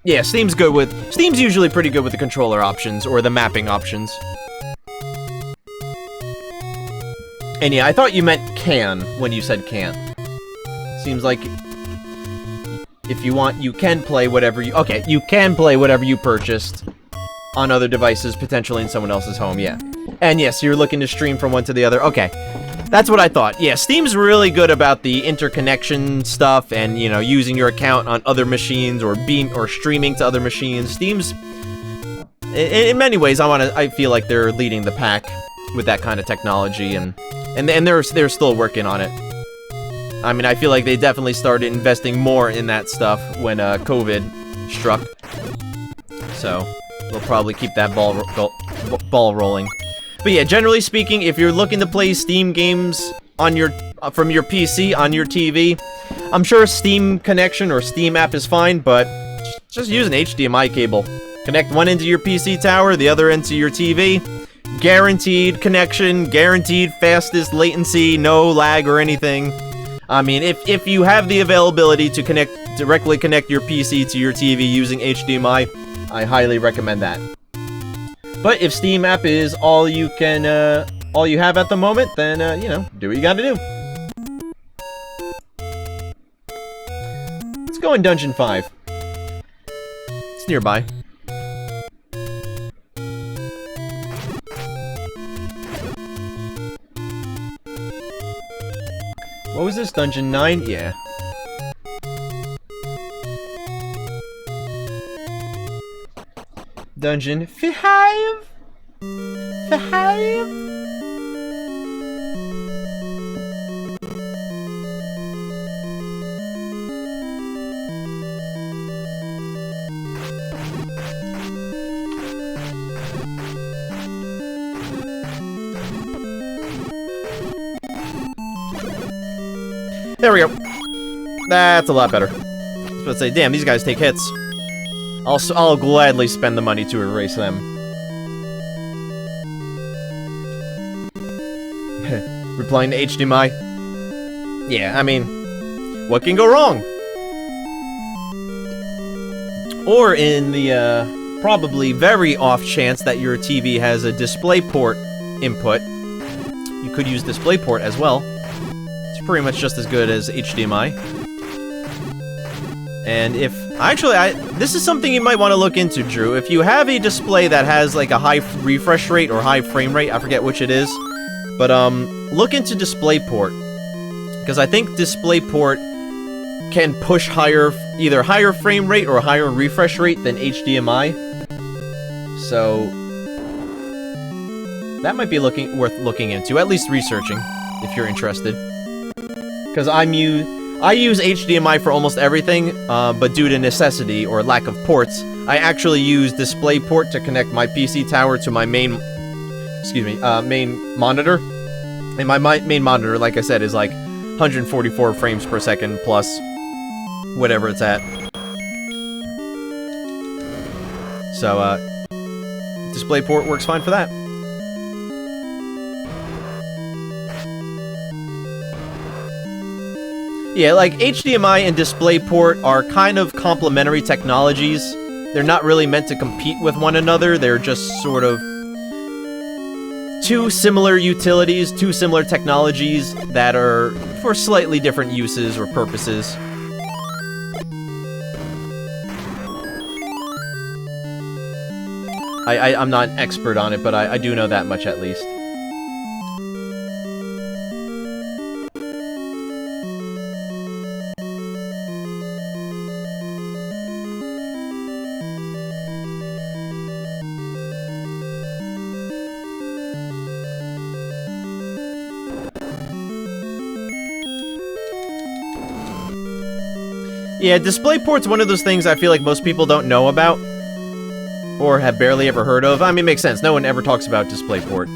Yeah, Steam's usually pretty good with the controller options, or the mapping options. And yeah, I thought you meant can when you said can't. Seems like if you want, you can play whatever you... Okay, you can play whatever you purchased on other devices, potentially in someone else's home, yeah. And yes, you're looking to stream from one to the other. Okay, that's what I thought. Yeah, Steam's really good about the interconnection stuff and, you know, using your account on other machines or streaming to other machines. Steam's, in many ways, I feel like they're leading the pack with that kind of technology, and they're still working on it. I mean, I feel like they definitely started investing more in that stuff when COVID struck. So we'll probably keep that ball rolling. But yeah, generally speaking, if you're looking to play Steam games on from your PC on your TV, I'm sure Steam connection or Steam app is fine, but just use an HDMI cable. Connect one into your PC tower, the other into your TV. Guaranteed connection, guaranteed fastest latency, no lag or anything. I mean, if you have the availability to directly connect your PC to your TV using HDMI, I highly recommend that. But if Steam app is all you have at the moment, then, you know, do what you gotta do. Let's go in Dungeon 5. It's nearby. What was this? Dungeon 9? Yeah. Dungeon 5? 5? There we go. That's a lot better. I was about to say, damn, these guys take hits. I'll gladly spend the money to erase them. Replying to HDMI. Yeah, I mean, what can go wrong? Or in the probably very off chance that your TV has a DisplayPort input, you could use DisplayPort as well. It's pretty much just as good as HDMI. And if... Actually, this is something you might want to look into, Drew. If you have a display that has, like, a high refresh rate or high frame rate, I forget which it is, but, look into DisplayPort. Because I think DisplayPort can push either higher frame rate or higher refresh rate than HDMI. So... that might be worth looking into, at least researching, if you're interested. Because I use HDMI for almost everything, but due to necessity or lack of ports, I actually use DisplayPort to connect my PC tower to my main monitor. And my main monitor, like I said, is like 144 frames per second plus whatever it's at. So, DisplayPort works fine for that. Yeah, like, HDMI and DisplayPort are kind of complementary technologies. They're not really meant to compete with one another, they're just sort of two similar utilities, two similar technologies that are for slightly different uses or purposes. I'm not an expert on it, but I do know that much at least. Yeah, DisplayPort's one of those things I feel like most people don't know about. Or have barely ever heard of. I mean, it makes sense. No one ever talks about DisplayPort.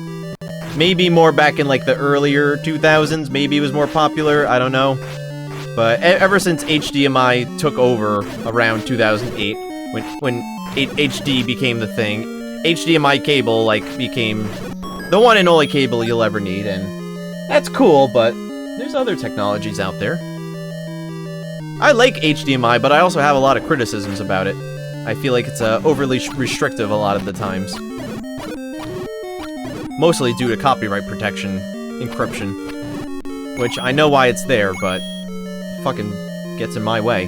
Maybe more back in, like, the earlier 2000s. Maybe it was more popular. I don't know. But ever since HDMI took over around 2008, when HD became the thing, HDMI cable, like, became the one and only cable you'll ever need. And that's cool, but there's other technologies out there. I like HDMI, but I also have a lot of criticisms about it. I feel like it's overly restrictive a lot of the times. Mostly due to copyright protection, encryption. Which I know why it's there, but it fucking gets in my way.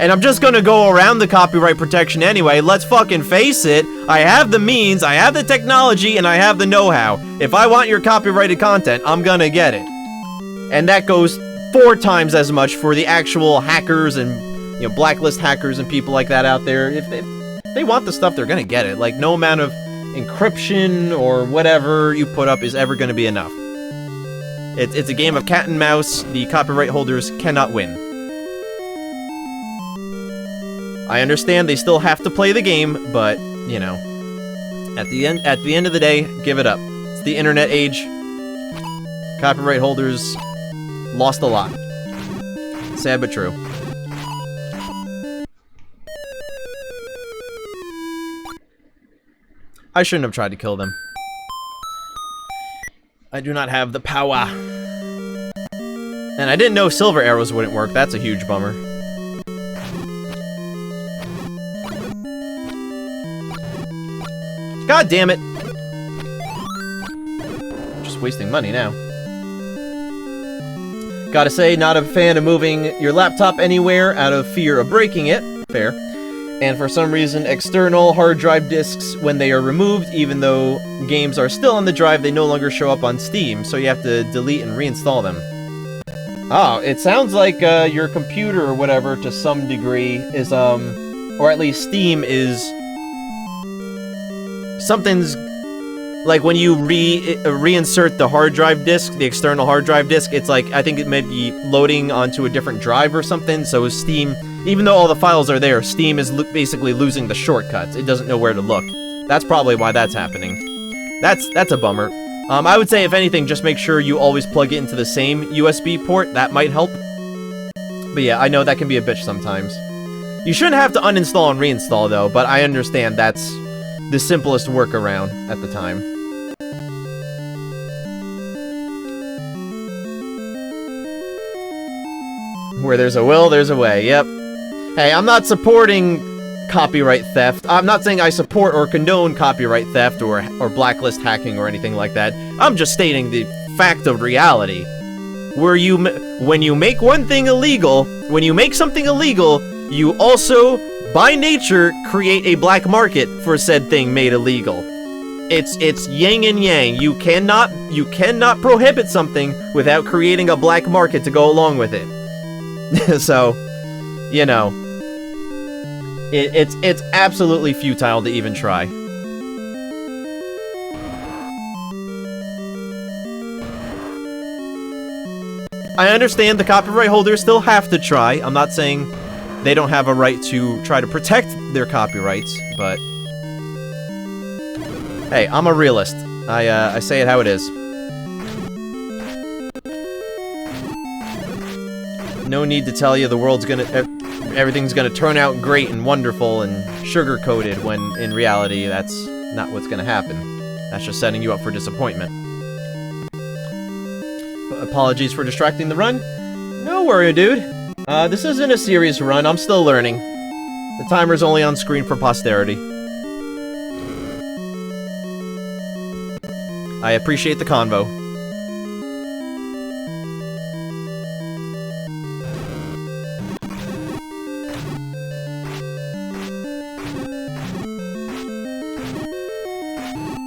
And I'm just gonna go around the copyright protection anyway. Let's fucking face it. I have the means, I have the technology, and I have the know-how. If I want your copyrighted content, I'm gonna get it. And that goes 4 times as much for the actual hackers and, you know, blacklist hackers and people like that out there. If they want the stuff, they're gonna get it. Like, no amount of encryption or whatever you put up is ever gonna be enough. It's a game of cat and mouse. The copyright holders cannot win. I understand they still have to play the game, but, you know, at the end of the day, give it up. It's the internet age. Copyright holders lost a lot. Sad but true. I shouldn't have tried to kill them. I do not have the power. And I didn't know silver arrows wouldn't work. That's a huge bummer. God damn it! Just wasting money now. Gotta say, not a fan of moving your laptop anywhere out of fear of breaking it. Fair. And for some reason, external hard drive disks, when they are removed, even though games are still on the drive, they no longer show up on Steam, so you have to delete and reinstall them. Oh, it sounds like your computer or whatever, to some degree, is, or at least Steam is... Something's... Like, when you reinsert the hard drive disk, the external hard drive disk, it's like, I think it may be loading onto a different drive or something, so Steam... Even though all the files are there, Steam is basically losing the shortcuts. It doesn't know where to look. That's probably why that's happening. That's a bummer. I would say, if anything, just make sure you always plug it into the same USB port. That might help. But yeah, I know that can be a bitch sometimes. You shouldn't have to uninstall and reinstall, though, but I understand that's the simplest workaround at the time. Where there's a will, there's a way. Yep. Hey, I'm not supporting copyright theft. I'm not saying I support or condone copyright theft or blacklist hacking or anything like that. I'm just stating the fact of reality. When you make one thing illegal, when you make something illegal, you also, by nature, create a black market for said thing made illegal. It's yin and yang. You cannot prohibit something without creating a black market to go along with it. So, you know, it's absolutely futile to even try. I understand the copyright holders still have to try. I'm not saying they don't have a right to try to protect their copyrights, but hey, I'm a realist. I say it how it is. No need to tell you the world's gonna... everything's gonna turn out great and wonderful and sugar-coated, when in reality, that's not what's gonna happen. That's just setting you up for disappointment. Apologies for distracting the run. No worry, dude. This isn't a serious run. I'm still learning. The timer's only on screen for posterity. I appreciate the convo.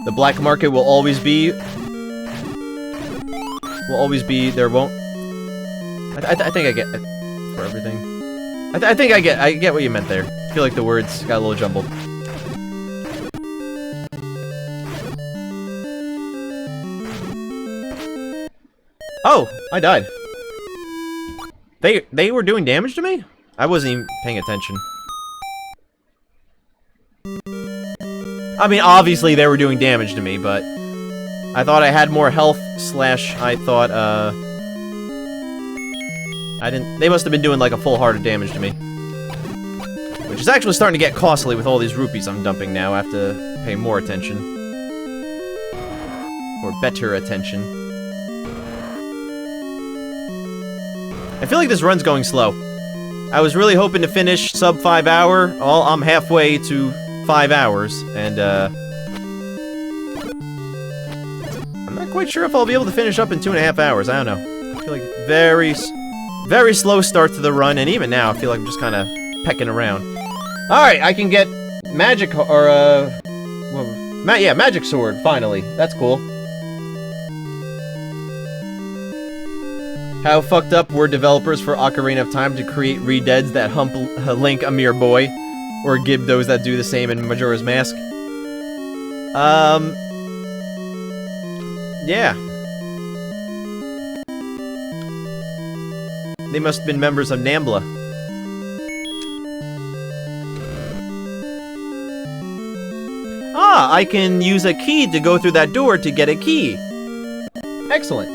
The black market will always be... there won't... I think I get... for everything. I think I get what you meant there. I feel like the words got a little jumbled. Oh! I died. They were doing damage to me? I wasn't even paying attention. I mean, obviously they were doing damage to me, but... I thought I had more health, slash, I thought, I didn't... They must have been doing, like, a full heart of damage to me. Which is actually starting to get costly with all these rupees I'm dumping now. I have to pay more attention. Or better attention. I feel like this run's going slow. I was really hoping to finish sub 5 hour. Well, I'm halfway to 5 hours, and, I'm not quite sure if I'll be able to finish up in 2.5 hours. I don't know. I feel like very slow start to the run, and even now, I feel like I'm just kind of pecking around. Alright, I can get magic, or, yeah, magic sword, finally. That's cool. How fucked up were developers for Ocarina of Time to create Redeads that hump Link a mere boy? Or give those that do the same in Majora's Mask? Yeah. They must have been members of NAMBLA. Ah, I can use a key to go through that door to get a key. Excellent.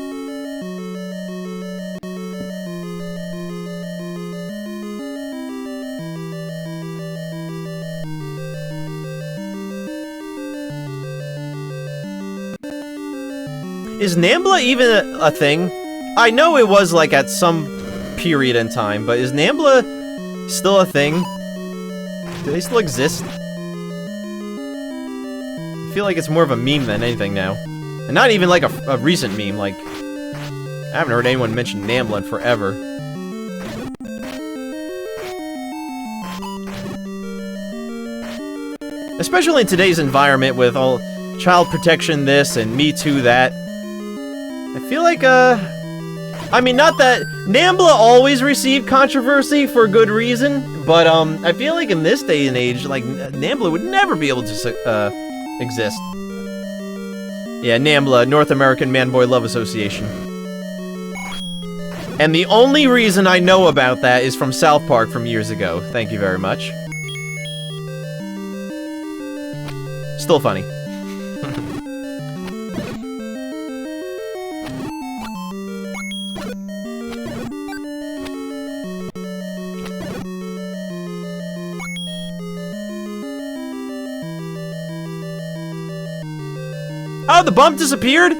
Is NAMBLA even a thing? I know it was, like, at some period in time, but is NAMBLA still a thing? Do they still exist? I feel like it's more of a meme than anything now. And not even, like, a recent meme, like... I haven't heard anyone mention NAMBLA in forever. Especially in today's environment with all child protection this and Me Too that. I feel like, I mean, not that... NAMBLA always received controversy for good reason, but, I feel like in this day and age, like, NAMBLA would never be able to, exist. Yeah, NAMBLA, North American Man-Boy Love Association. And the only reason I know about that is from South Park from years ago. Thank you very much. Still funny. Oh, the bump disappeared?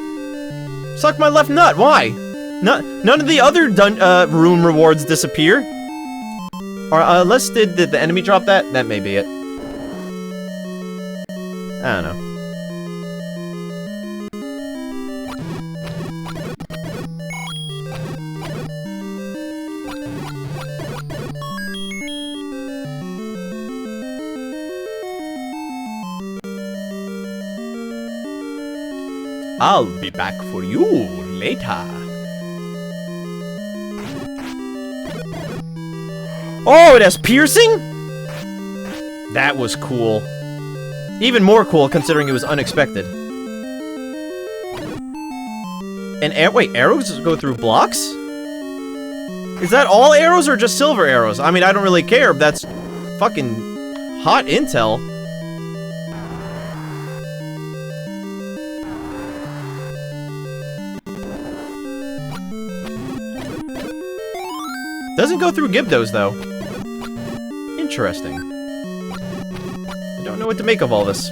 Suck my left nut, why? None of the other room rewards disappear. Or, unless did the enemy drop that? That may be it. I don't know. I'll be back for you later. Oh, it has piercing? That was cool. Even more cool considering it was unexpected. And wait, arrows go through blocks? Is that all arrows or just silver arrows? I mean, I don't really care. That's fucking hot intel. Doesn't go through Gibdos, though. Interesting. I don't know what to make of all this.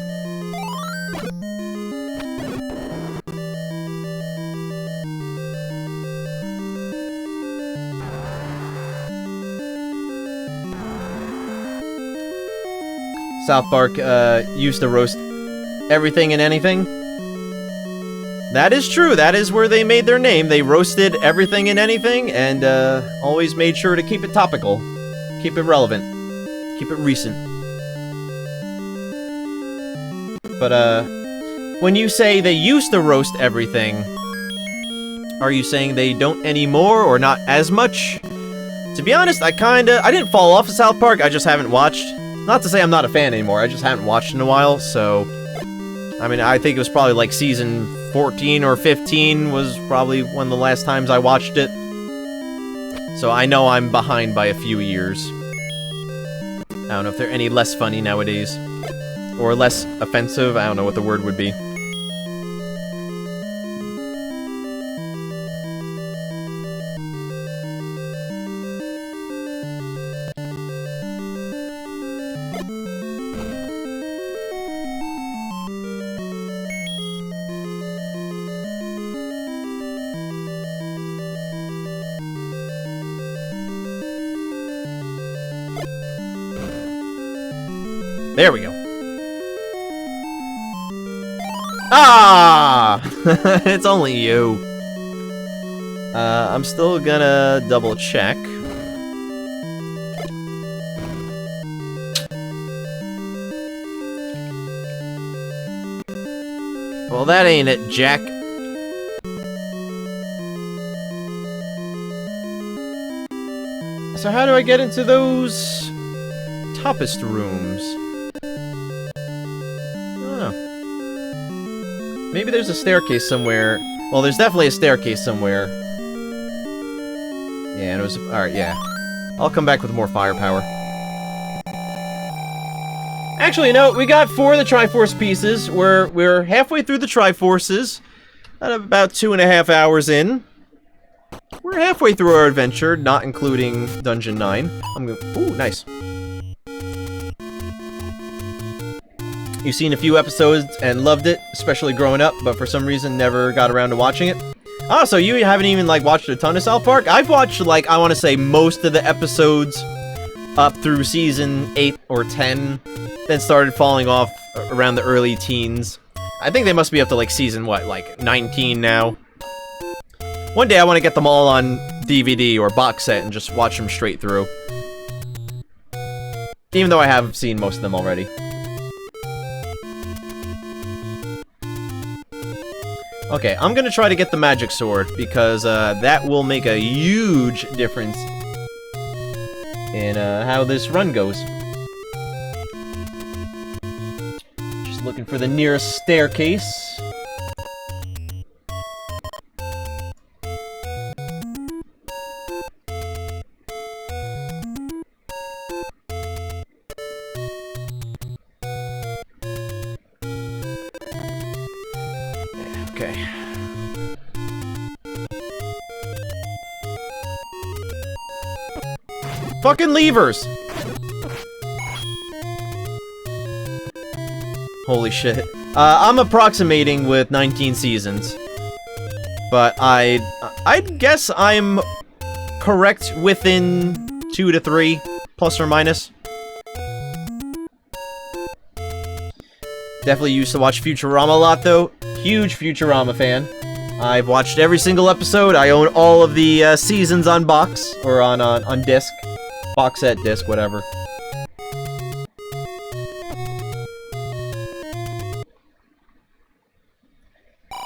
South Park used to roast everything and anything. That is true. That is where they made their name. They roasted everything and anything, and always made sure to keep it topical, keep it relevant, keep it recent. But when you say they used to roast everything, are you saying they don't anymore, or not as much? To be honest, I didn't fall off of South Park. I just haven't watched. Not to say I'm not a fan anymore, I just haven't watched in a while, so... I mean, I think it was probably like season 14 or 15 was probably one of the last times I watched it. So I know I'm behind by a few years. I don't know if they're any less funny nowadays. Or less offensive, I don't know what the word would be. There we go. Ah! It's only you. I'm still gonna double check. Well, that ain't it, Jack. So how do I get into those toppest rooms? Maybe there's a staircase somewhere. Well, there's definitely a staircase somewhere. Yeah, and it was... Alright, yeah. I'll come back with more firepower. Actually, no, we got 4 of the Triforce pieces. We're halfway through the Triforces. About 2.5 hours in. We're halfway through our adventure, not including Dungeon 9. I'm gonna... Ooh, nice. You've seen a few episodes and loved it, especially growing up, but for some reason never got around to watching it. Oh, so you haven't even, like, watched a ton of South Park? I've watched, like, I want to say most of the episodes up through season 8 or 10, then started falling off around the early teens. I think they must be up to, like, season, what, like, 19 now? One day I want to get them all on DVD or box set and just watch them straight through. Even though I have seen most of them already. Okay, I'm gonna try to get the magic sword, because that will make a huge difference in how this run goes. Just looking for the nearest staircase. Okay. Fucking levers! Holy shit. I'm approximating with 19 seasons. But I'd guess I'm correct within 2 to 3, plus or minus. Definitely used to watch Futurama a lot, though. Huge Futurama fan. I've watched every single episode. I own all of the seasons on box, or on disc. Box set, disc, whatever.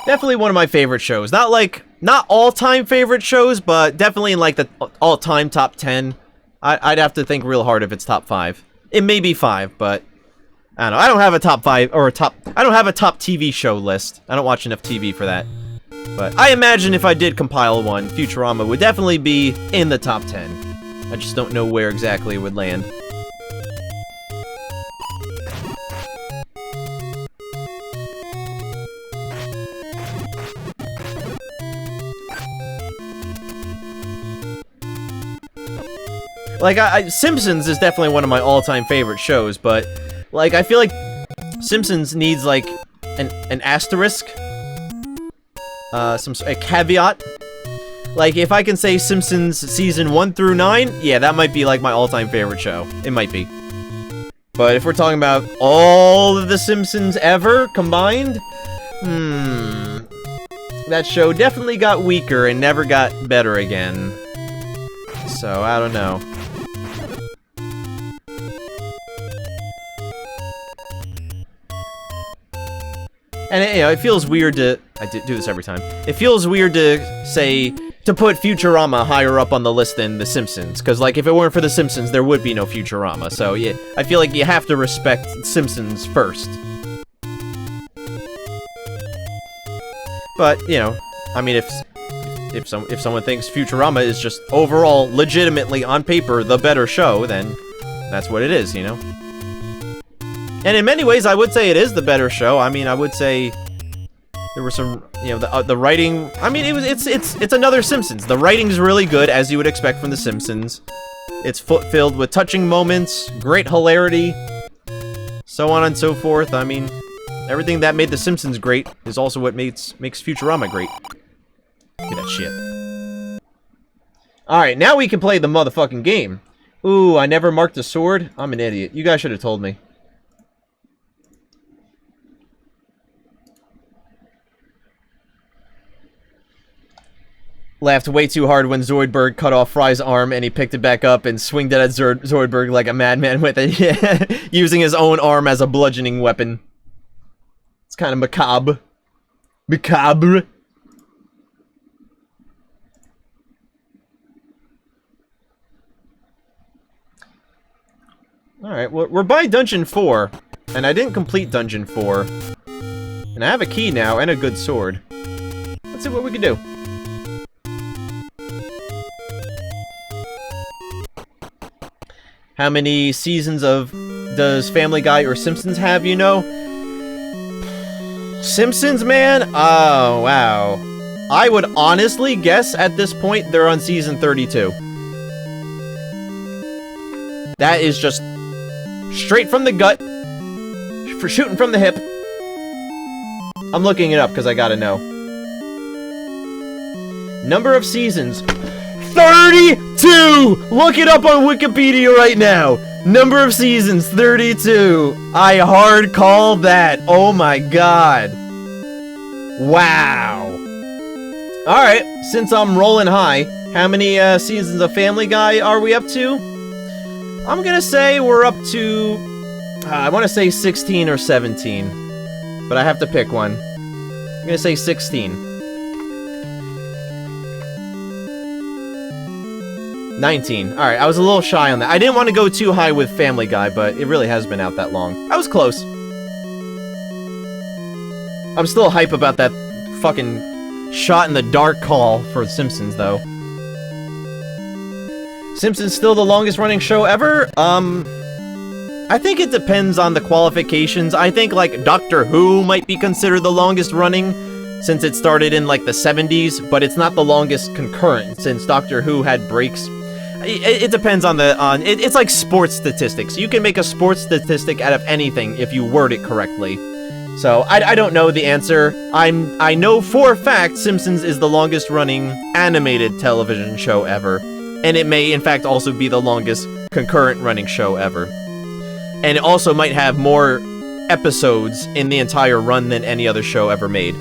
Definitely one of my favorite shows. Not all-time favorite shows, but definitely in, like, the all-time top 10. I'd have to think real hard if it's top 5. It may be 5, but... I don't know. I don't have a top 5, or I don't have a top TV show list. I don't watch enough TV for that. But I imagine if I did compile one, Futurama would definitely be in the top 10. I just don't know where exactly it would land. Like, Simpsons is definitely one of my all-time favorite shows, but, like, I feel like Simpsons needs, like, an asterisk. A caveat. Like, if I can say Simpsons season 1 through 9, yeah, that might be, like, my all-time favorite show. It might be. But if we're talking about all of the Simpsons ever combined, that show definitely got weaker and never got better again. So, I don't know. And, you know, it feels weird to... I do this every time. It feels weird to say... to put Futurama higher up on the list than The Simpsons. Because, like, if it weren't for The Simpsons, there would be no Futurama. So, yeah, I feel like you have to respect Simpsons first. But, you know, I mean, if someone thinks Futurama is just overall, legitimately, on paper, the better show, then that's what it is, you know? And in many ways, I would say it is the better show. I mean, I would say there were some, you know, the writing. I mean, it's another Simpsons. The writing's really good, as you would expect from The Simpsons. It's filled with touching moments, great hilarity, so on and so forth. I mean, everything that made The Simpsons great is also what makes Futurama great. Look at that shit. Alright, now we can play the motherfucking game. Ooh, I never marked a sword? I'm an idiot. You guys should have told me. Laughed way too hard when Zoidberg cut off Fry's arm and he picked it back up and swinged it at Zoidberg like a madman with it. Yeah, using his own arm as a bludgeoning weapon. It's kind of macabre. Macabre. Alright, well, we're by Dungeon 4. And I didn't complete Dungeon 4. And I have a key now and a good sword. Let's see what we can do. How many seasons of does Family Guy or Simpsons have, you know? Simpsons, man? Oh, wow. I would honestly guess at this point they're on season 32. That is just straight from the gut. For shooting from the hip. I'm looking it up because I gotta know. Number of seasons. 32! Look it up on Wikipedia right now. Number of seasons, 32. I hard call that. Oh my god. Wow. Alright, since I'm rolling high, how many seasons of Family Guy are we up to? I'm gonna say we're up to... I want to say 16 or 17. But I have to pick one. I'm gonna say 16. 19. Alright, I was a little shy on that. I didn't want to go too high with Family Guy, but it really has been out that long. I was close. I'm still hype about that fucking shot in the dark call for The Simpsons, though. Simpsons still the longest running show ever? I think it depends on the qualifications. I think, like, Doctor Who might be considered the longest running, since it started in, like, the 70s, but it's not the longest concurrent, since Doctor Who had breaks. It depends on the, it's like sports statistics. You can make a sports statistic out of anything if you word it correctly. So, I don't know the answer. I know for a fact Simpsons is the longest running animated television show ever. And it may, in fact, also be the longest concurrent running show ever. And it also might have more episodes in the entire run than any other show ever made.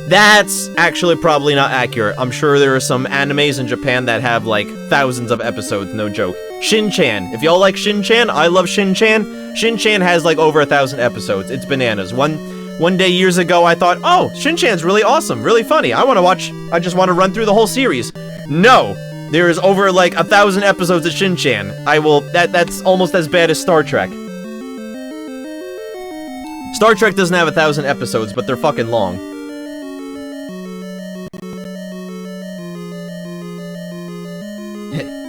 That's actually probably not accurate. I'm sure there are some animes in Japan that have, like, thousands of episodes, no joke. Shin-chan. If y'all like Shin-chan, I love Shin-chan. Shin-chan has, like, over 1,000 episodes. It's bananas. One day years ago, I thought, oh, Shin-chan's really awesome, really funny. I just want to run through the whole series. No! There is over, like, 1,000 episodes of Shin-chan. That's almost as bad as Star Trek. Star Trek doesn't have 1,000 episodes, but they're fucking long.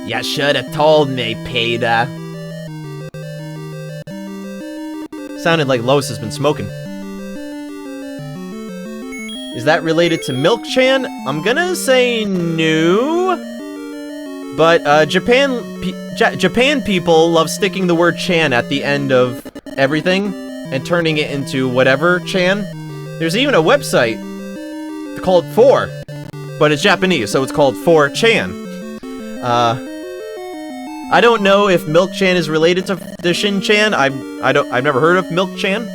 You should have told me, Peter. Sounded like Lois has been smoking. Is that related to Milk-chan? I'm gonna say no. But Japan people love sticking the word chan at the end of everything and turning it into whatever chan. There's even a website called 4, but it's Japanese, so it's called 4chan. I don't know if Milk-chan is related to Shin-chan. I've never heard of Milk-chan.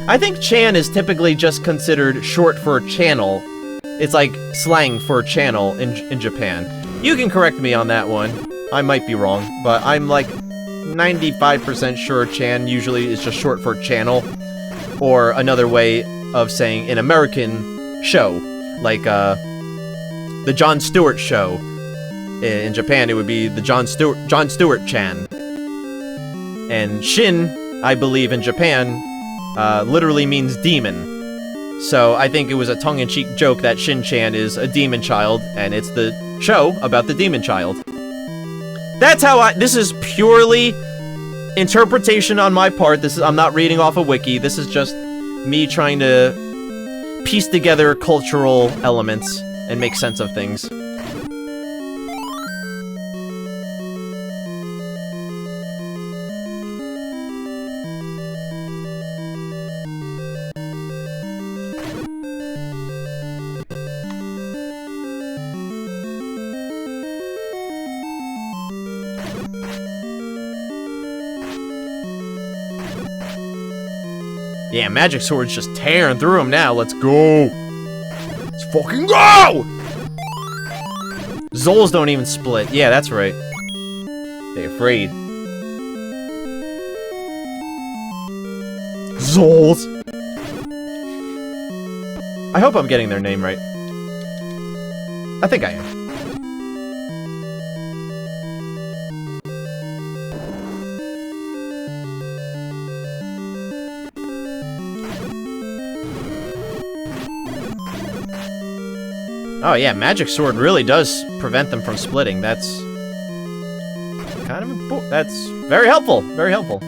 I think chan is typically just considered short for channel. It's like slang for channel in Japan. You can correct me on that one. I might be wrong, but I'm like 95% sure chan usually is just short for channel, or another way of saying an American show, like the Jon Stewart show. In Japan, it would be the Jon Stewart chan. And Shin, I believe in Japan, literally means demon. So I think it was a tongue-in-cheek joke that Shin-chan is a demon child, and it's the show about the demon child. That's how this is purely interpretation on my part. I'm not reading off a wiki. This is just me trying to piece together cultural elements and make sense of things. Yeah, Magic Sword's just tearing through him now. Let's go! Let's fucking go! Zols don't even split. Yeah, that's right. They afraid. Zols! I hope I'm getting their name right. I think I am. Oh yeah, Magic Sword really does prevent them from splitting. That's kind of important. That's very helpful. Very helpful.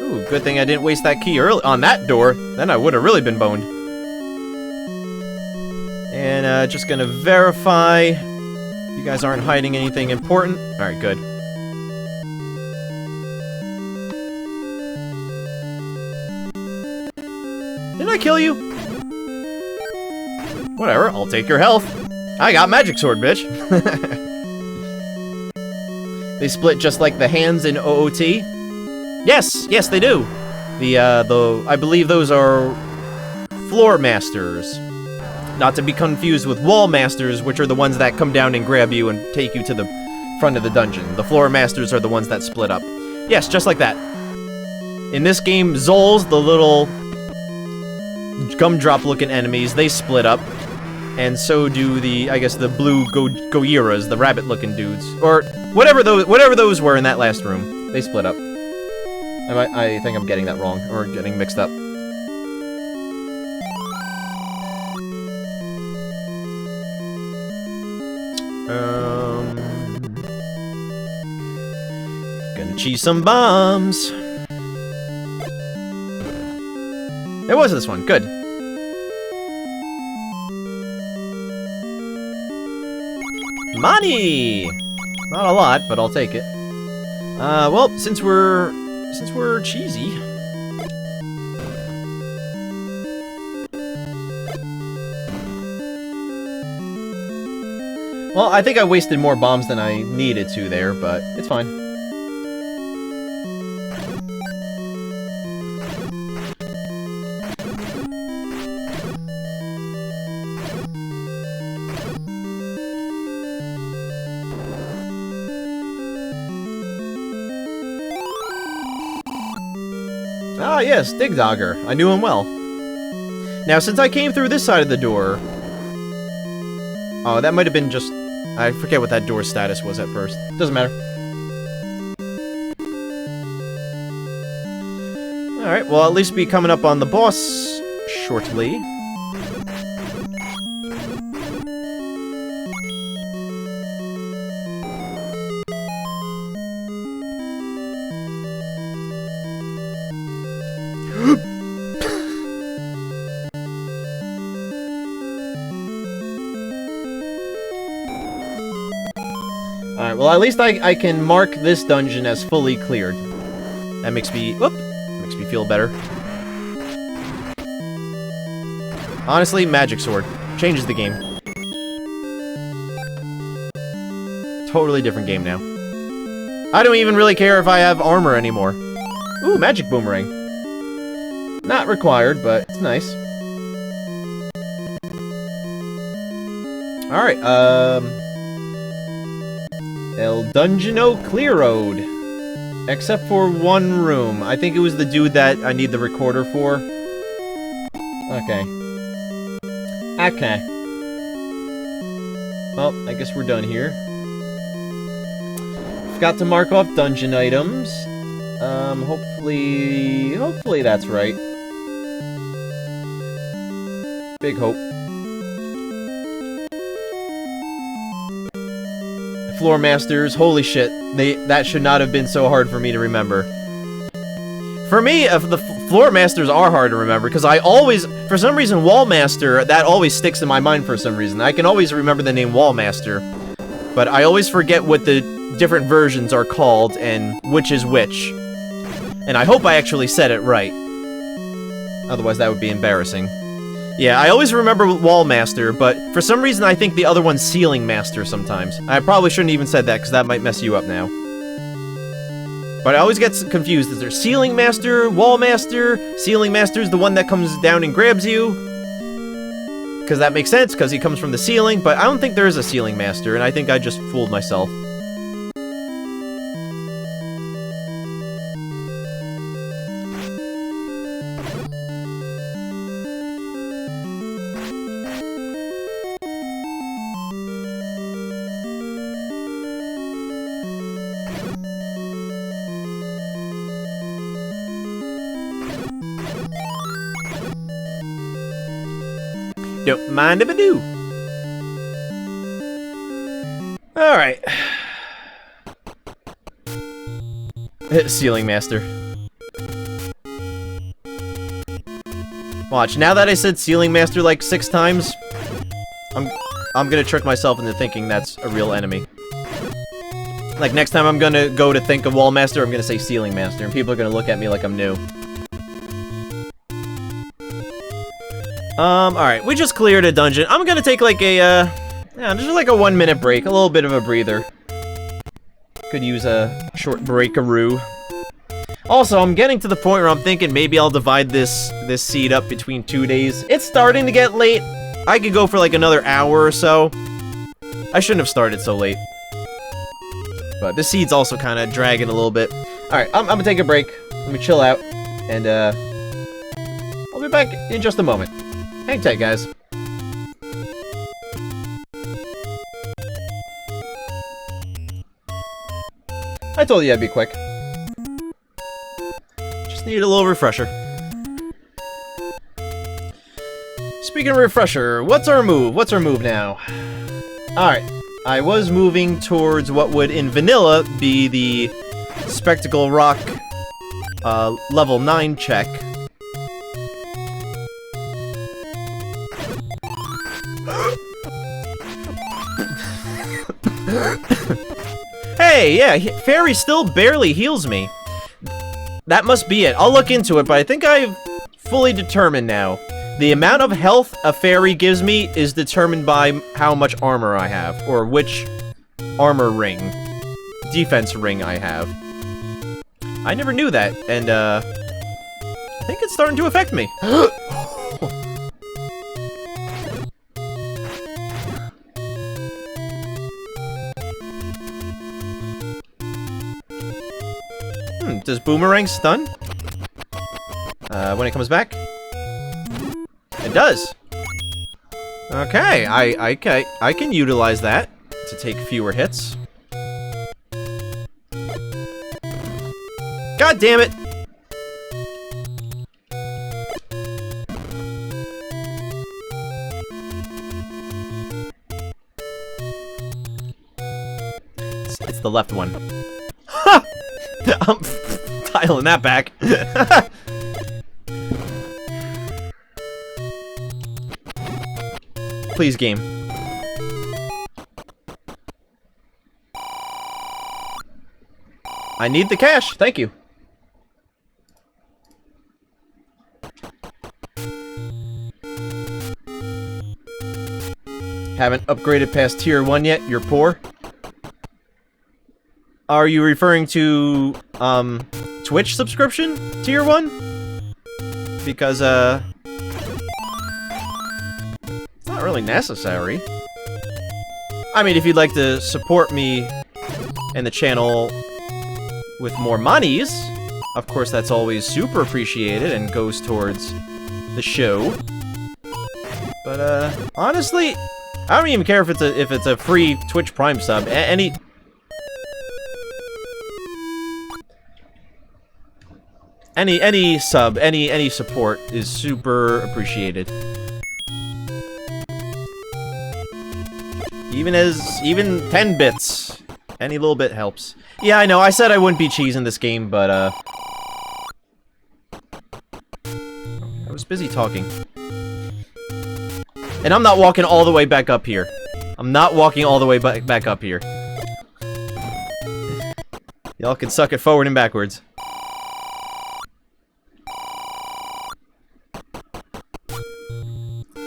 Ooh, good thing I didn't waste that key early on that door. Then I would have really been boned. And just gonna verify you guys aren't hiding anything important. All right, good. Didn't I kill you? Whatever, I'll take your health. I got Magic Sword, bitch. They split just like the hands in OOT. Yes, yes, they do. I believe those are floor masters. Not to be confused with wall masters, which are the ones that come down and grab you and take you to the front of the dungeon. The floor masters are the ones that split up. Yes, just like that. In this game, Zols, the little gumdrop-looking enemies, they split up, and so do the, I guess, the blue Goiras, the rabbit-looking dudes, or whatever those were in that last room. They split up. I think I'm getting that wrong, or getting mixed up. Gonna cheese some bombs. It was this one. Good. Money! Not a lot, but I'll take it. Well, since we're cheesy. Well, I think I wasted more bombs than I needed to there, but it's fine. Ah, yes, Dig Dogger. I knew him well. Now, since I came through this side of the door... Oh, that might have been just... I forget what that door's status was at first. Doesn't matter. Alright, well, at least be coming up on the boss shortly. Alright, well at least I can mark this dungeon as fully cleared. That makes me... Whoop! Makes me feel better. Honestly, Magic Sword. Changes the game. Totally different game now. I don't even really care if I have armor anymore. Ooh, Magic Boomerang. Not required, but it's nice. Alright, El Dungeono Clear Road. Except for one room. I think it was the dude that I need the recorder for. Okay. Okay. Well, I guess we're done here. Forgot to mark off dungeon items. Hopefully that's right. Big hope. Floor Masters, holy shit. That should not have been so hard for me to remember. For me, the Floor Masters are hard to remember, because I always, for some reason, Wall Master, that always sticks in my mind for some reason. I can always remember the name Wall Master, but I always forget what the different versions are called, and which is which. And I hope I actually said it right. Otherwise, that would be embarrassing. Yeah, I always remember Wall Master, but for some reason I think the other one's Ceiling Master sometimes. I probably shouldn't even said that, because that might mess you up now. But I always get confused. Is there Ceiling Master, Wall Master? Ceiling Master's the one that comes down and grabs you. Because that makes sense, because he comes from the ceiling, but I don't think there is a Ceiling Master, and I think I just fooled myself. Don't mind if I do. Alright. Ceiling Master. Watch, now that I said Ceiling Master like 6 times, I'm gonna trick myself into thinking that's a real enemy. Like, next time I'm gonna go to think of Wall Master, I'm gonna say Ceiling Master, and people are gonna look at me like I'm new. Alright, we just cleared a dungeon. I'm gonna take like a, yeah, just like a 1-minute break, a little bit of a breather. Could use a short breakaroo. Also, I'm getting to the point where I'm thinking maybe I'll divide this seed up between 2 days. It's starting to get late. I could go for like another hour or so. I shouldn't have started so late. But this seed's also kind of dragging a little bit. Alright, I'm gonna take a break. Let me chill out. And, I'll be back in just a moment. Hang tight, guys. I told you I'd be quick. Just need a little refresher. Speaking of refresher, what's our move? What's our move now? Alright. I was moving towards what would, in vanilla, be the Spectacle Rock level 9 check. Hey, yeah, Fairy still barely heals me. That must be it. I'll look into it, but I think I've fully determined now. The amount of health a Fairy gives me is determined by how much armor I have, or which armor ring, defense ring I have. I never knew that, and, I think it's starting to affect me. Does Boomerang stun? When it comes back? It does! Okay, I can utilize that to take fewer hits. God damn it! It's the left one. Ha! I'm dialing that back. Please, game. I need the cash. Thank you. Haven't upgraded past tier 1 yet? You're poor? Are you referring to, Twitch subscription? Tier 1? Because, it's not really necessary. I mean, if you'd like to support me and the channel with more monies, of course that's always super appreciated and goes towards the show. But, honestly, I don't even care if it's a free Twitch Prime sub. Any sub, any support is super appreciated. Even 10 bits. Any little bit helps. Yeah, I know, I said I wouldn't be cheesing this game, but, I was busy talking. And I'm not walking all the way back up here. I'm not walking all the way back up here. Y'all can suck it forward and backwards.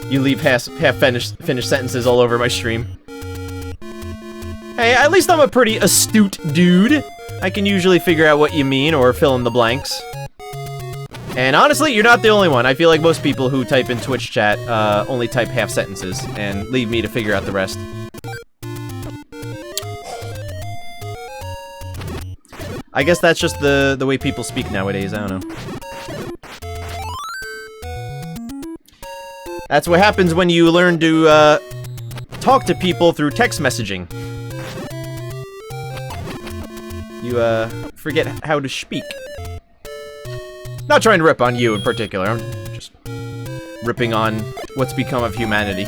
You leave half-finished sentences all over my stream. Hey, at least I'm a pretty astute dude. I can usually figure out what you mean or fill in the blanks. And honestly, you're not the only one. I feel like most people who type in Twitch chat only type half sentences and leave me to figure out the rest. I guess that's just the way people speak nowadays. I don't know. That's what happens when you learn to talk to people through text messaging. You forget how to speak. Not trying to rip on you in particular, I'm just ripping on what's become of humanity.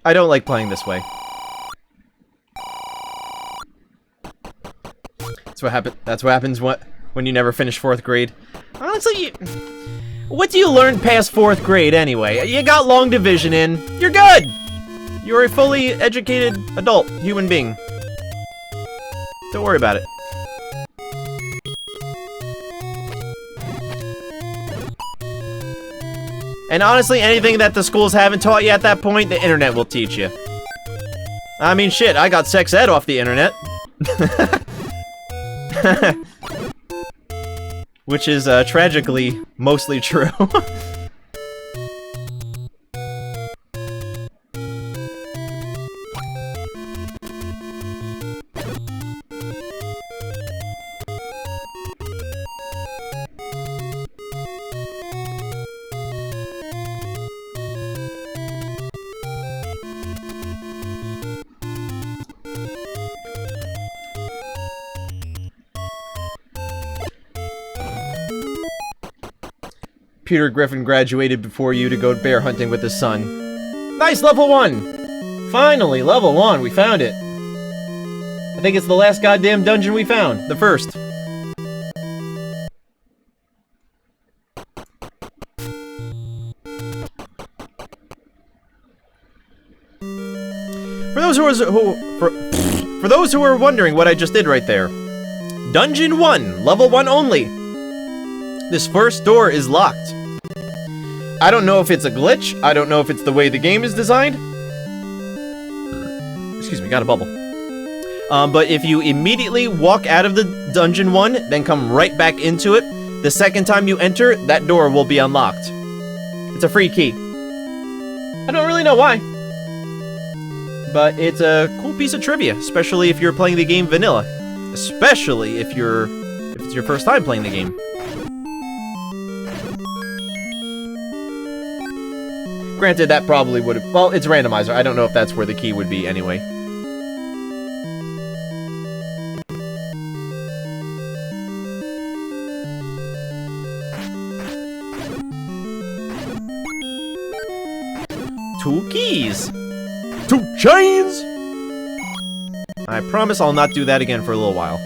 I don't like playing this way. That's what happens when you never finish 4th grade. Honestly, what do you learn past 4th grade anyway? You got long division in. You're good! You're a fully educated adult human being. Don't worry about it. And honestly, anything that the schools haven't taught you at that point, the internet will teach you. I mean, shit, I got sex ed off the internet. Which is, tragically, mostly true. Peter Griffin graduated before you to go bear hunting with his son. Nice, level 1! Finally, level 1, we found it. I think it's the last goddamn dungeon we found. The first. For those who were wondering what I just did right there. Dungeon 1, level 1 only. This first door is locked. I don't know if it's a glitch. I don't know if it's the way the game is designed. Excuse me, got a bubble. But if you immediately walk out of the Dungeon 1, then come right back into it, the second time you enter, that door will be unlocked. It's a free key. I don't really know why. But it's a cool piece of trivia, especially if you're playing the game vanilla. Especially if it's your first time playing the game. Granted, that probably would have... Well, it's randomizer. I don't know if that's where the key would be anyway. Two keys! 2 chains! I promise I'll not do that again for a little while.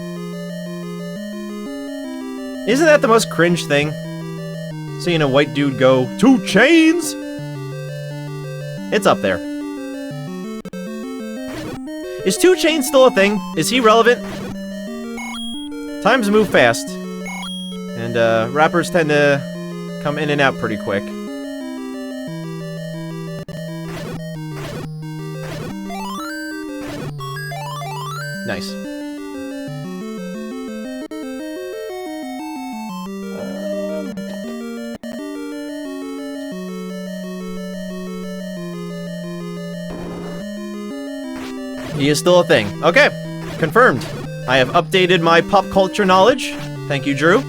Isn't that the most cringe thing? Seeing a white dude go, 2 chains? It's up there. Is 2 chains still a thing? Is he relevant? Times move fast. And, rappers tend to come in and out pretty quick. Nice. He is still a thing. Okay, confirmed. I have updated my pop culture knowledge. Thank you, Drew.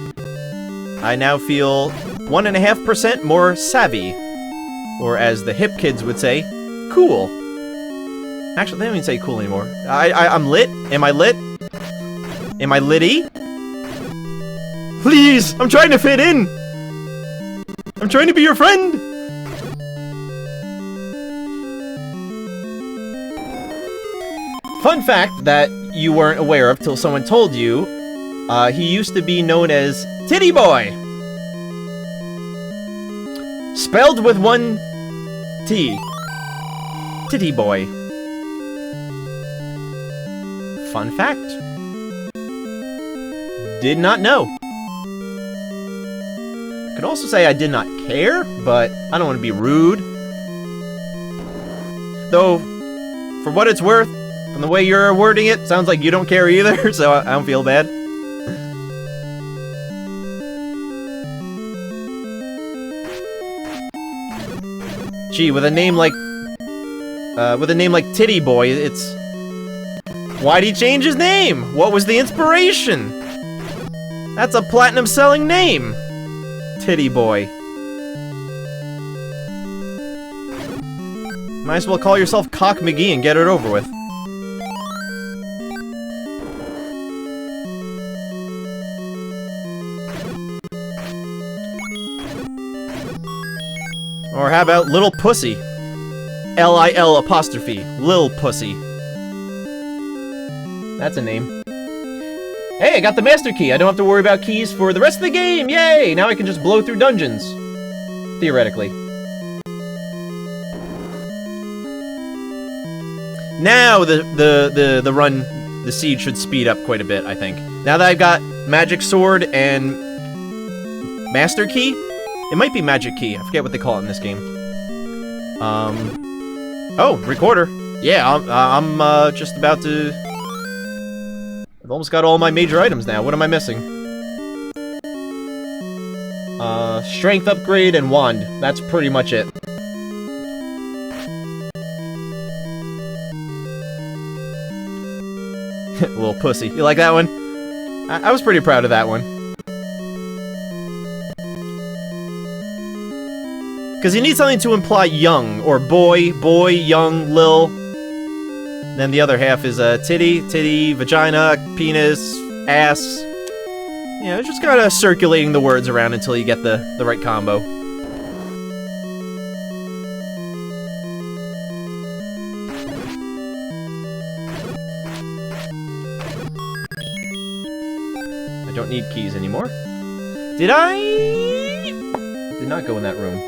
I now feel 1.5% more savvy. Or as the hip kids would say, cool. Actually, they don't even say cool anymore. I'm lit? Am I lit? Am I litty? Please! I'm trying to fit in! I'm trying to be your friend! Fun fact that you weren't aware of till someone told you, he used to be known as Titty Boy. Spelled with 1 T. Titty Boy. Fun fact. Did not know. Could also say I did not care, but I don't want to be rude. Though, for what it's worth, from the way you're wording it, sounds like you don't care either, so I don't feel bad. Gee, with a name like Titty Boy, it's... Why'd he change his name? What was the inspiration? That's a platinum-selling name. Titty Boy. Might as well call yourself Cock McGee and get it over with. Or how about Little Pussy? L-I-L apostrophe. Lil Pussy. That's a name. Hey, I got the master key. I don't have to worry about keys for the rest of the game. Yay! Now I can just blow through dungeons. Theoretically. Now the siege should speed up quite a bit, I think. Now that I've got Magic Sword and Master Key, it might be Magic Key. I forget what they call it in this game. Oh, Recorder. Yeah, I'm just about to... I've almost got all my major items now. What am I missing? Strength upgrade and wand. That's pretty much it. Little pussy. You like that one? I was pretty proud of that one. Because you need something to imply young, or boy, young, lil. Then the other half is titty, vagina, penis, ass. Yeah, it's just kind of circulating the words around until you get the right combo. I don't need keys anymore. Did I? Did not go in that room.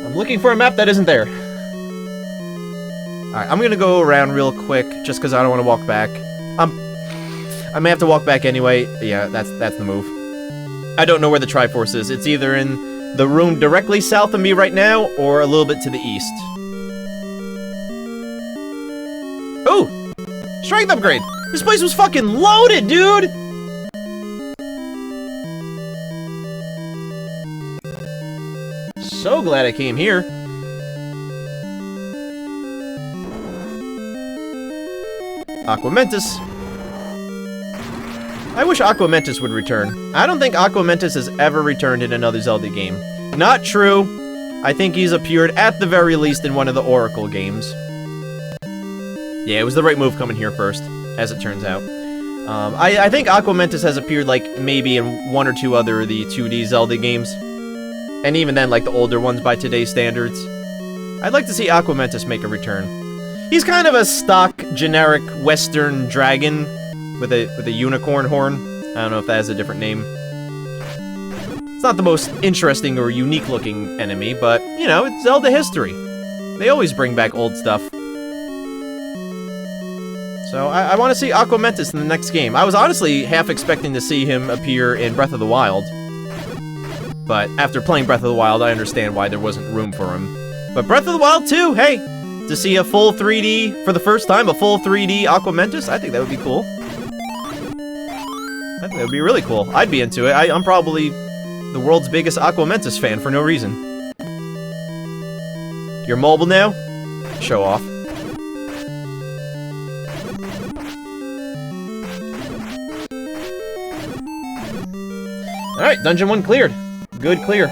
I'm looking for a map that isn't there. Alright, I'm gonna go around real quick, just because I don't want to walk back. I may have to walk back anyway. Yeah, that's the move. I don't know where the Triforce is. It's either in the room directly south of me right now, or a little bit to the east. Ooh! Strength upgrade! This place was fucking loaded, dude! So glad I came here. Aquamentus. I wish Aquamentus would return. I don't think Aquamentus has ever returned in another Zelda game. Not true. I think he's appeared at the very least in one of the Oracle games. Yeah, it was the right move coming here first, as it turns out. I think Aquamentus has appeared, like, maybe in one or two other of the 2D Zelda games. And even then, like, the older ones by today's standards. I'd like to see Aquamentus make a return. He's kind of a stock, generic, Western dragon. with a unicorn horn. I don't know if that has a different name. It's not the most interesting or unique looking enemy, but, you know, it's Zelda history. They always bring back old stuff. So, I want to see Aqua Mentis in the next game. I was honestly half expecting to see him appear in Breath of the Wild. But after playing Breath of the Wild, I understand why there wasn't room for him. But Breath of the Wild 2, hey! To see a full 3D, for the first time, a full 3D Aqua Mentis, I think that would be cool. I think that would be really cool. I'd be into it. I'm probably the world's biggest Aqua Mentis fan for no reason. You're mobile now? Show off. Alright, Dungeon 1 cleared. Good clear.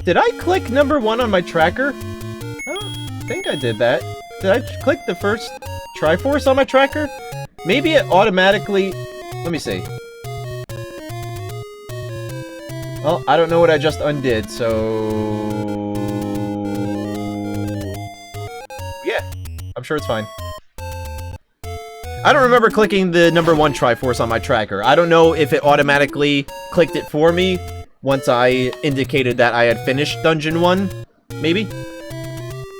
Did I click number 1 on my tracker? I don't think I did that. Did I click the first Triforce on my tracker? Maybe it automatically... Let me see. Well, I don't know what I just undid, so... Yeah, I'm sure it's fine. I don't remember clicking the number 1 Triforce on my tracker. I don't know if it automatically clicked it for me once I indicated that I had finished Dungeon 1, maybe?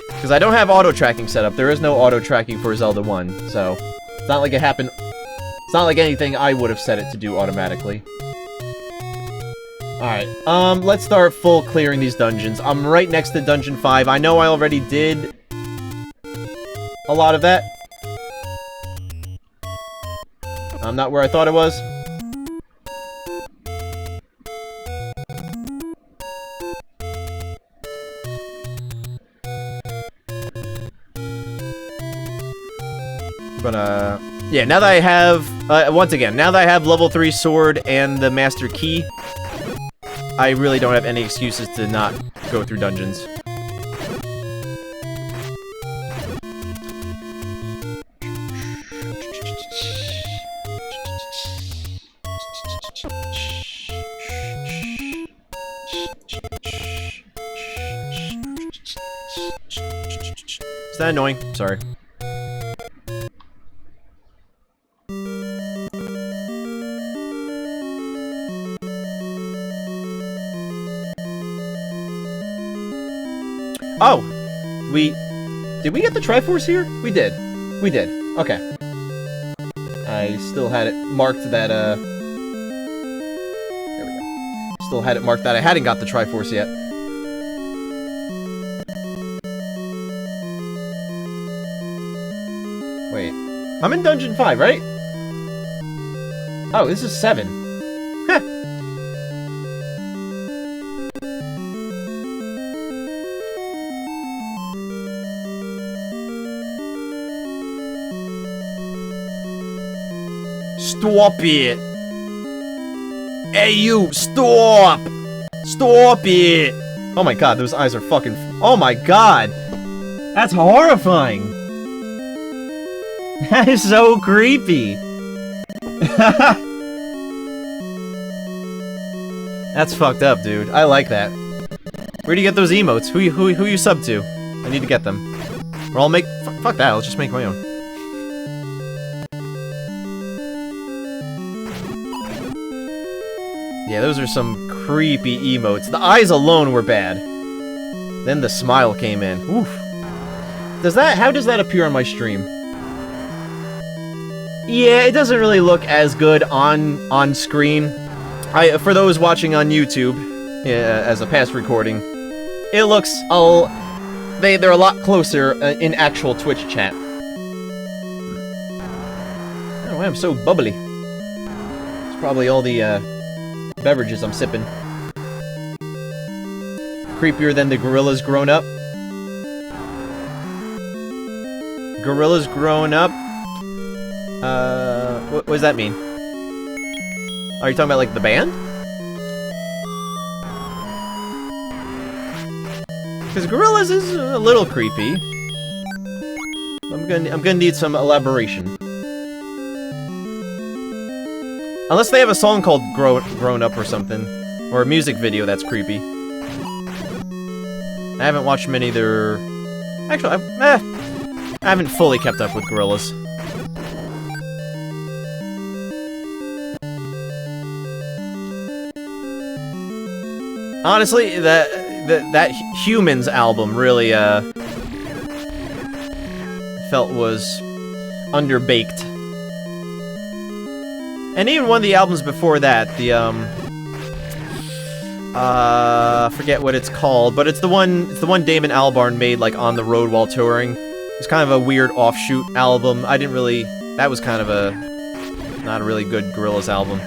Because I don't have auto-tracking set up. There is no auto-tracking for Zelda 1, so... It's not like it happened... It's not like anything I would have set it to do automatically. Alright, let's start full clearing these dungeons. I'm right next to Dungeon 5. I know I already did a lot of that. I'm not where I thought it was. But, yeah, now that I have, once again, now that I have level 3 sword and the Master Key, I really don't have any excuses to not go through dungeons. Is that annoying? Sorry. Oh! Did we get the Triforce here? We did. We did. Okay. I still had it marked that, there we go. Still had it marked that I hadn't got the Triforce yet. Wait. I'm in Dungeon 5, right? Oh, this is 7. Heh. Stop it! Hey you, stop! Stop it! Oh my god, those eyes are fucking... Oh my god! That's horrifying! That is so creepy! That's fucked up, dude. I like that. Where do you get those emotes? Who you sub to? I need to get them. Or I'll make... Fuck that, I'll just make my own. Yeah, those are some creepy emotes. The eyes alone were bad. Then the smile came in. Oof. How does that appear on my stream? Yeah, it doesn't really look as good on screen. For those watching on YouTube, as a past recording, it looks they're a lot closer in actual Twitch chat. I don't know why I'm so bubbly. It's probably all the beverages I'm sipping. Creepier than the gorillas grown up. Gorillas grown up? What does that mean? Are you talking about, like, the band? Because gorillas is a little creepy. I'm gonna need some elaboration. Unless they have a song called Grown Up or something. Or a music video that's creepy. I haven't watched many of their... Actually, I haven't fully kept up with Gorillaz. Honestly, that Humans album really, felt was underbaked. And even one of the albums before that, the, forget what it's called, but it's the one Damon Albarn made, like, on the road while touring. It's kind of a weird offshoot album. I didn't really... That was kind of not a really good Gorillaz album.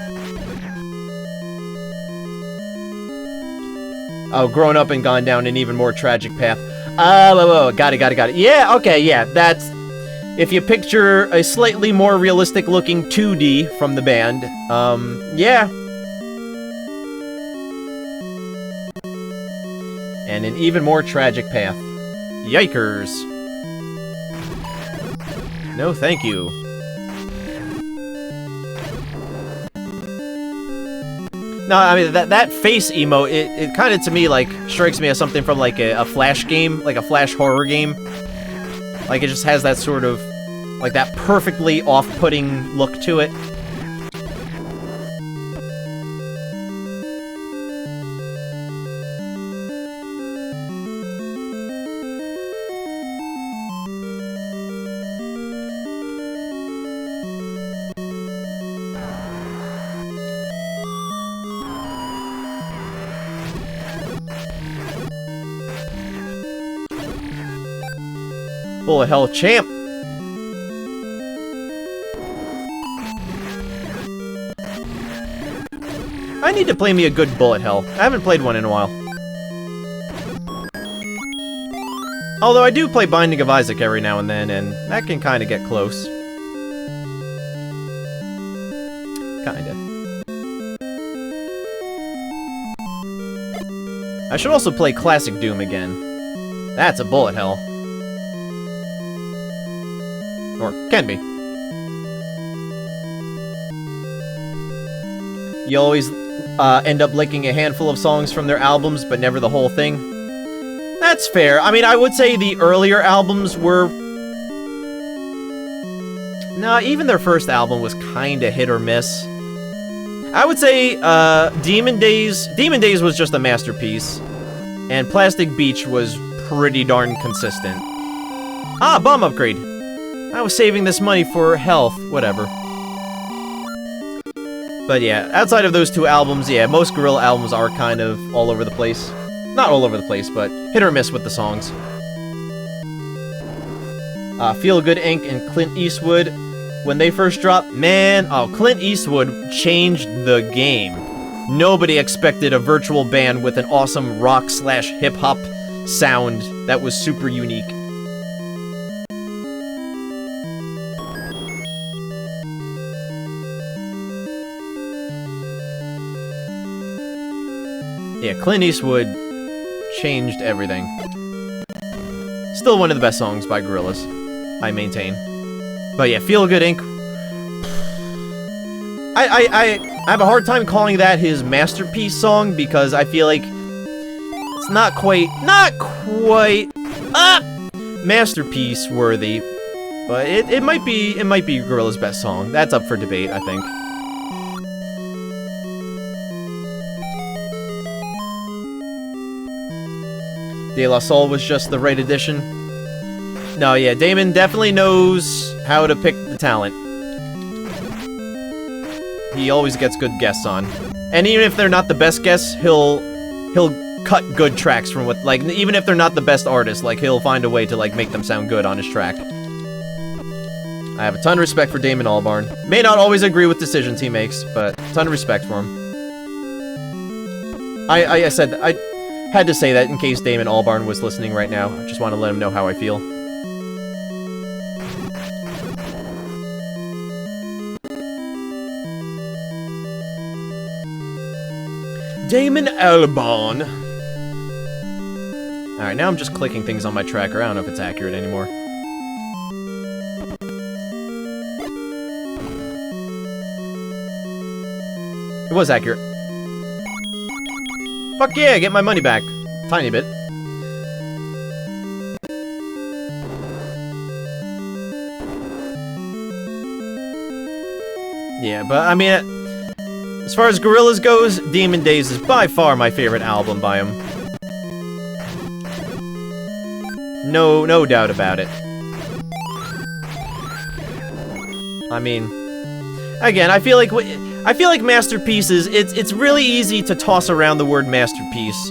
Oh, grown up and gone down an even more tragic path. Oh, got it. Yeah, okay, yeah, that's... If you picture a slightly more realistic looking 2D from the band, yeah. And an even more tragic path. Yikers. No, thank you. No, I mean, that face emo, it kind of, to me, like, strikes me as something from, like, a Flash game, like a Flash horror game. Like, it just has that sort of, like, that perfectly off-putting look to it. Bullet hell champ! I need to play me a good bullet hell. I haven't played one in a while. Although I do play Binding of Isaac every now and then, and that can kind of get close. Kinda. I should also play Classic Doom again. That's a bullet hell. Or can be. You always end up licking a handful of songs from their albums, but never the whole thing. That's fair. I mean, I would say the earlier albums were... No, even their first album was kinda hit or miss. I would say Demon Days was just a masterpiece, and Plastic Beach was pretty darn consistent. Ah, bomb upgrade! I was saving this money for health, whatever. But yeah, outside of those two albums, yeah, most Gorilla albums are kind of all over the place. Not all over the place, but hit or miss with the songs. Feel Good Inc. and Clint Eastwood, when they first dropped, man, oh, Clint Eastwood changed the game. Nobody expected a virtual band with an awesome rock/hip-hop sound that was super unique. Yeah, Clint Eastwood changed everything. Still one of the best songs by Gorillaz, I maintain. But yeah, Feel Good Inc. I have a hard time calling that his masterpiece song because I feel like it's not quite masterpiece worthy. But it might be Gorillaz' best song. That's up for debate, I think. De La Soul was just the right addition. No, yeah, Damon definitely knows how to pick the talent. He always gets good guests on. And even if they're not the best guests, he'll cut good tracks from what, like, even if they're not the best artists, like, he'll find a way to, like, make them sound good on his track. I have a ton of respect for Damon Albarn. May not always agree with decisions he makes, but a ton of respect for him. I said, I had to say that in case Damon Albarn was listening right now. I just want to let him know how I feel. Damon Albarn. Alright, now I'm just clicking things on my tracker. I don't know if it's accurate anymore. It was accurate. Fuck yeah, get my money back. Tiny bit. Yeah, but I mean, as far as Gorillaz goes, Demon Days is by far my favorite album by him. No doubt about it. I mean, again, I feel like masterpieces. It's really easy to toss around the word masterpiece,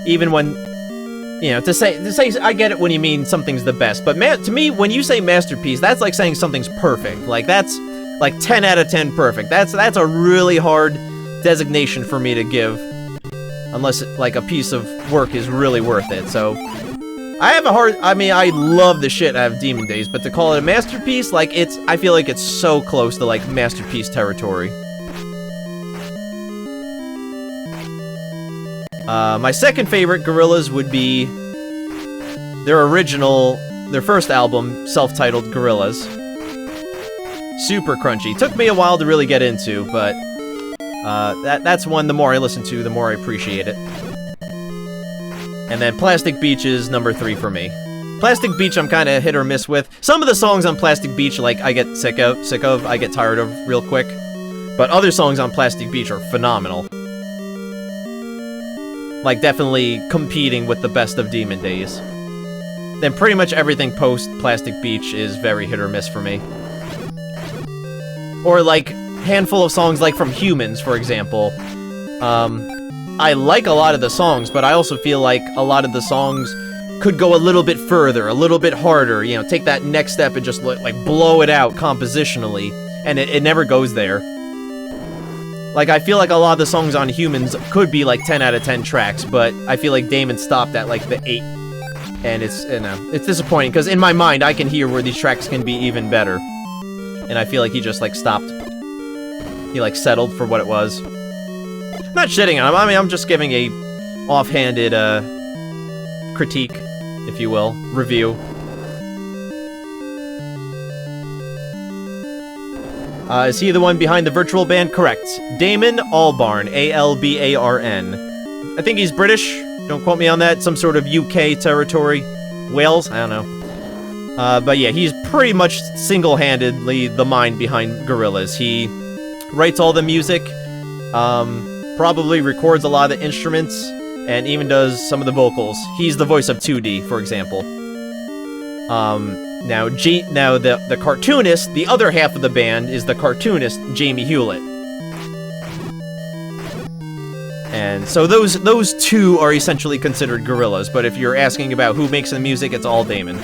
even when, you know, to say I get it when you mean something's the best, but to me, when you say masterpiece, that's like saying something's perfect. Like that's like 10 out of 10 perfect. That's a really hard designation for me to give, unless like a piece of work is really worth it. So I mean, I love the shit out of Demon Days, but to call it a masterpiece, like I feel like it's so close to like masterpiece territory. My second favorite Gorillaz would be their first album, self-titled Gorillaz. Super crunchy. Took me a while to really get into, but that's one, the more I listen to, the more I appreciate it. And then Plastic Beach is number 3 for me. Plastic Beach I'm kind of hit or miss with. Some of the songs on Plastic Beach, like, I get sick of, I get tired of real quick. But other songs on Plastic Beach are phenomenal. Like, definitely competing with the best of Demon Days. Then pretty much everything post Plastic Beach is very hit or miss for me. Or, like, handful of songs, like, from Humans, for example. I like a lot of the songs, but I also feel like a lot of the songs could go a little bit further, a little bit harder, you know, take that next step and just, like, blow it out compositionally, and it never goes there. Like, I feel like a lot of the songs on Humans could be, like, 10 out of 10 tracks, but I feel like Damon stopped at, like, the 8. And it's, you know, it's disappointing, because in my mind, I can hear where these tracks can be even better. And I feel like he just, like, stopped. He, like, settled for what it was. Not shitting on him, I mean, I'm just giving a offhanded, critique, if you will, review. Is he the one behind the virtual band? Correct. Damon Albarn, A-L-B-A-R-N. I think he's British, don't quote me on that, some sort of UK territory. Wales? I don't know. But yeah, he's pretty much single-handedly the mind behind Gorillaz. He writes all the music, probably records a lot of the instruments, and even does some of the vocals. He's the voice of 2D, for example. Now the cartoonist, the other half of the band, is the cartoonist, Jamie Hewlett. And so those two are essentially considered Gorillaz, but if you're asking about who makes the music, it's all Damon.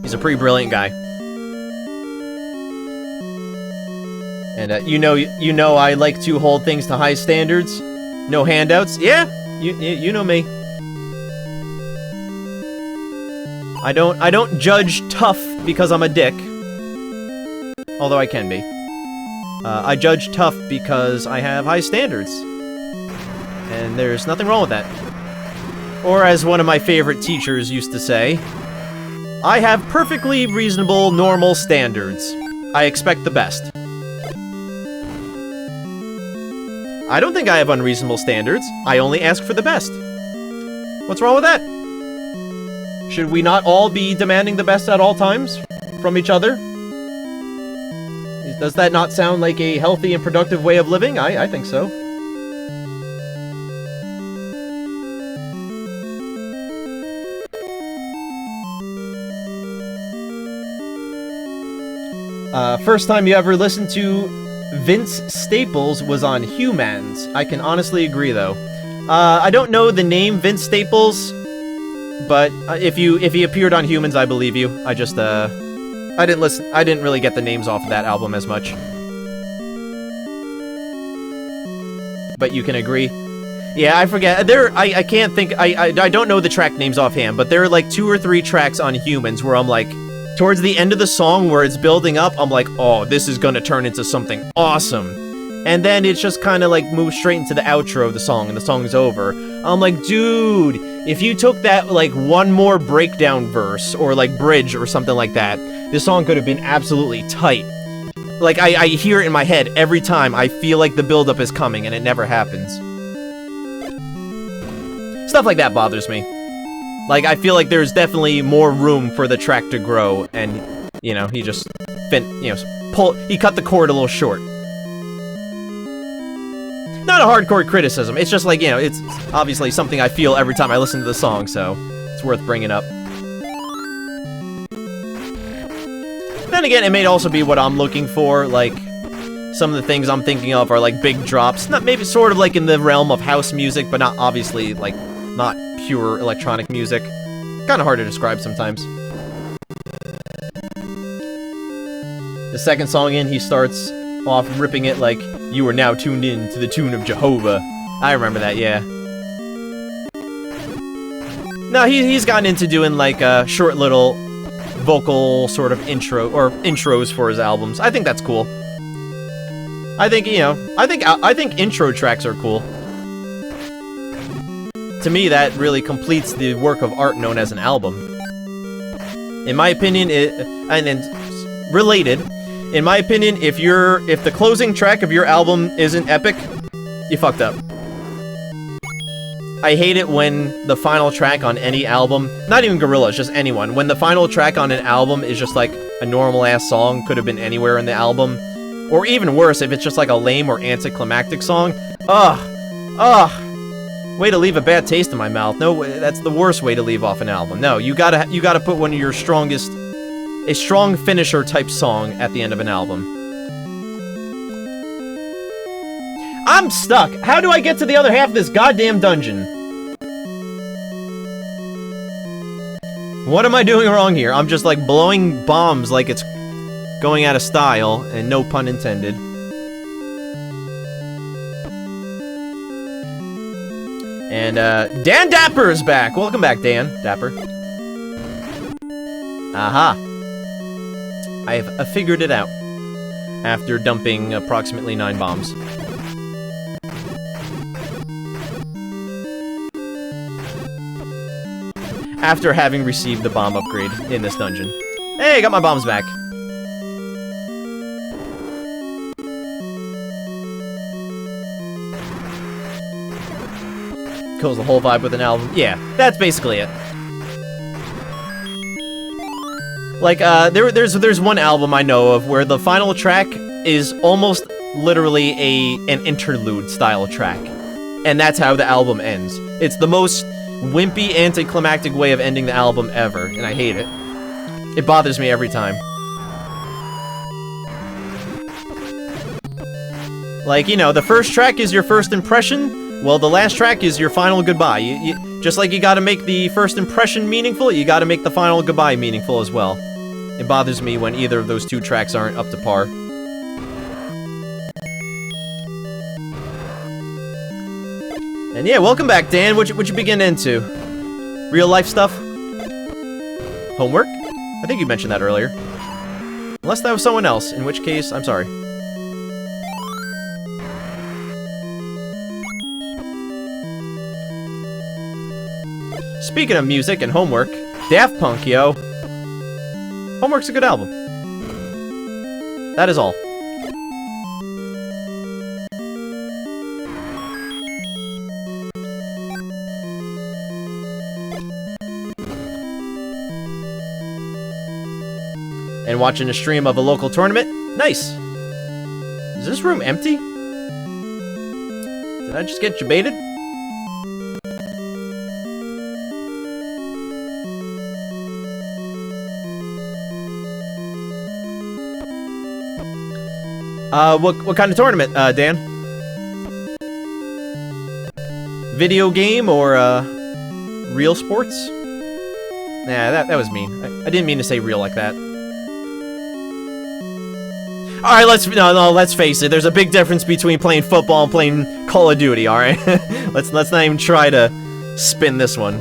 He's a pretty brilliant guy. And you know I like to hold things to high standards. No handouts. Yeah, you know me. I don't judge tough because I'm a dick. Although I can be. I judge tough because I have high standards. And there's nothing wrong with that. Or as one of my favorite teachers used to say, I have perfectly reasonable, normal standards. I expect the best. I don't think I have unreasonable standards. I only ask for the best. What's wrong with that? Should we not all be demanding the best at all times from each other? Does that not sound like a healthy and productive way of living? I think so. First time you ever listened to Vince Staples was on Humans. I can honestly agree, though. I don't know the name Vince Staples, but if he appeared on Humans, I believe you. I just, I didn't really get the names off of that album as much. But you can agree. Yeah, I forget. I can't think, I don't know the track names offhand, but there are like 2 or 3 tracks on Humans where I'm like, towards the end of the song where it's building up, I'm like, oh, this is gonna turn into something awesome. And then it's just kind of like moves straight into the outro of the song, and the song's over. I'm like, dude, if you took that like one more breakdown verse, or like bridge or something like that, this song could have been absolutely tight. like, I hear it in my head every time. I feel like the buildup is coming, and it never happens. Stuff like that bothers me. Like, I feel like there's definitely more room for the track to grow, and, you know, he just, he cut the cord a little short. Not a hardcore criticism, it's just like, you know, it's obviously something I feel every time I listen to the song, so it's worth bringing up. Then again, it may also be what I'm looking for, like, some of the things I'm thinking of are, like, big drops, not maybe sort of like in the realm of house music, but not obviously, like, not pure electronic music. Kind of hard to describe sometimes. The second song in, he starts off ripping it like, "You are now tuned in to the tune of Jehovah." I remember that, yeah. No, he's gotten into doing, like, short little vocal sort of intros for his albums. I think that's cool. I think, you know, I think intro tracks are cool. To me, that really completes the work of art known as an album. In my opinion, related, in my opinion, if the closing track of your album isn't epic, you fucked up. I hate it when the final track on any album, not even Gorillaz, just anyone, when the final track on an album is just like a normal-ass song, could have been anywhere in the album, or even worse, if it's just like a lame or anticlimactic song. Ugh. Way to leave a bad taste in my mouth. No, that's the worst way to leave off an album. No, you gotta put one of your strongest, a strong finisher type song at the end of an album. I'm stuck. How do I get to the other half of this goddamn dungeon? What am I doing wrong here? I'm just like blowing bombs like it's going out of style, and no pun intended. And, Dan Dapper is back! Welcome back, Dan Dapper. Aha! I've figured it out. After dumping approximately 9 bombs. After having received the bomb upgrade in this dungeon. Hey, got my bombs back. Kills the whole vibe with an album. Yeah, that's basically it. Like, there's one album I know of where the final track is almost literally an interlude style track. And that's how the album ends. It's the most wimpy, anticlimactic way of ending the album ever, and I hate it. It bothers me every time. Like, you know, the first track is your first impression, well, the last track is your final goodbye. Just like you gotta make the first impression meaningful, you gotta make the final goodbye meaningful as well. It bothers me when either of those two tracks aren't up to par. And yeah, welcome back, Dan. What'd you begin into? Real life stuff? Homework? I think you mentioned that earlier. Unless that was someone else, in which case, I'm sorry. Speaking of music and homework, Daft Punk, yo. Homework's a good album. That is all. And watching a stream of a local tournament? Nice! Is this room empty? Did I just get jebaited? What kind of tournament, Dan? Video game or, real sports? Nah, that was mean. I didn't mean to say real like that. Alright, let's face it, there's a big difference between playing football and playing Call of Duty, alright? let's not even try to spin this one.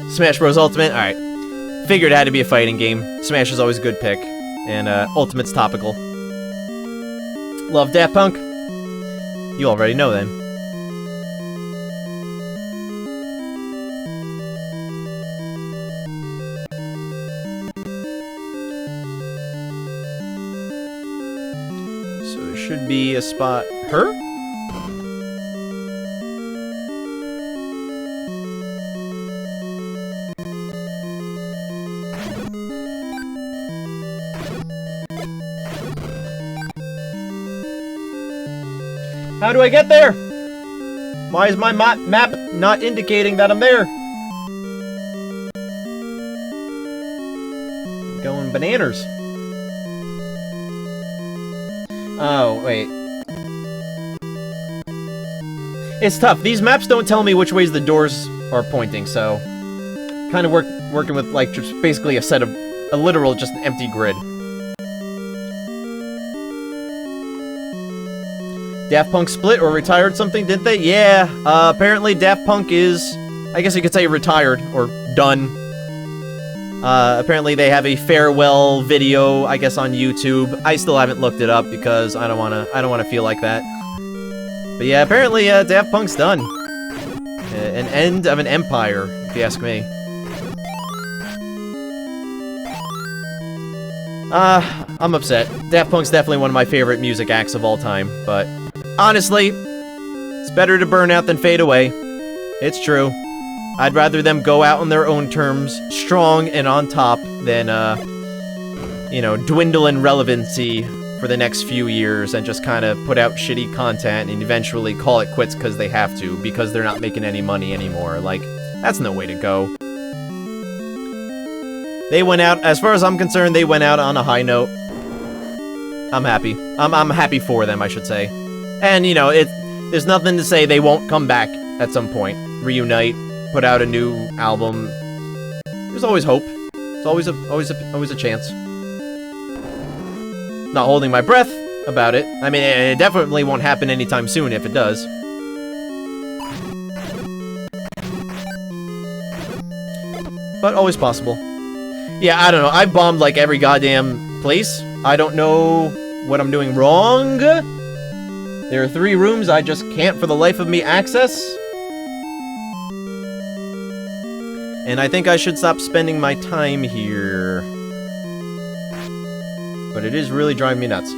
Smash Bros. Ultimate, alright. Figured it had to be a fighting game. Smash is always a good pick. And, Ultimate's topical. Love Daft Punk? You already know then. should be a spot... Her? How do I get there? Why is my map not indicating that I'm there? Going bananas. Oh, wait. It's tough. These maps don't tell me which ways the doors are pointing, so... Kind of working with, like, just basically a literal, just an empty grid. Daft Punk split or retired something, didn't they? Yeah, apparently Daft Punk is, I guess you could say retired, or done. Apparently they have a farewell video, I guess, on YouTube. I still haven't looked it up because I don't wanna feel like that. But yeah, apparently, Daft Punk's done. An end of an empire, if you ask me. I'm upset. Daft Punk's definitely one of my favorite music acts of all time, but... Honestly, it's better to burn out than fade away. It's true. I'd rather them go out on their own terms, strong and on top, than, you know, dwindle in relevancy for the next few years and just kind of put out shitty content and eventually call it quits because they have to, because they're not making any money anymore. Like, that's no way to go. They went out, as far as I'm concerned, they went out on a high note. I'm happy. I'm happy for them, I should say. And, you know, there's nothing to say they won't come back at some point. Reunite, put out a new album. There's always hope. It's always a chance. Not holding my breath about it. I mean, it definitely won't happen anytime soon if it does. But always possible. Yeah, I don't know. I've bombed like every goddamn place. I don't know what I'm doing wrong. There are 3 rooms I just can't for the life of me access. And I think I should stop spending my time here. But it is really driving me nuts.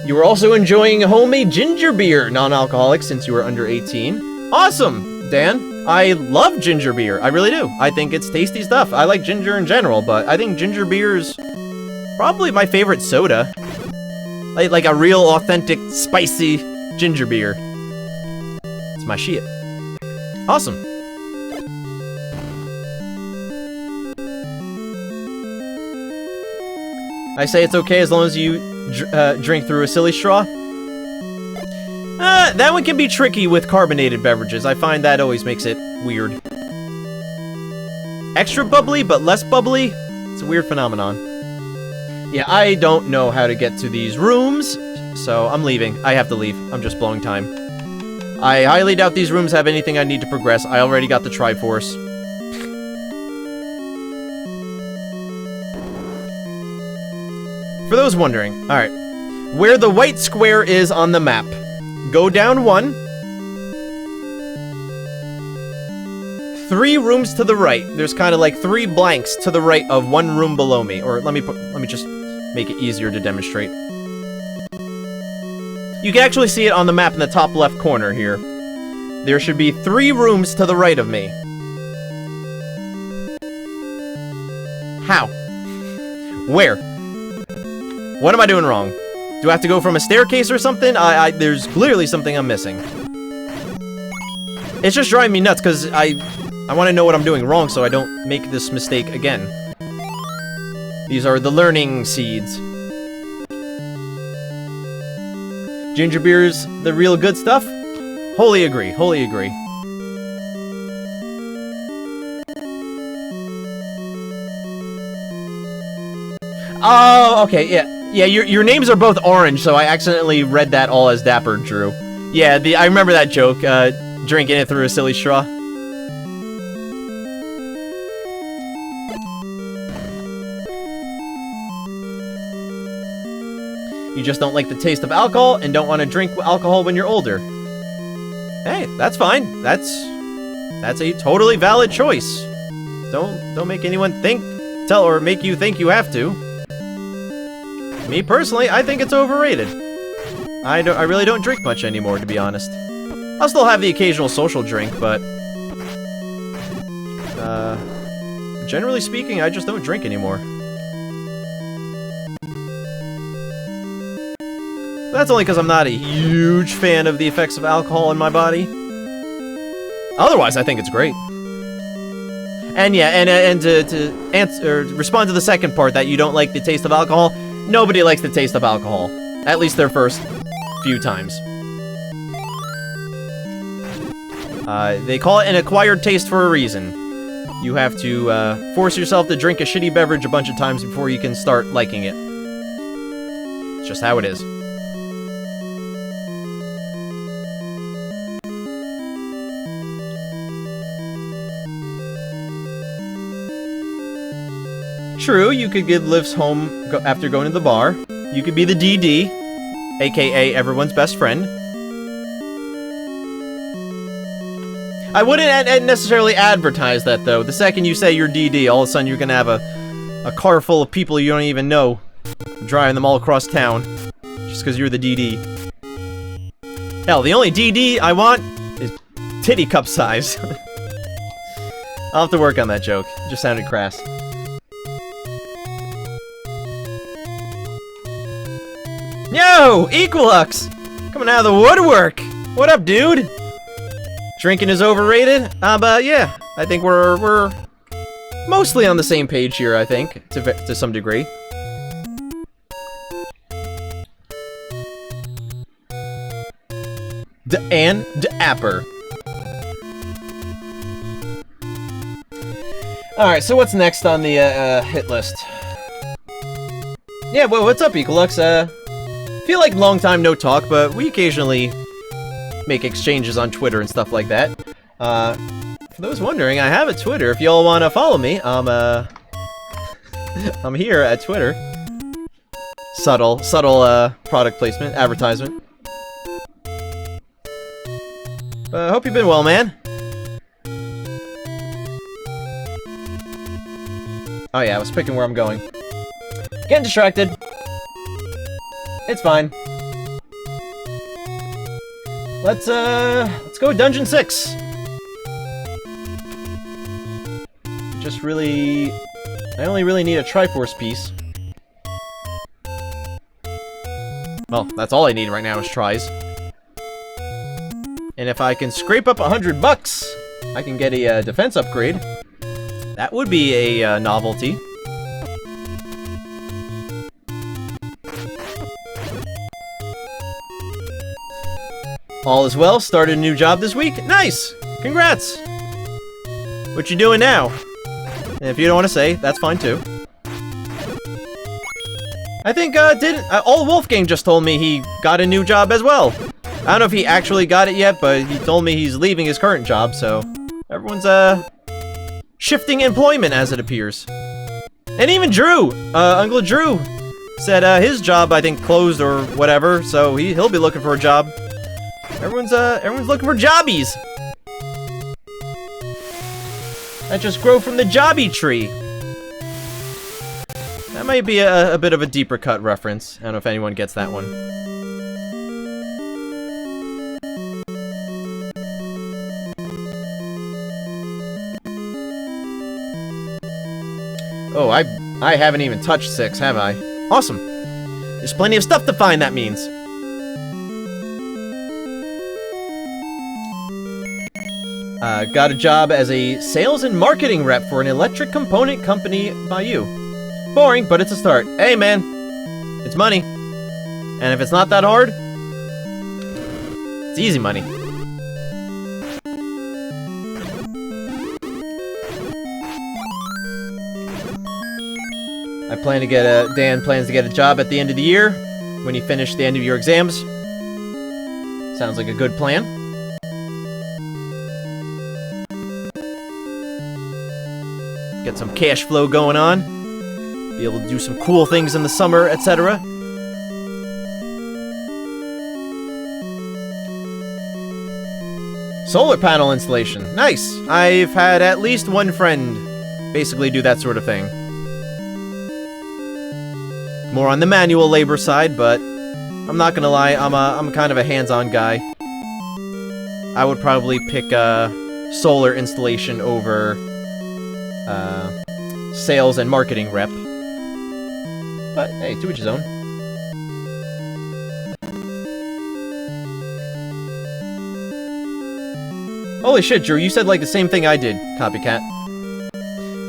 You were also enjoying homemade ginger beer, non-alcoholic, since you were under 18. Awesome, Dan. I love ginger beer. I really do. I think it's tasty stuff. I like ginger in general, but I think ginger beer is probably my favorite soda. Like a real, authentic, spicy ginger beer. It's my shit. Awesome. I say it's okay as long as you drink through a silly straw. That one can be tricky with carbonated beverages. I find that always makes it weird. Extra bubbly, but less bubbly? It's a weird phenomenon. Yeah, I don't know how to get to these rooms, so I'm leaving. I have to leave. I'm just blowing time. I highly doubt these rooms have anything I need to progress. I already got the Triforce. For those wondering, alright. Where the white square is on the map. Go down 1. 3 rooms to the right. There's kind of like 3 blanks to the right of 1 room below me. Or let me just make it easier to demonstrate. You can actually see it on the map in the top left corner here. There should be 3 rooms to the right of me. How? Where? What am I doing wrong? Do I have to go from a staircase or something? There's clearly something I'm missing. It's just driving me nuts because I want to know what I'm doing wrong so I don't make this mistake again. These are the learning seeds. Ginger beer's the real good stuff? Wholly agree, wholly agree. Oh, okay, yeah. Yeah, your names are both orange, so I accidentally read that all as Dapper Drew. Yeah, I remember that joke, drinking it through a silly straw. You just don't like the taste of alcohol and don't want to drink alcohol when you're older. Hey, that's fine. That's a totally valid choice. Don't make anyone make you think you have to. Me personally, I think it's overrated. I really don't drink much anymore, to be honest. I'll still have the occasional social drink, but generally speaking, I just don't drink anymore. That's only because I'm not a huge fan of the effects of alcohol in my body. Otherwise, I think it's great. And yeah, and to answer, respond to the second part that you don't like the taste of alcohol, nobody likes the taste of alcohol. At least their first few times. They call it an acquired taste for a reason. You have to force yourself to drink a shitty beverage a bunch of times before you can start liking it. It's just how it is. True, you could give lifts home after going to the bar. You could be the DD, aka everyone's best friend. I wouldn't necessarily advertise that, though. The second you say you're DD, all of a sudden you're gonna have a car full of people you don't even know, driving them all across town, just because you're the DD. Hell, the only DD I want is titty cup size. I'll have to work on that joke. It just sounded crass. Yo! Equilux! Coming out of the woodwork! What up, dude? Drinking is overrated? But yeah, I think we're mostly on the same page here, I think, to some degree. And Apper. Alright, so what's next on the hit list? Yeah, well, what's up, Equilux? Feel like long time no talk, but we occasionally make exchanges on Twitter and stuff like that. For those wondering, I have a Twitter. If y'all want to follow me, I'm here at Twitter. Subtle product placement, advertisement. Hope you've been well, man. Oh yeah, I was picking where I'm going. Getting distracted. It's fine. Let's go Dungeon 6. Just really... I only really need a Triforce piece. Well, that's all I need right now is tries. And if I can scrape up $100, I can get a defense upgrade. That would be a novelty. All is well, started a new job this week. Nice! Congrats! What you doing now? And if you don't want to say, that's fine too. I think, All Wolfgang just told me he got a new job as well. I don't know if he actually got it yet, but he told me he's leaving his current job, so... Everyone's, shifting employment, as it appears. And even Drew! Uncle Drew said, his job, I think, closed or whatever, so he'll be looking for a job. Everyone's looking for jobbies! That just grow from the jobby tree. That might be a bit of a deeper cut reference. I don't know if anyone gets that one. Oh, I haven't even touched 6, have I? Awesome! There's plenty of stuff to find, that means. Got a job as a sales and marketing rep for an electric component company by you. Boring, but it's a start. Hey, man. It's money. And if it's not that hard, it's easy money. Dan plans to get a job at the end of the year, when you finish the end of your exams. Sounds like a good plan. Get some cash flow going on. Be able to do some cool things in the summer, etc. Solar panel installation. Nice! I've had at least one friend basically do that sort of thing. more on the manual labor side, but I'm not gonna lie, I'm kind of a hands-on guy. I would probably pick solar installation over sales and marketing rep. But hey, to each his own. Holy shit, Drew, you said like the same thing I did, copycat.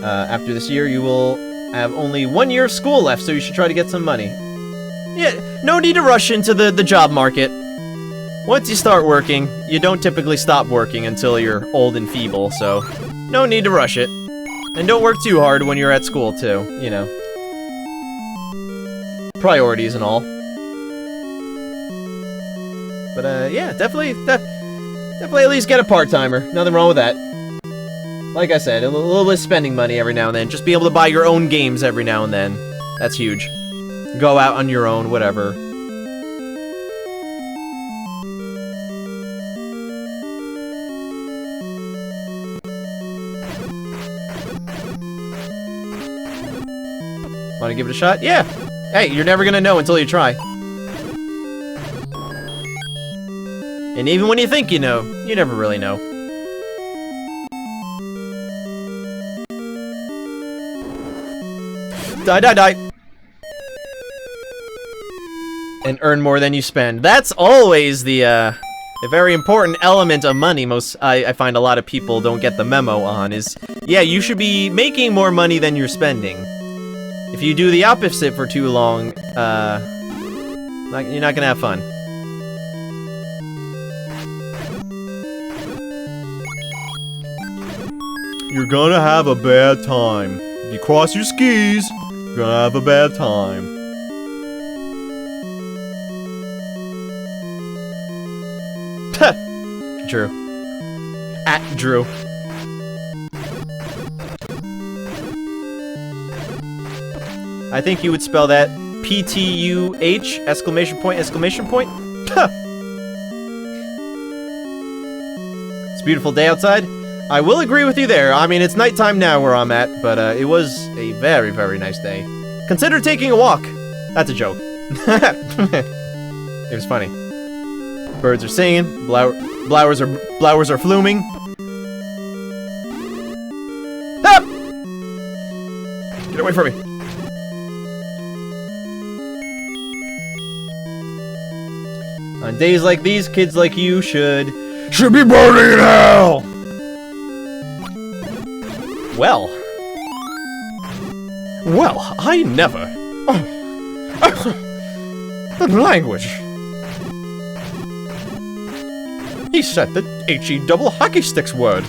After this year, you will have only 1 year of school left, so you should try to get some money. Yeah, no need to rush into the job market. Once you start working, you don't typically stop working until you're old and feeble, so no need to rush it. And don't work too hard when you're at school, too, you know. Priorities and all. But, yeah, definitely at least get a part-timer. Nothing wrong with that. Like I said, a little bit of spending money every now and then. Just be able to buy your own games every now and then. That's huge. Go out on your own, whatever. Want to give it a shot? Yeah! Hey, you're never gonna know until you try. And even when you think you know, you never really know. Die, die, die! And earn more than you spend. That's always the, a very important element of money I find a lot of people don't get the memo on, is, yeah, you should be making more money than you're spending. If you do the opposite for too long, you're not gonna have fun. You're gonna have a bad time. If you cross your skis, you're gonna have a bad time. Drew. At Drew. I think you would spell that P-T-U-H, exclamation point, exclamation point. It's a beautiful day outside. I will agree with you there. I mean, it's nighttime now where I'm at, but it was a very, very nice day. Consider taking a walk. That's a joke. It was funny. Birds are singing. Flowers are fluming. Ah! Get away from me. On days like these, kids like you should be burning in hell! Well, I never. The language. He said the H-E double hockey sticks word.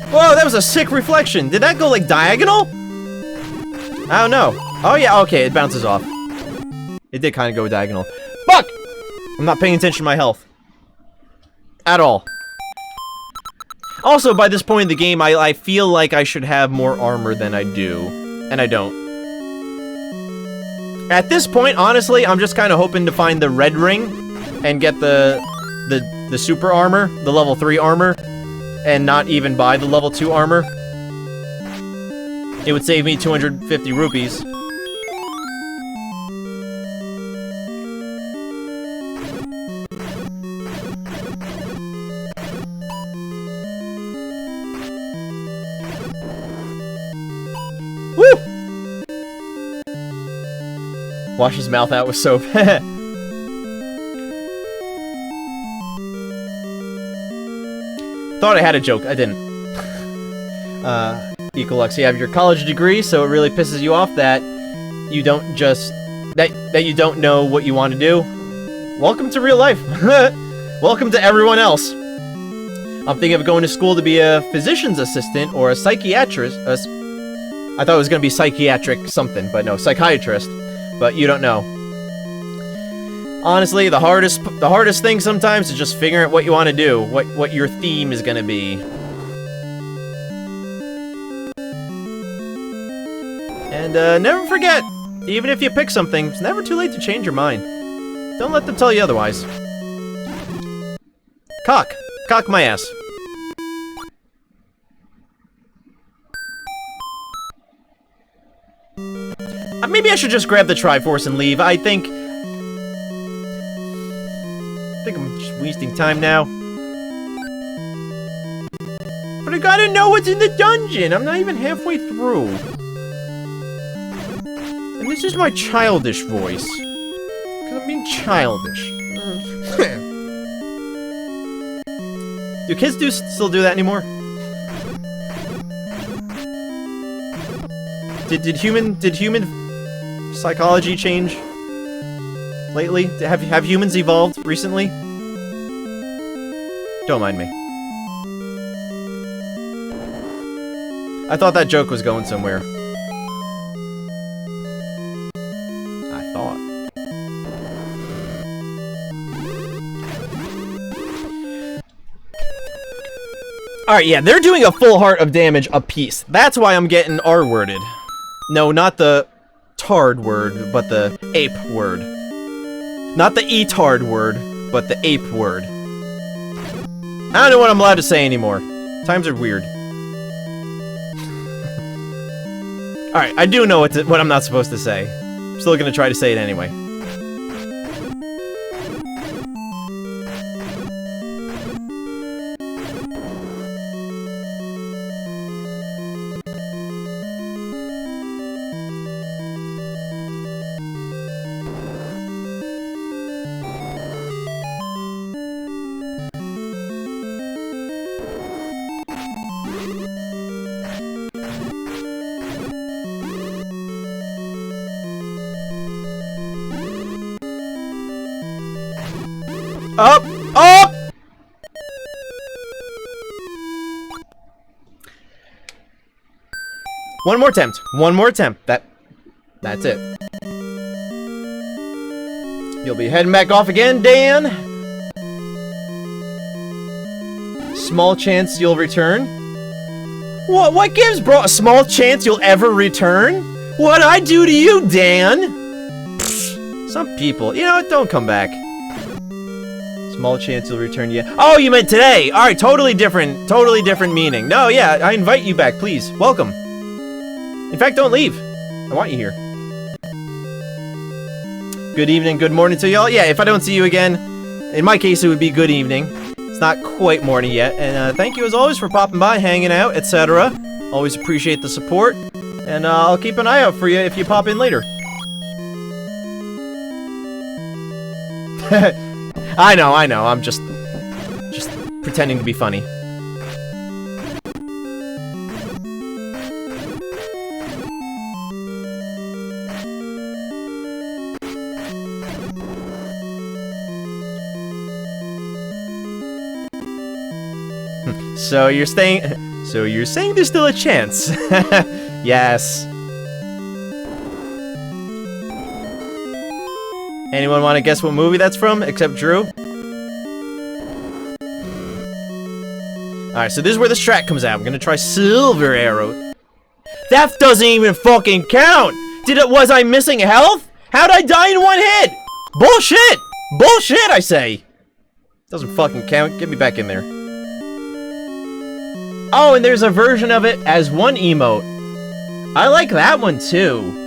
Whoa, that was a sick reflection. Did that go, like, diagonal? I don't know. Oh, yeah, okay, it bounces off. It did kind of go diagonal. Fuck! I'm not paying attention to my health. At all. Also, by this point in the game, I feel like I should have more armor than I do. And I don't. At this point, honestly, I'm just kind of hoping to find the red ring and get the super armor, the level 3 armor. And not even buy the level 2 armor. It would save me 250 rupees. Woo! Wash his mouth out with soap. Thought I had a joke, I didn't. Ecolux, you have your college degree, so it really pisses you off that you don't just... that you don't know what you want to do. Welcome to real life. Welcome to everyone else. I'm thinking of going to school to be a physician's assistant or a psychiatrist. I thought it was going to be psychiatric something, but no, psychiatrist. But you don't know. Honestly, the hardest thing sometimes is just figuring out what you want to do, what your theme is going to be. And never forget, even if you pick something, it's never too late to change your mind. Don't let them tell you otherwise. Cock. Cock my ass. Maybe I should just grab the Triforce and leave. I think I'm just wasting time now. But I gotta know what's in the dungeon! I'm not even halfway through. And this is my childish voice. Because I'm being childish. Do kids still do that anymore? Did human psychology change lately? Have humans evolved recently? Don't mind me. I thought that joke was going somewhere. I thought. Alright, yeah, they're doing a full heart of damage apiece. That's why I'm getting R-worded. No, not the tard word, but the ape word. Not the E-tard word, but the ape word. I don't know what I'm allowed to say anymore. Times are weird. Alright, I do know what I'm not supposed to say. I'm still gonna try to say it anyway. Up! Up! One more attempt. One more attempt. That's it. You'll be heading back off again, Dan. Small chance you'll return. What gives, bro? A small chance you'll ever return? What'd I do to you, Dan? Pfft, some people, you know what? Don't come back. Small chance you'll return, yeah. Oh, you meant today! Alright, totally different meaning. No, yeah, I invite you back, please. Welcome. In fact, don't leave. I want you here. Good evening, good morning to y'all. Yeah, if I don't see you again, in my case, it would be good evening. It's not quite morning yet. And thank you as always for popping by, hanging out, etc. Always appreciate the support. And I'll keep an eye out for you if you pop in later. I know, I'm just pretending to be funny. So you're saying there's still a chance? Yes. Anyone want to guess what movie that's from, except Drew? Alright, so this is where the strat comes out. I'm gonna try Silver Arrow. That doesn't even fucking count! Was I missing health? How'd I die in one hit? Bullshit! Bullshit, I say! Doesn't fucking count. Get me back in there. Oh, and there's a version of it as one emote. I like that one, too.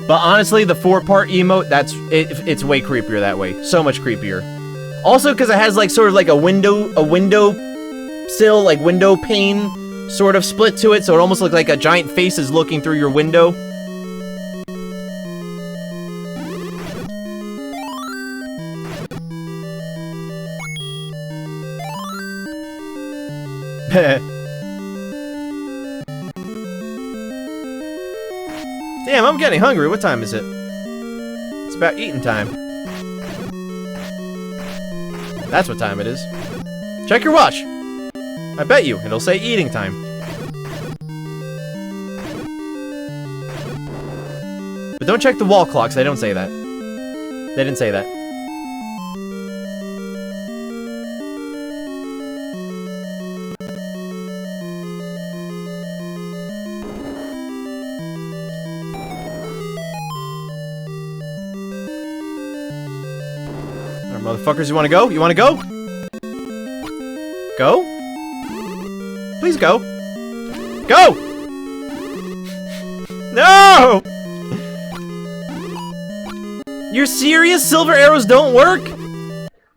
But honestly, the 4-part emote, it's way creepier that way. So much creepier. Also, because it has like sort of like a window sill, like window pane sort of split to it, so it almost looks like a giant face is looking through your window. Damn, I'm getting hungry. What time is it? It's about eating time. That's what time it is. Check your watch. I bet you, it'll say eating time. But don't check the wall clocks, they don't say that. They didn't say that. motherfuckers, you wanna go? You wanna go? Go? Please go. Go! No! You're serious? Silver arrows don't work?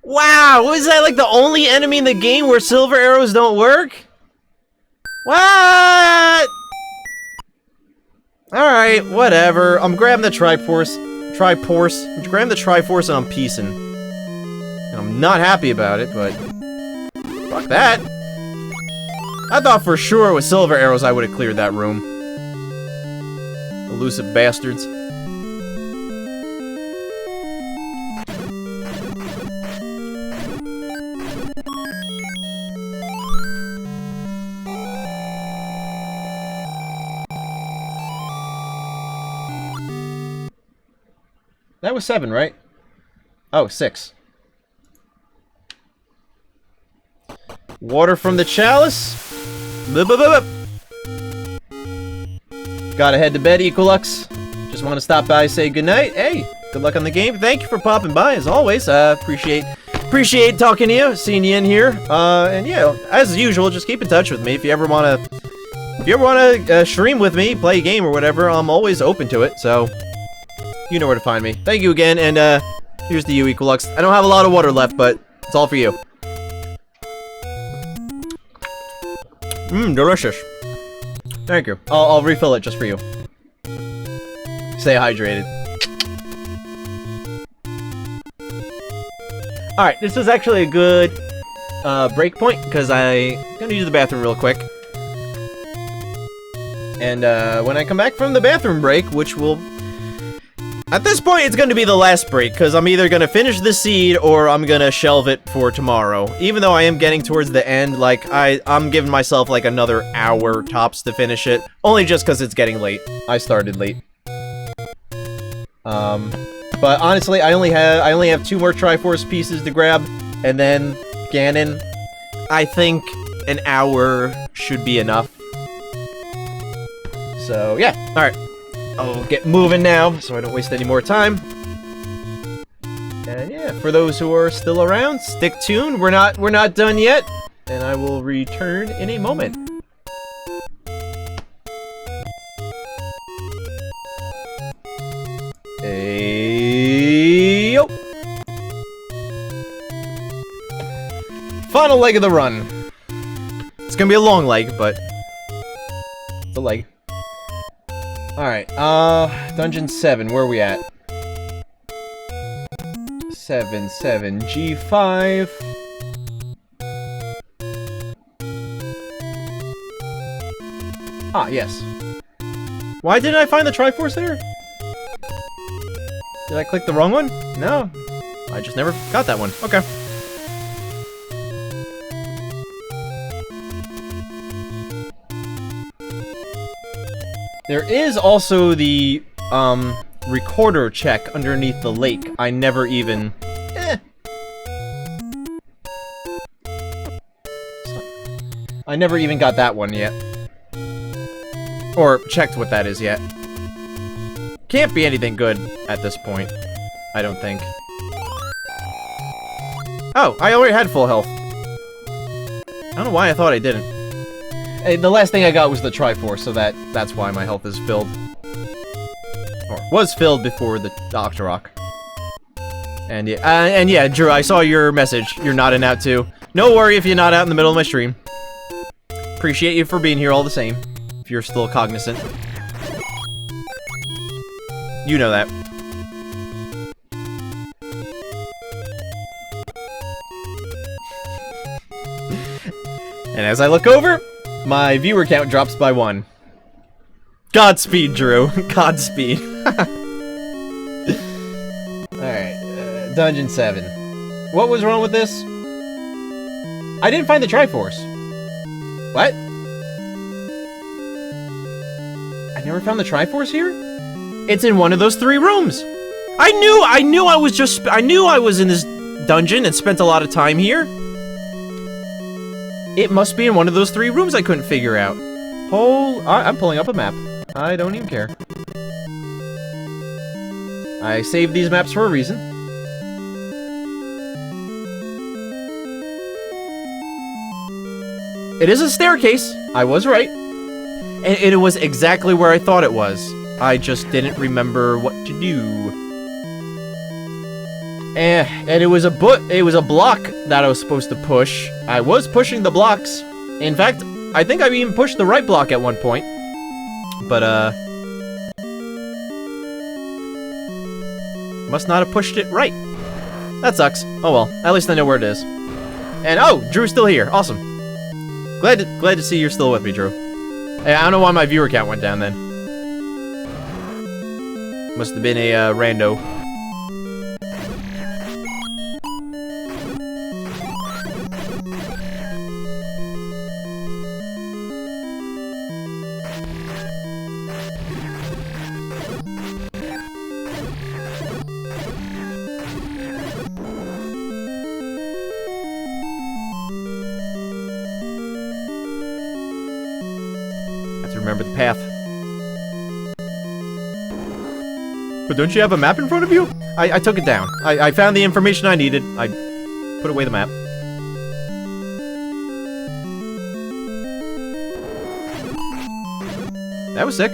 Wow, is that like the only enemy in the game where silver arrows don't work? What? Alright, whatever. I'm grabbing the Triforce. I'm grabbing the Triforce and I'm peacing. And I'm not happy about it, but... fuck that. I thought for sure with silver arrows I would have cleared that room. Elusive bastards. That was 7, right? Oh, 6. Water from the chalice. Gotta head to bed, Equilux. Just want to stop by, say goodnight. Hey, good luck on the game. Thank you for popping by, as always. Appreciate talking to you, seeing you in here. And yeah, as usual, just keep in touch with me if you ever wanna stream with me, play a game or whatever. I'm always open to it. So you know where to find me. Thank you again, and here's to you, Equilux. I don't have a lot of water left, but it's all for you. Delicious. Thank you. I'll refill it just for you. Stay hydrated. Alright, this is actually a good break point, because I'm gonna use the bathroom real quick. And when I come back from the bathroom break, which will... at this point, it's going to be the last break, because I'm either going to finish the seed, or I'm going to shelve it for tomorrow. Even though I am getting towards the end, like, I'm giving myself, like, another hour tops to finish it. Only just because it's getting late. I started late. But honestly, I only have 2 more Triforce pieces to grab, and then Ganon. I think an hour should be enough. So, yeah. Alright. I'll get moving now, so I don't waste any more time. And yeah, for those who are still around, stick tuned. We're not done yet, and I will return in a moment. Yo. Final leg of the run. It's gonna be a long leg, but it's a leg. Alright, Dungeon 7, where are we at? 7, G5. Ah, yes. Why didn't I find the Triforce there? Did I click the wrong one? No. I just never got that one. Okay. There is also the, recorder check underneath the lake. I never even... I never even got that one yet. Or checked what that is yet. Can't be anything good at this point. I don't think. Oh, I already had full health. I don't know why I thought I didn't. The last thing I got was the Triforce, so that's why my health is filled. Or was filled before the Octorok. And yeah, Drew, I saw your message. You're nodding out too. No worry if you're not out in the middle of my stream. Appreciate you for being here all the same. If you're still cognizant. You know that. And as I look over, my viewer count drops by 1. Godspeed, Drew. Godspeed. Alright, Dungeon 7. What was wrong with this? I didn't find the Triforce. What? I never found the Triforce here? It's in one of those 3 rooms. I knew I was in this dungeon and spent a lot of time here. It must be in one of those 3 rooms I couldn't figure out. I'm pulling up a map. I don't even care. I saved these maps for a reason. It is a staircase. I was right. And it was exactly where I thought it was. I just didn't remember what to do. And it was a block that I was supposed to push. I was pushing the blocks. In fact, I think I even pushed the right block at one point. But, must not have pushed it right. That sucks. Oh well, at least I know where it is. And oh, Drew's still here. Awesome. Glad to see you're still with me, Drew. Hey, I don't know why my viewer count went down then. Must have been a rando. Remember the path. But don't you have a map in front of you? I took it down. I found the information I needed. I put away the map. That was sick.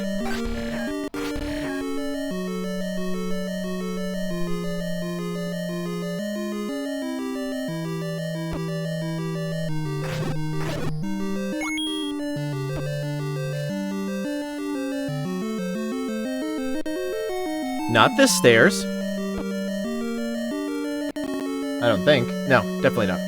Not this stairs. I don't think. No, definitely not.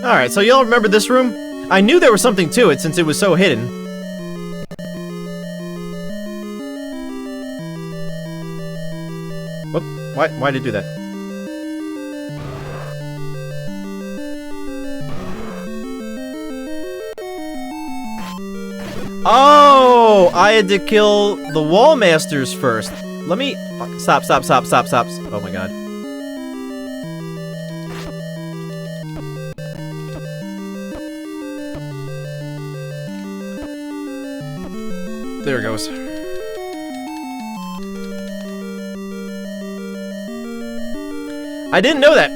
Alright, so y'all remember this room? I knew there was something to it since it was so hidden. Whoop, why did it do that? Oh, I had to kill the wall masters first. Let me stop. Oh my god. There it goes. I didn't know that.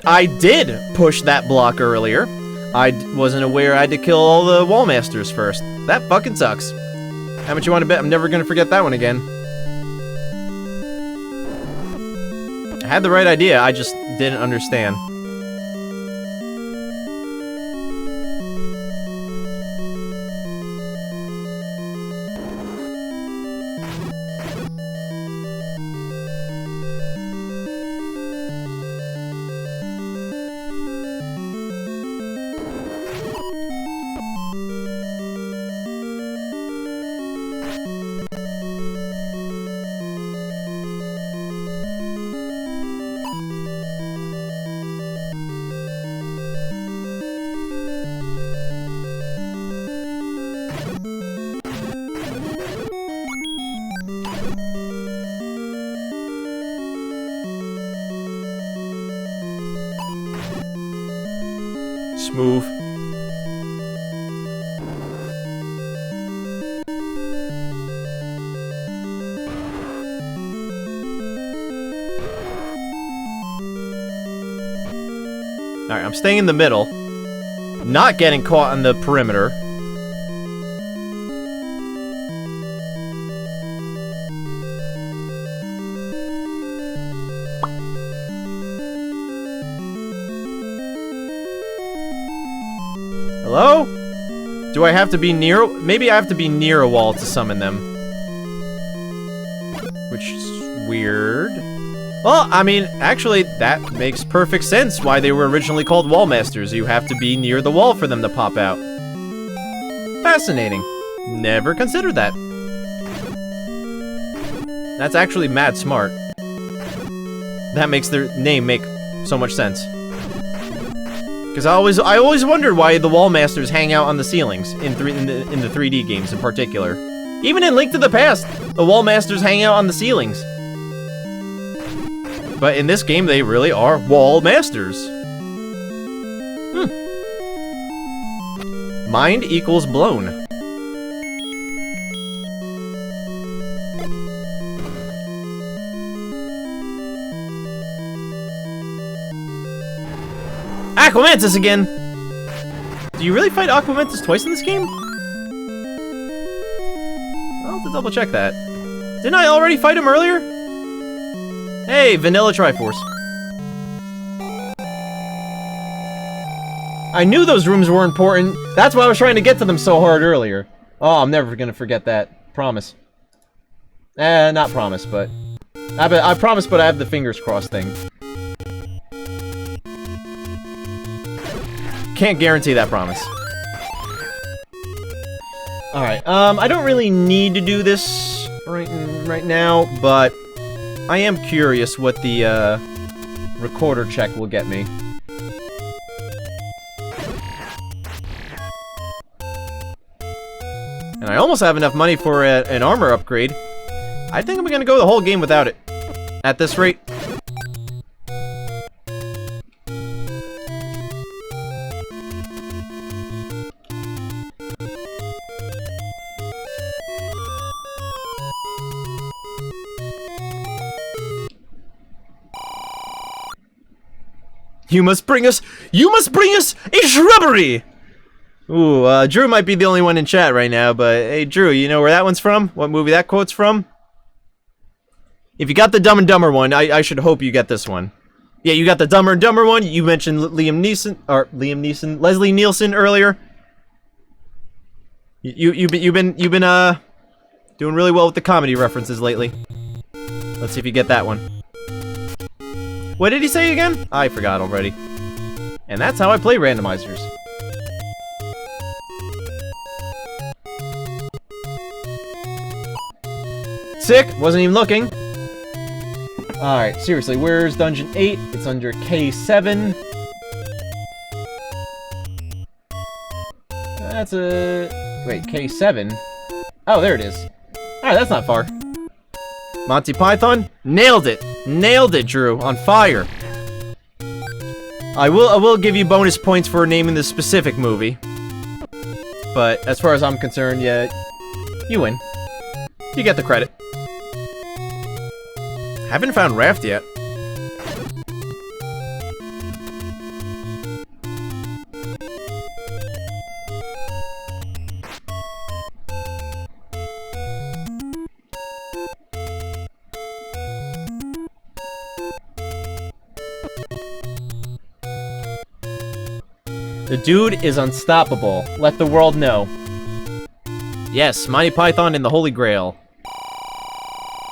I did push that block earlier. I wasn't aware I had to kill all the wall masters first. That fucking sucks. How much you want to bet? I'm never gonna forget that one again. I had the right idea, I just didn't understand. Smooth. Alright, I'm staying in the middle. Not getting caught on the perimeter. Hello? Do I have to be near? Maybe I have to be near a wall to summon them. Which is weird. Well, I mean, actually, that makes perfect sense why they were originally called wall masters. You have to be near the wall for them to pop out. Fascinating. Never considered that. That's actually mad smart. That makes their name make so much sense. Because I always wondered why the wall masters hang out on the ceilings in the 3D games in particular. Even in Link to the Past, the wall masters hang out on the ceilings. But in this game, they really are wall masters. Mind equals blown. Aquamantis again! Do you really fight Aquamantis twice in this game? I'll have to double check that. Didn't I already fight him earlier? Hey, Vanilla Triforce. I knew those rooms were important. That's why I was trying to get to them so hard earlier. Oh, I'm never gonna forget that. Promise. Not promise, but... I promise, but I have the fingers crossed thing. Can't guarantee that promise. Alright, I don't really need to do this right now, but I am curious what the, recorder check will get me. And I almost have enough money for an armor upgrade. I think I'm gonna go the whole game without it. At this rate. You must bring us a shrubbery! Ooh, Drew might be the only one in chat right now, but hey, Drew, you know where that one's from? What movie that quote's from? If you got the Dumb and Dumber one, I should hope you get this one. Yeah, you got the Dumber and Dumber one. You mentioned Leslie Nielsen earlier. You've been doing really well with the comedy references lately. Let's see if you get that one. What did he say again? I forgot already. And that's how I play randomizers. Sick! Wasn't even looking. Alright, seriously, where's Dungeon 8? It's under K7. That's a... Wait, K7? Oh, there it is. Alright, that's not far. Monty Python? Nailed it! Nailed it, Drew. On fire. I will give you bonus points for naming the specific movie. But as far as I'm concerned, yeah, you win. You get the credit. Haven't found Raft yet. The dude is unstoppable. Let the world know. Yes, Monty Python and the Holy Grail.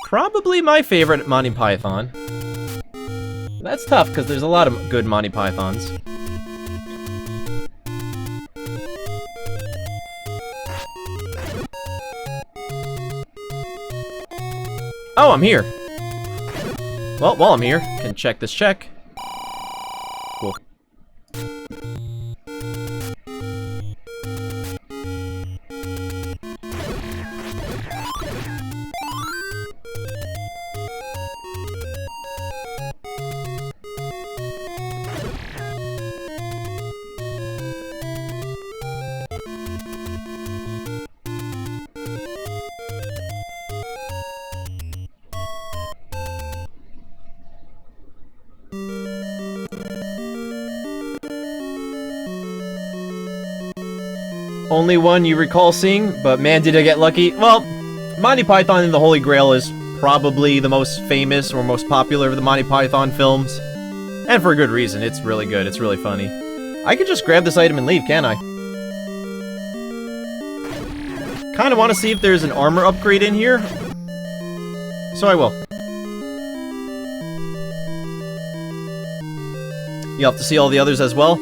Probably my favorite Monty Python. That's tough, because there's a lot of good Monty Pythons. Oh, I'm here. Well, while I'm here, can check this check. Cool. Only one you recall seeing, but man, did I get lucky. Well, Monty Python and the Holy Grail is probably the most famous or most popular of the Monty Python films. And for a good reason. It's really good. It's really funny. I could just grab this item and leave, can't I? Kind of want to see if there's an armor upgrade in here. So I will. You'll have to see all the others as well.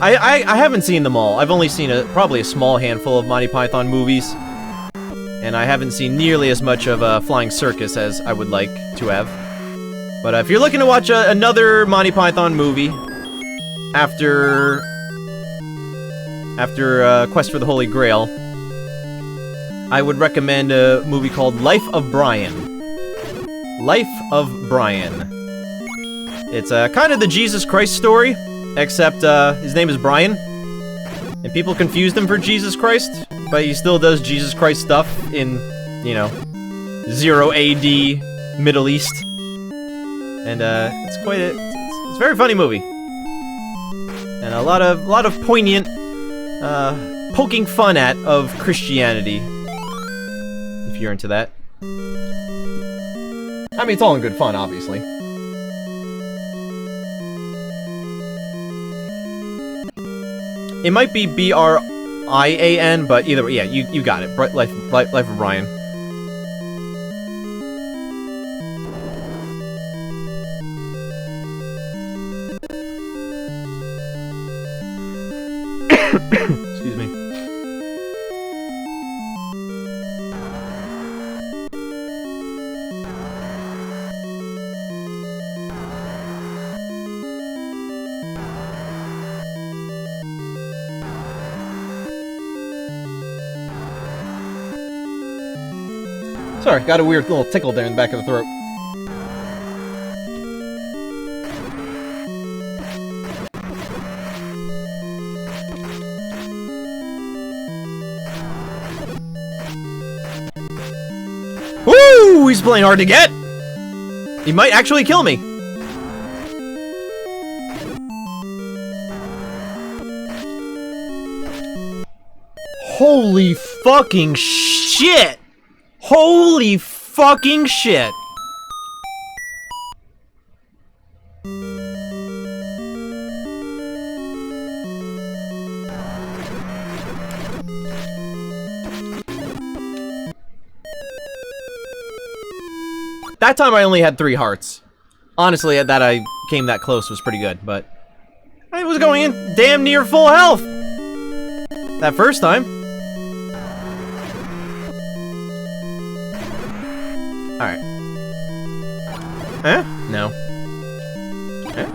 I haven't seen them all. I've only seen probably a small handful of Monty Python movies. And I haven't seen nearly as much of Flying Circus as I would like to have. But if you're looking to watch another Monty Python movie after Quest for the Holy Grail, I would recommend a movie called Life of Brian. Life of Brian. It's kind of the Jesus Christ story. Except, his name is Brian. And people confuse him for Jesus Christ, but he still does Jesus Christ stuff in, you know, 0 AD Middle East. And it's quite a it's a very funny movie. And a lot of poignant poking fun at of Christianity. If you're into that. I mean, it's all in good fun, obviously. It might be B-R-I-A-N, but either way, yeah, you got it. Life of Brian. Excuse me. Sorry, got a weird little tickle there in the back of the throat. Woo! He's playing hard to get! He might actually kill me. Holy fucking shit! Holy fucking shit! That time I only had 3 hearts. Honestly, that I came that close was pretty good, but I was going in damn near full health that first time. Alright. Huh? No. Huh?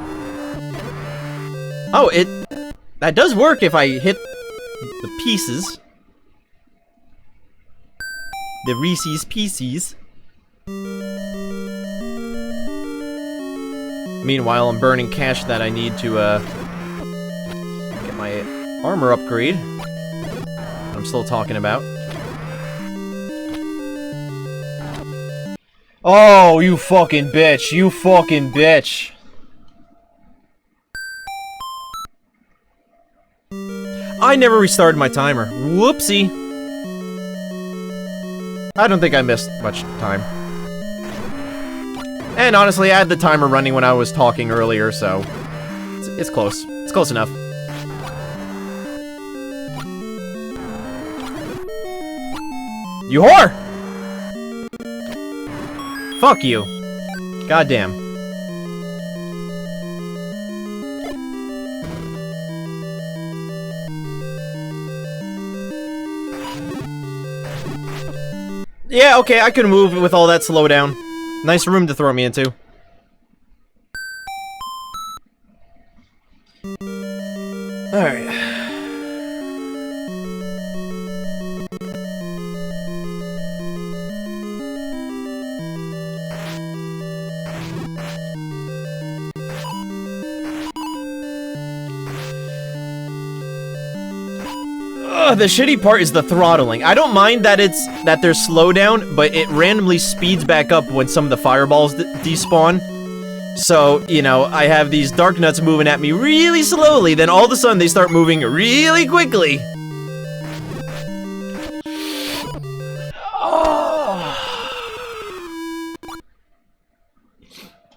Oh, that does work if I hit the pieces. The Reese's Pieces. Meanwhile, I'm burning cash that I need to, get my armor upgrade. I'm still talking about. Oh, you fucking bitch! You fucking bitch! I never restarted my timer. Whoopsie! I don't think I missed much time. And honestly, I had the timer running when I was talking earlier, so it's close. It's close enough. You whore! Fuck you. Goddamn. Yeah, okay, I could move with all that slowdown. Nice room to throw me into. Alright. The shitty part is the throttling. I don't mind that there's slowdown, but it randomly speeds back up when some of the fireballs despawn. So, you know, I have these dark nuts moving at me really slowly, then all of a sudden they start moving really quickly. Oh.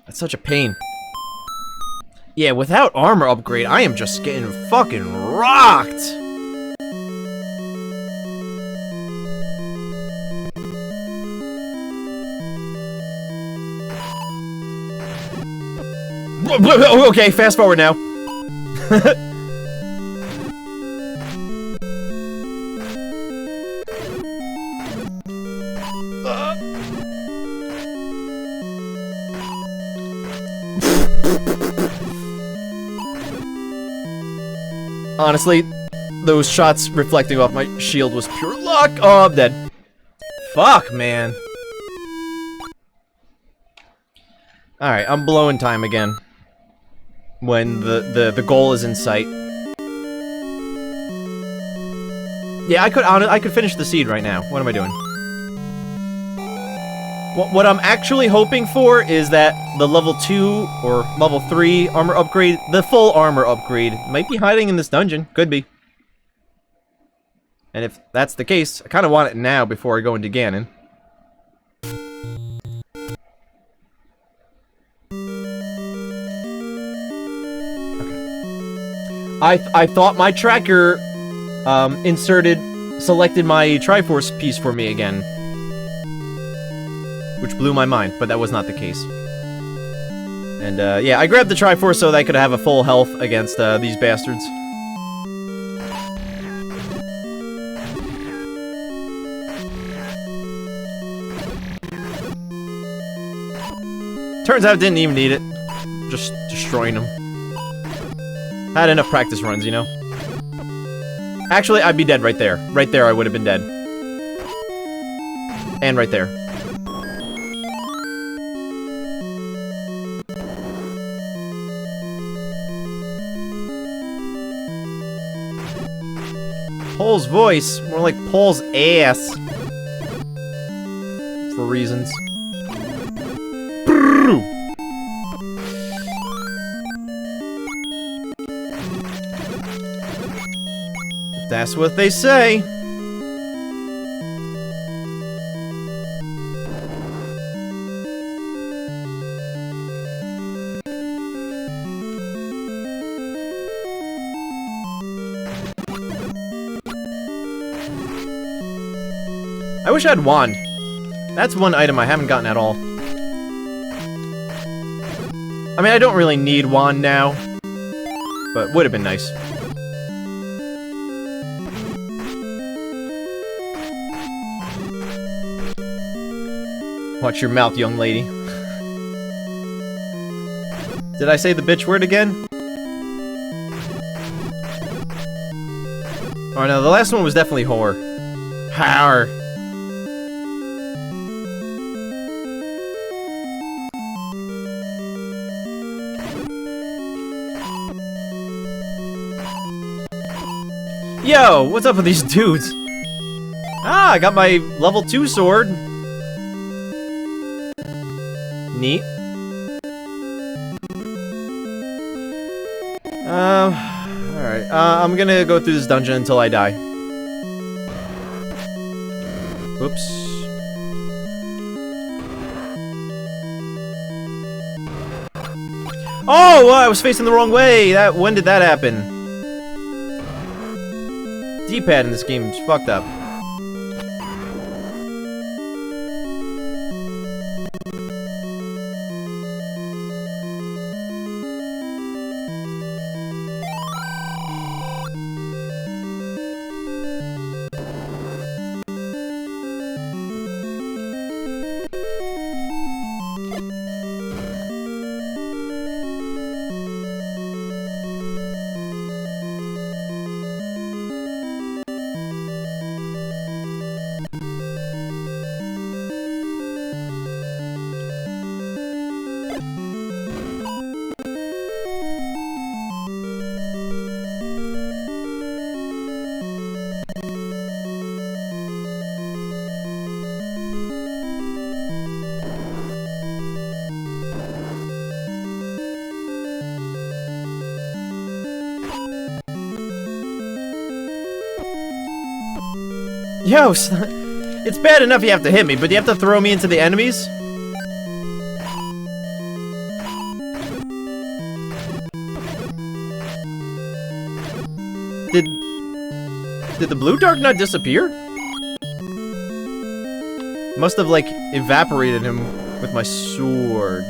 That's such a pain. Yeah, without armor upgrade, I am just getting fucking rocked. Okay, fast forward now. Honestly, those shots reflecting off my shield was pure luck. Oh, I'm dead. Fuck, man. Alright, I'm blowing time again. When the goal is in sight. Yeah, I could finish the seed right now. What am I doing? What I'm actually hoping for is that the level 2 or level 3 armor upgrade, the full armor upgrade, might be hiding in this dungeon. Could be. And if that's the case, I kind of want it now before I go into Ganon. Okay. I thought my tracker selected my Triforce piece for me again. Which blew my mind, but that was not the case. And, yeah, I grabbed the Triforce so that I could have a full health against, these bastards. Turns out I didn't even need it. Just destroying them. Had enough practice runs, you know? Actually, I'd be dead right there. Right there, I would have been dead. And right there. Paul's voice, more like Paul's ass. For reasons. That's what they say. I wish I had wand. That's one item I haven't gotten at all. I mean, I don't really need wand now, but would have been nice. Watch your mouth, young lady. Did I say the bitch word again? Oh no, the last one was definitely whore. Whore. Yo, what's up with these dudes? Ah, I got my level 2 sword. Neat. Alright. I'm gonna go through this dungeon until I die. Whoops. Oh, I was facing the wrong way! When did that happen? D-pad in this game is fucked up. Yo, it's bad enough you have to hit me, but you have to throw me into the enemies? Did the blue dark not disappear? Must have, like, evaporated him with my sword.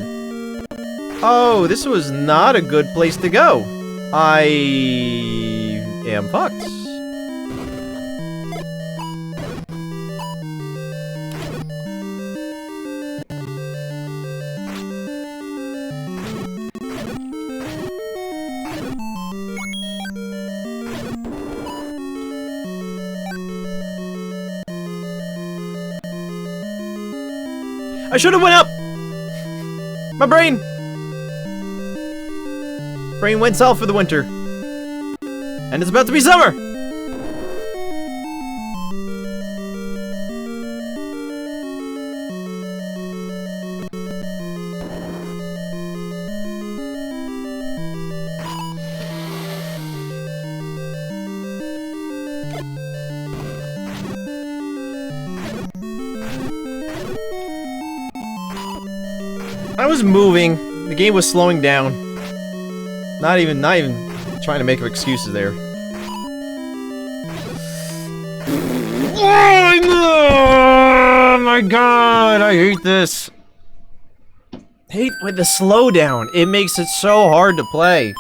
Oh, this was not a good place to go. I am fucked. I should have went up! My brain! Brain went south for the winter. And it's about to be summer! I was moving. The game was slowing down. Not even trying to make excuses there. Oh my god, I hate this. Hate with the slowdown. It makes it so hard to play.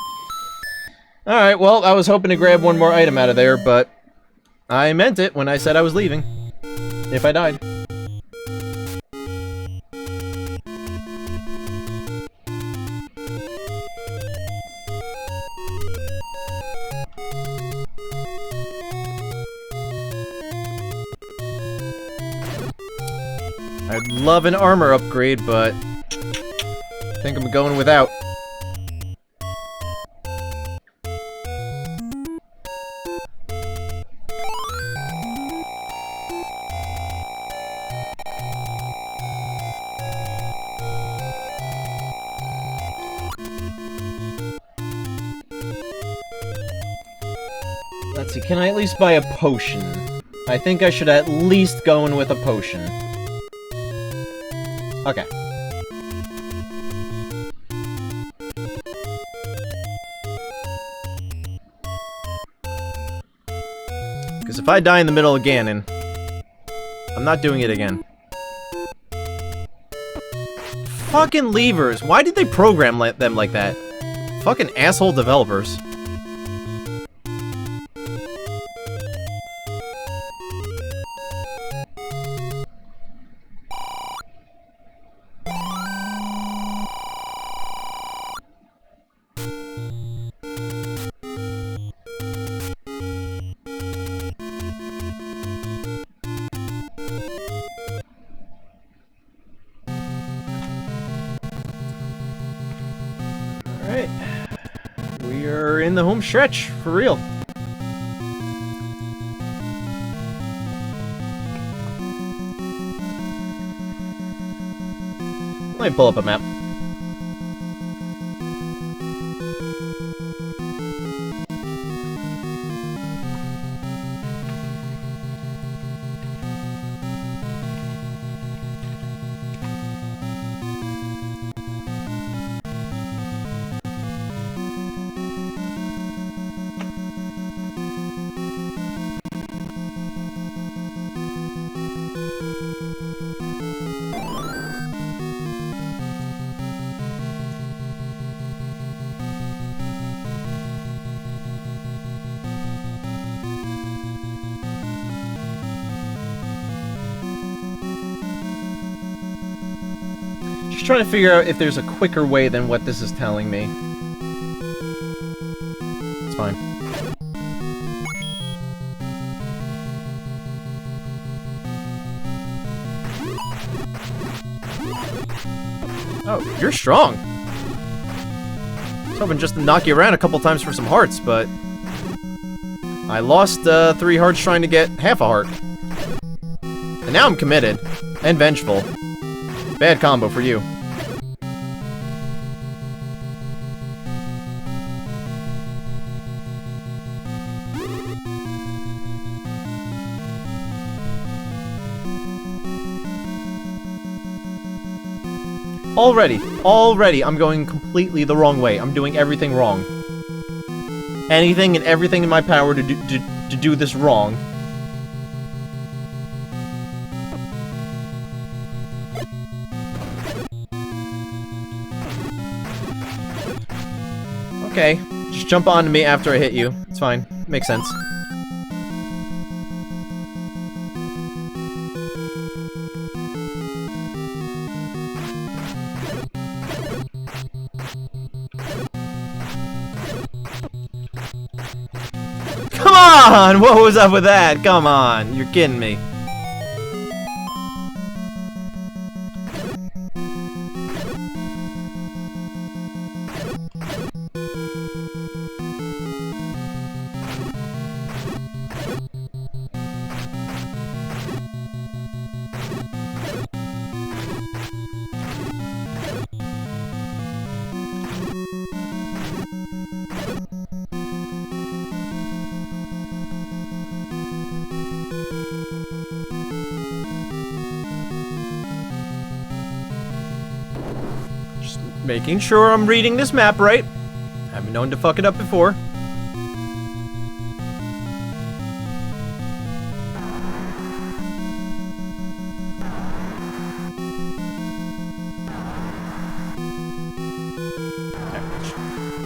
Alright, well, I was hoping to grab one more item out of there, but I meant it when I said I was leaving. If I died. I'd love an armor upgrade, but I think I'm going without. Let's see, can I at least buy a potion? I think I should at least go in with a potion. Okay. Because if I die in the middle of Ganon, I'm not doing it again. Fucking levers! Why did they program them like that? Fucking asshole developers. Alright. We are in the home stretch, for real. Let me pull up a map. Just trying to figure out if there's a quicker way than what this is telling me. It's fine. Oh, you're strong. I was hoping just to knock you around a couple times for some hearts, but I lost 3 hearts trying to get half a heart. And now I'm committed. And vengeful. Bad combo for you. Already, I'm going completely the wrong way. I'm doing everything wrong. Anything and everything in my power to do this wrong. Okay, just jump onto me after I hit you. It's fine. Makes sense. Come on! What was up with that? Come on, you're kidding me. Making sure I'm reading this map right. I've been known to fuck it up before.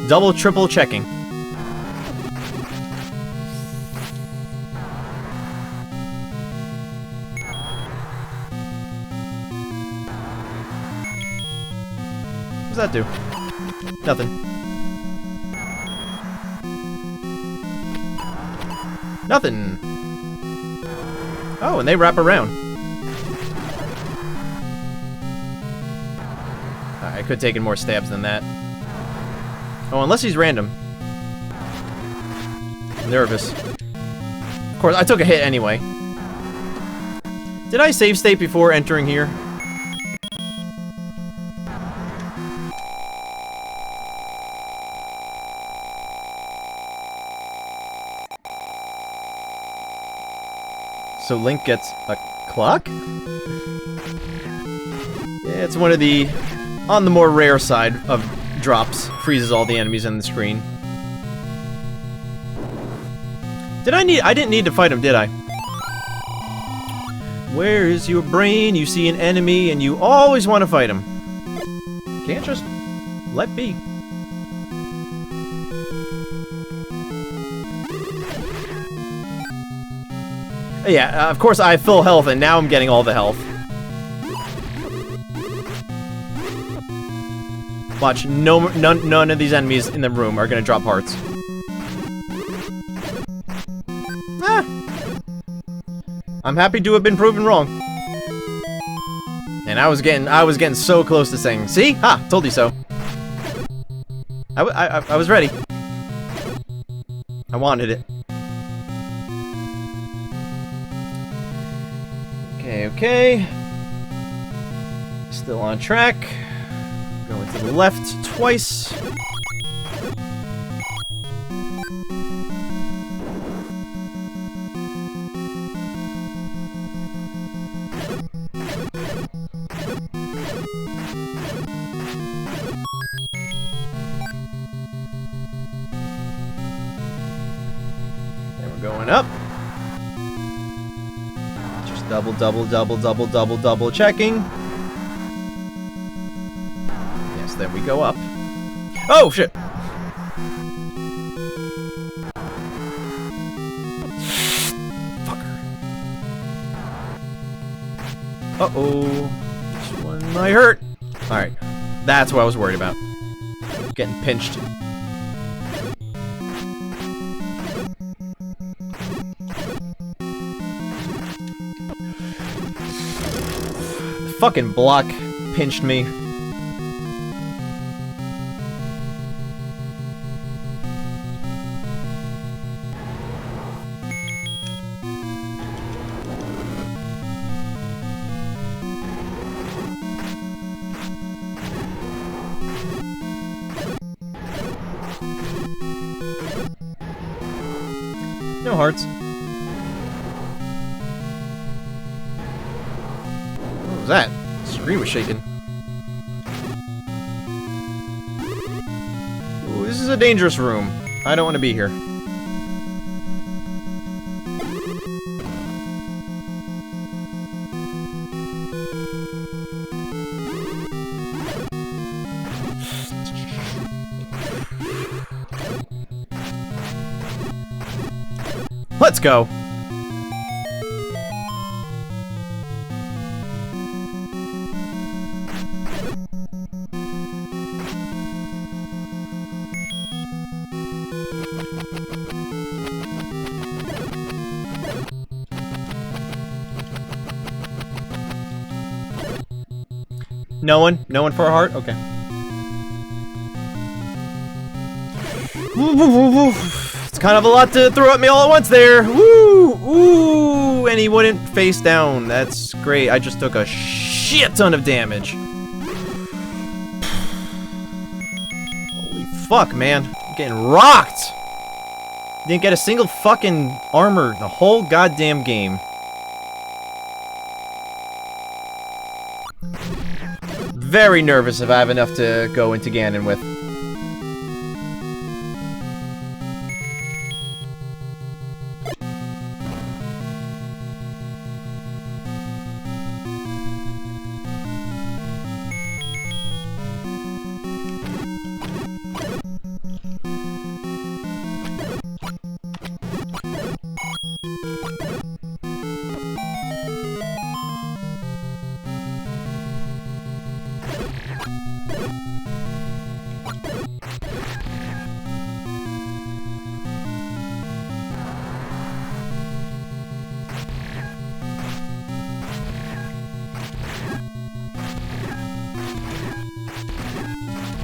Double, triple checking. What does that do? Nothing. Nothing. Oh, and they wrap around. I could have taken more stabs than that. Oh, unless he's random. I'm nervous. Of course, I took a hit anyway. Did I save state before entering here? So Link gets a clock? Yeah, it's one of the... on the more rare side of drops. Freezes all the enemies on the screen. I didn't need to fight him, did I? Where is your brain? You see an enemy and you always want to fight him. Can't just let be. Yeah, of course I have full health and now I'm getting all the health. Watch, none of these enemies in the room are gonna drop hearts. Ah! I'm happy to have been proven wrong. And I was getting so close to saying, see? Ha! Told you so. I was ready. I wanted it. Okay. Still on track. Going to the left twice. And we're going up. Just double checking. Then we go up. Oh, shit! Fucker. Uh-oh. This one might hurt. Alright. That's what I was worried about. Getting pinched. The fucking block pinched me. No hearts. What was that? The screen was shaking. Ooh, this is a dangerous room. I don't want to be here. Let's go! No one? No one for a heart? Okay. It's kind of a lot to throw at me all at once there. Woo! Ooh! And he wouldn't face down. That's great. I just took a shit ton of damage. Holy fuck, man. I'm getting rocked! Didn't get a single fucking armor the whole goddamn game. very nervous if I have enough to go into Ganon with.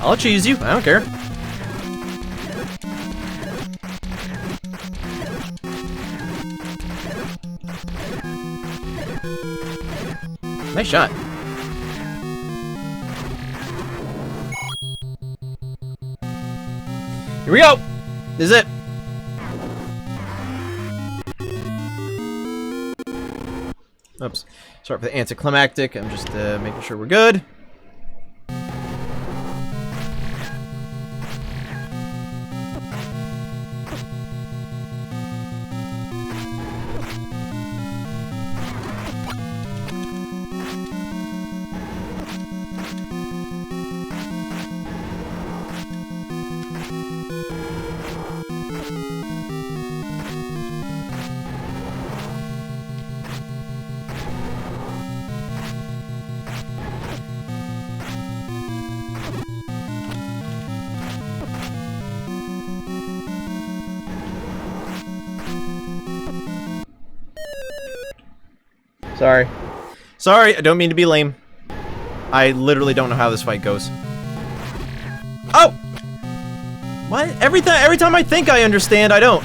I'll cheese you, I don't care. Nice shot. Here we go! This is it. Oops. Sorry for the anticlimactic. I'm just making sure we're good. Sorry. Sorry, I don't mean to be lame. I literally don't know how this fight goes. Oh! What? Every time I think I understand, I don't.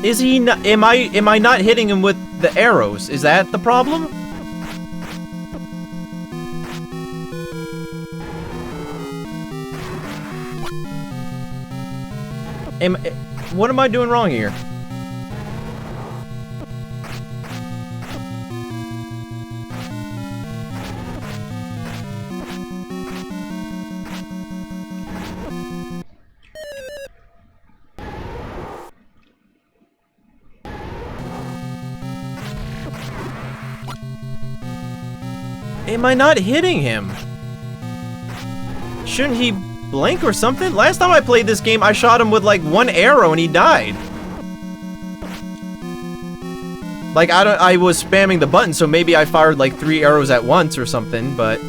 Is he not? Am I not hitting him with the arrows? Is that the problem? What am I doing wrong here? Am I not hitting him? Shouldn't he blink or something? Last time I played this game, I shot him with like one arrow and he died. Like, I was spamming the button, so maybe I fired like 3 arrows at once or something, but...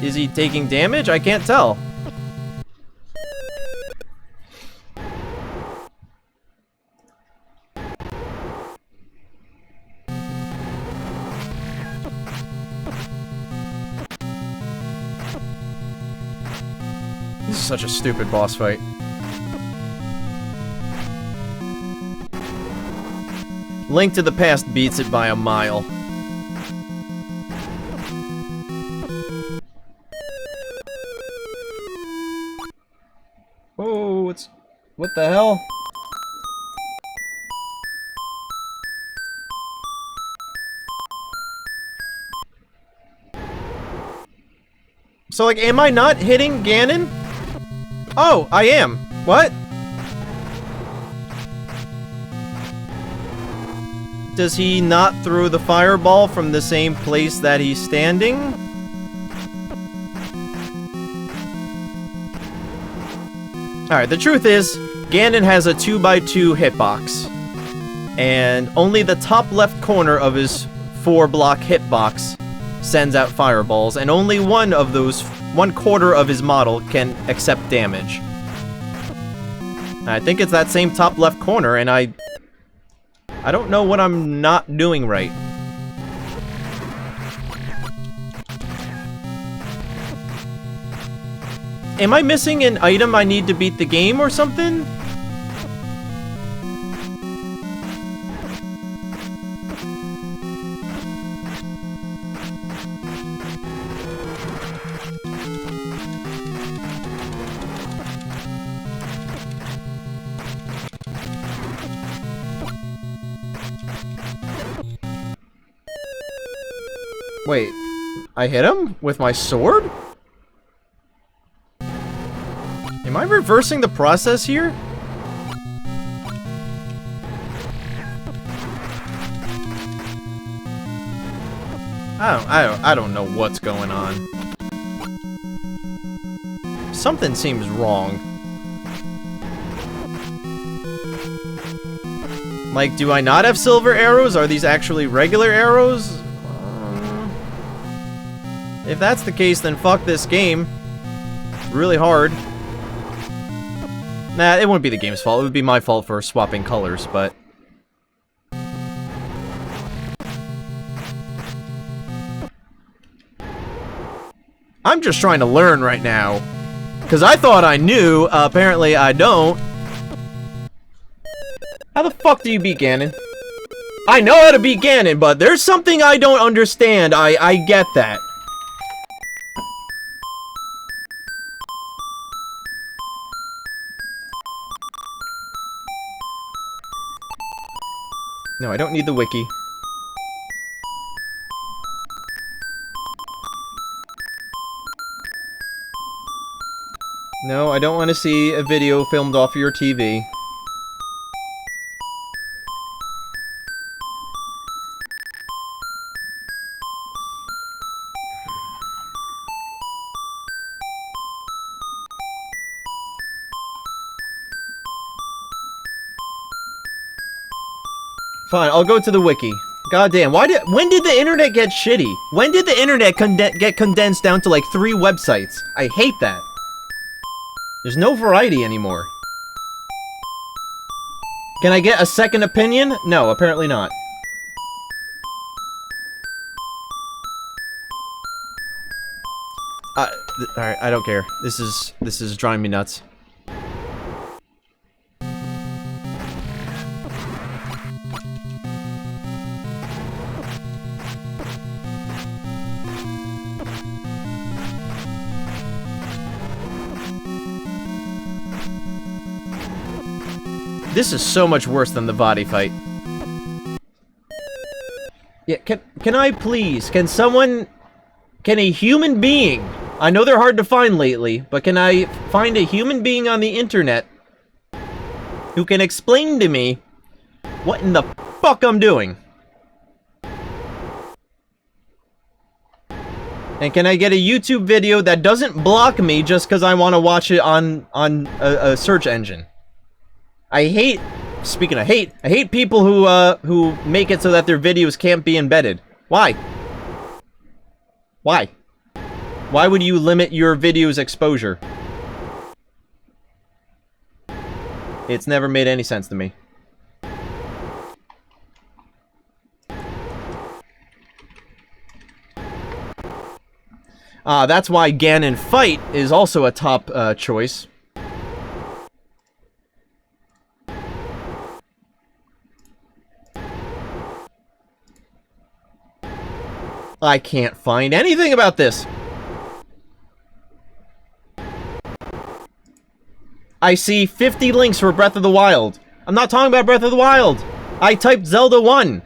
Is he taking damage? I can't tell. This is such a stupid boss fight. Link to the Past beats it by a mile. Oh, what the hell? So, like, am I not hitting Ganon? Oh, I am. What? Does he not throw the fireball from the same place that he's standing? Alright, the truth is, Ganon has a 2x2 hitbox. And only the top left corner of his 4-block hitbox sends out fireballs, and only one of those, 1/4 of his model can accept damage. I think it's that same top left corner, and I don't know what I'm not doing right. Am I missing an item I need to beat the game or something? Wait, I hit him with my sword? Am I reversing the process here? I don't know what's going on. Something seems wrong. Like, do I not have silver arrows? Are these actually regular arrows? If that's the case, then fuck this game. Really hard. Nah, it wouldn't be the game's fault. It would be my fault for swapping colors, but... I'm just trying to learn right now. Because I thought I knew, apparently I don't. How the fuck do you beat Ganon? I know how to beat Ganon, but there's something I don't understand. I get that. No, I don't need the wiki. No, I don't want to see a video filmed off your TV. Fine, I'll go to the wiki. Goddamn, when did the internet get shitty? When did the internet get condensed down to like 3 websites? I hate that. There's no variety anymore. Can I get a second opinion? No, apparently not. Alright, I don't care. This is driving me nuts. This is so much worse than the body fight. Yeah, can I please, can a human being, I know they're hard to find lately, but can I find a human being on the internet who can explain to me what in the fuck I'm doing? And can I get a YouTube video that doesn't block me just because I want to watch it on a search engine? I hate, speaking of hate, I hate people who make it so that their videos can't be embedded. Why? Why? Why would you limit your video's exposure? It's never made any sense to me. That's why Ganon Fight is also a top choice. I can't find anything about this. I see 50 links for Breath of the Wild. I'm not talking about Breath of the Wild. I typed Zelda 1.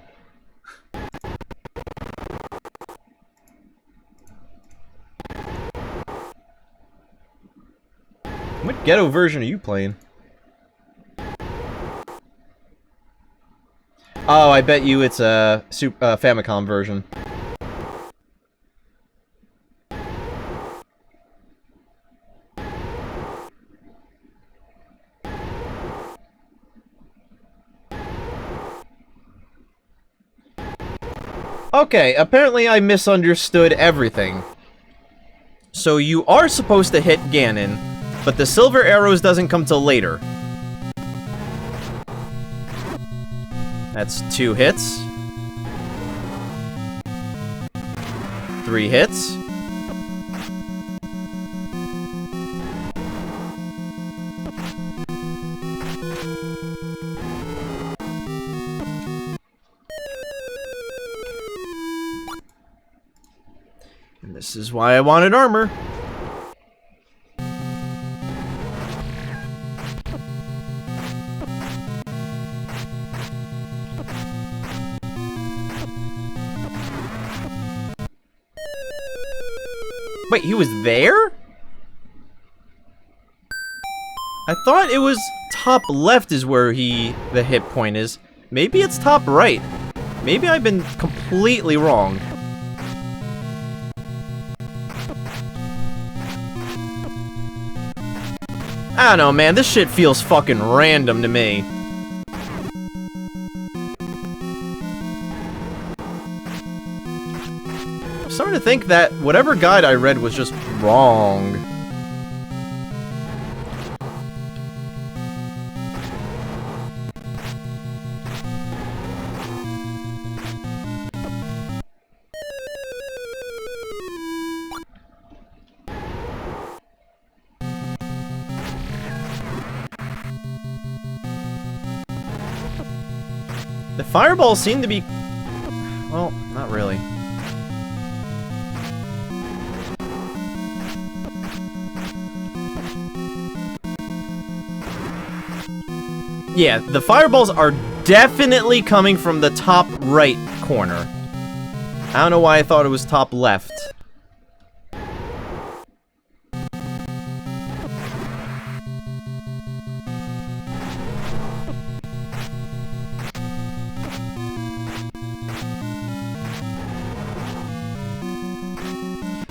What ghetto version are you playing? Oh, I bet you it's a Famicom version. Okay, apparently I misunderstood everything. So you are supposed to hit Ganon, but the silver arrows doesn't come till later. That's 2 hits. 3 hits. And this is why I wanted armor. Wait, he was there? I thought it was top left is where the hit point is. Maybe it's top right. Maybe I've been completely wrong. I don't know, man. This shit feels fucking random to me. I'm starting to think that whatever guide I read was just wrong. The fireballs seem to be... well, not really. Yeah, the fireballs are definitely coming from the top right corner. I don't know why I thought it was top left.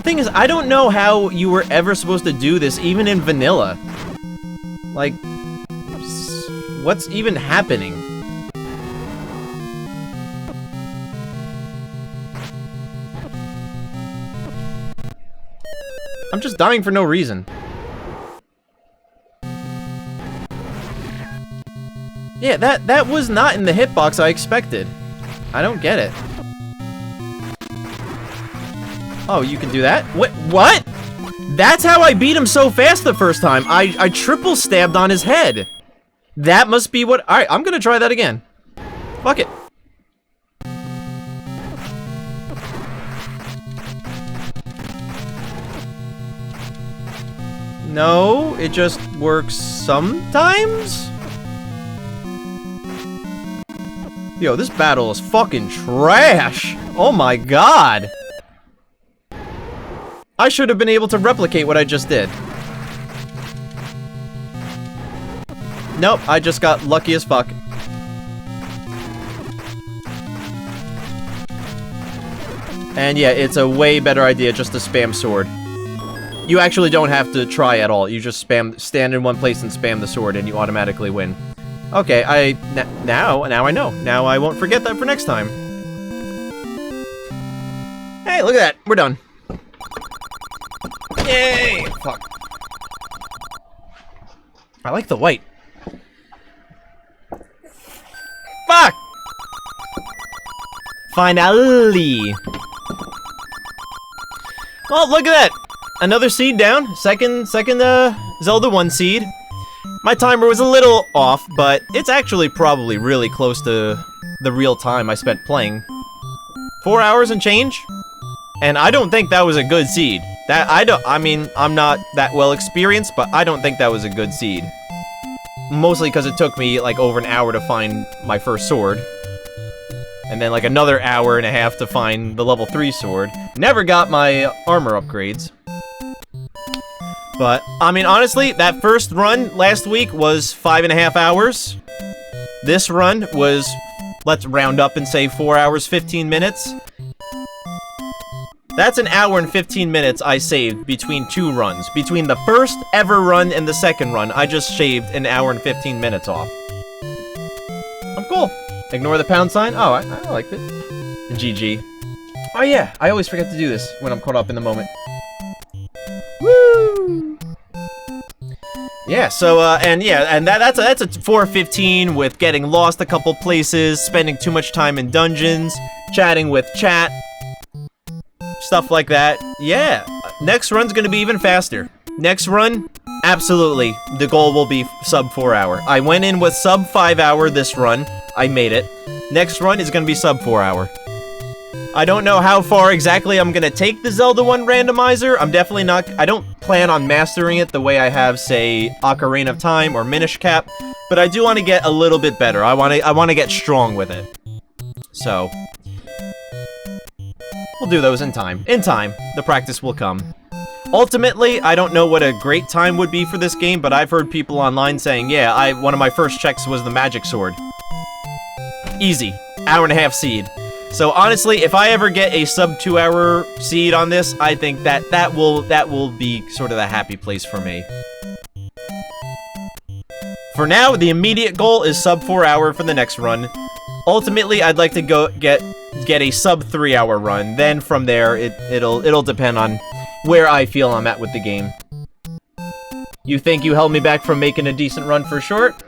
Thing is, I don't know how you were ever supposed to do this, even in vanilla. Like, what's even happening? I'm just dying for no reason. Yeah, that was not in the hitbox I expected. I don't get it. Oh, you can do that? What? That's how I beat him so fast the first time. I triple stabbed on his head. That must be what... Alright, I'm gonna try that again. Fuck it. No, it just works sometimes? Yo, this battle is fucking trash. Oh my god. I should have been able to replicate what I just did. Nope, I just got lucky as fuck. And yeah, it's a way better idea just to spam sword. You actually don't have to try at all. You just stand in one place and spam the sword and you automatically win. Okay, now I know. Now I won't forget that for next time. Hey, look at that. We're done. Yay! Fuck. I like the white. Fuck! Finally! Well, look at that! Another seed down. Second, Zelda 1 seed. My timer was a little off, but it's actually probably really close to the real time I spent playing. 4 hours and change? And I don't think that was a good seed. I mean, I'm not that well experienced, but I don't think that was a good seed. Mostly because it took me, like, over an hour to find my first sword. And then, like, another hour and a half to find the level 3 sword. Never got my armor upgrades. But, I mean, honestly, that first run last week was 5.5 hours. This run was, let's round up and say 4 hours, 15 minutes. That's an hour and 15 minutes I saved between 2 runs. Between the first ever run and the second run, I just shaved an hour and 15 minutes off. I'm cool. Ignore the pound sign. Oh, I liked it. GG. Oh yeah, I always forget to do this when I'm caught up in the moment. Woo! Yeah, so, and that's a 4:15 with getting lost a couple places, spending too much time in dungeons, chatting with chat, stuff like that. Yeah, next run's gonna be even faster. Next run, absolutely, the goal will be sub 4 hour. I went in with sub 5 hour this run, I made it. Next run is gonna be sub 4 hour. I don't know how far exactly I'm gonna take the Zelda 1 randomizer. I'm definitely not, I don't plan on mastering it the way I have, say, Ocarina of Time or Minish Cap, but I do want to get a little bit better. I want to get strong with it. So, we'll do those in time. In time, the practice will come. Ultimately, I don't know what a great time would be for this game, but I've heard people online saying, yeah, one of my first checks was the magic sword. Easy. Hour-and-a-half seed. So honestly, if I ever get a sub 2 hour seed on this, I think that will be sort of the happy place for me. For now, the immediate goal is sub 4 hour for the next run. Ultimately, I'd like to go get a sub 3 hour run. Then from there, it'll depend on where I feel I'm at with the game. You think you held me back from making a decent run for short?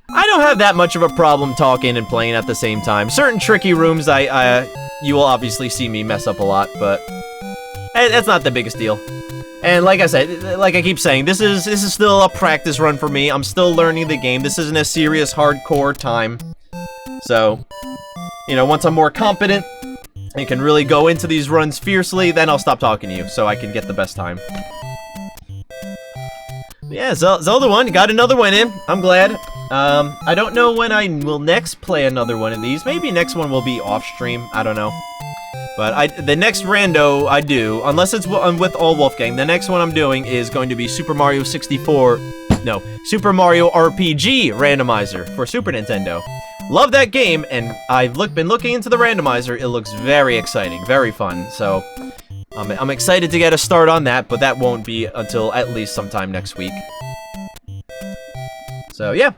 I don't have that much of a problem talking and playing at the same time. Certain tricky rooms, you will obviously see me mess up a lot, but that's not the biggest deal. And like I said, like I keep saying, this is still a practice run for me. I'm still learning the game. This isn't a serious hardcore time. So, you know, once I'm more competent and can really go into these runs fiercely, then I'll stop talking to you so I can get the best time. Yeah, Zelda 1, got another one in. I'm glad. I don't know when I will next play another one of these. Maybe next one will be off-stream. I don't know. But the next rando I do, unless it's with all Wolfgang, the next one I'm doing is going to be Super Mario 64... No, Super Mario RPG Randomizer for Super Nintendo. Love that game, and I've been looking into the randomizer. It looks very exciting, very fun. So, I'm excited to get a start on that, but that won't be until at least sometime next week. So, yeah.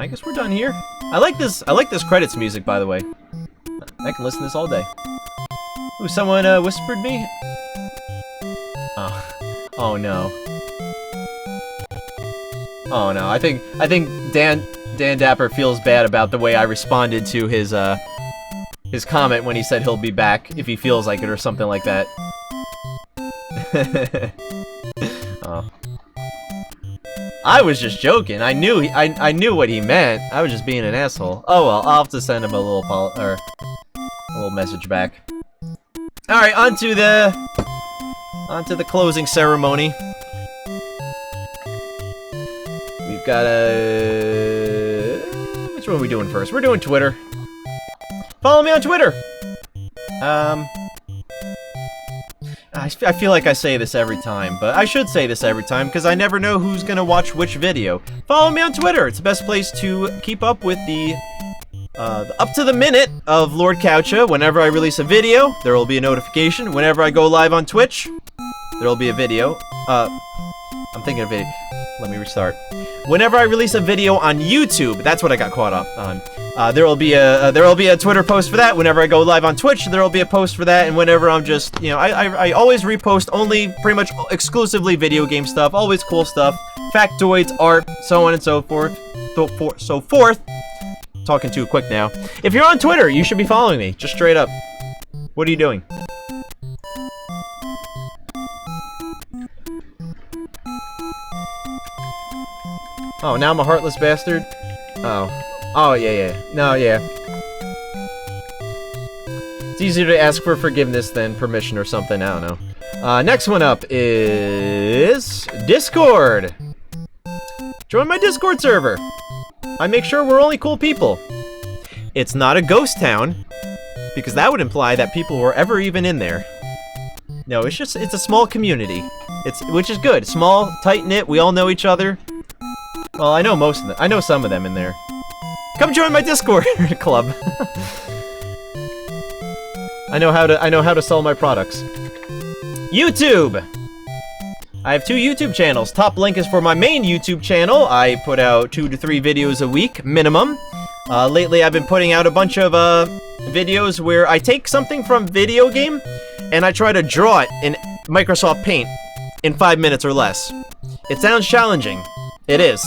I guess we're done here. I like this credits music, by the way. I can listen to this all day. Ooh, someone whispered me? Oh no. Oh no, I think Dan Dapper feels bad about the way I responded to his comment when he said he'll be back if he feels like it or something like that. Oh. I was just joking. I knew what he meant. I was just being an asshole. Oh well, I'll have to send him a little message back. All right, onto the closing ceremony. We've got which one are we doing first? We're doing Twitter. Follow me on Twitter. I feel like I say this every time, but I should say this every time because I never know who's gonna watch which video. Follow me on Twitter. It's the best place to keep up with the up to the minute of Lord Coucha. Whenever I release a video, there will be a notification. Whenever I go live on Twitch, there will be a video. I'm thinking of it. Let me restart. Whenever I release a video on YouTube, that's what I got caught up on. There will be a Twitter post for that. Whenever I go live on Twitch, there will be a post for that. And whenever I'm just, you know, I always repost only pretty much exclusively video game stuff, always cool stuff, factoids, art, so on and so forth. Talking too quick now. If you're on Twitter, you should be following me, just straight up. What are you doing? Oh, now I'm a heartless bastard? Oh, yeah. No, yeah. It's easier to ask for forgiveness than permission or something, I don't know. Next one up is Discord. Join my Discord server. I make sure we're only cool people. It's not a ghost town, because that would imply that people were ever even in there. No, it's a small community. Which is good. Small, tight-knit, we all know each other. Well, I know most of them. I know some of them in there. Come join my Discord club. I know how to sell my products. YouTube. I have 2 YouTube channels. Top link is for my main YouTube channel. I put out 2 to 3 videos a week, minimum. Lately, I've been putting out a bunch of videos where I take something from video game and I try to draw it in Microsoft Paint in 5 minutes or less. It sounds challenging. It is.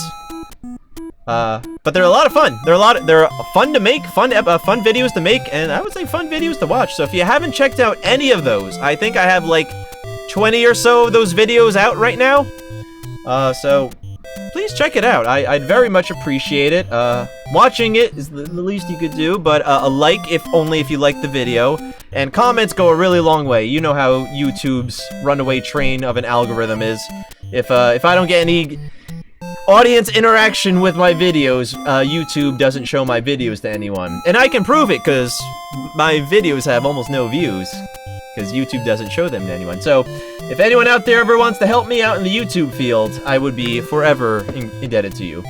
But they're a lot of fun. They're fun to make, fun videos to make, and I would say fun videos to watch. So if you haven't checked out any of those, I think I have like 20 or so of those videos out right now. So please check it out. I'd very much appreciate it. Watching it is the least you could do, but a like if you like the video, and comments go a really long way. You know how YouTube's runaway train of an algorithm is. If I don't get any audience interaction with my videos, YouTube doesn't show my videos to anyone. And I can prove it, because my videos have almost no views. because YouTube doesn't show them to anyone. So, if anyone out there ever wants to help me out in the YouTube field, I would be forever indebted to you.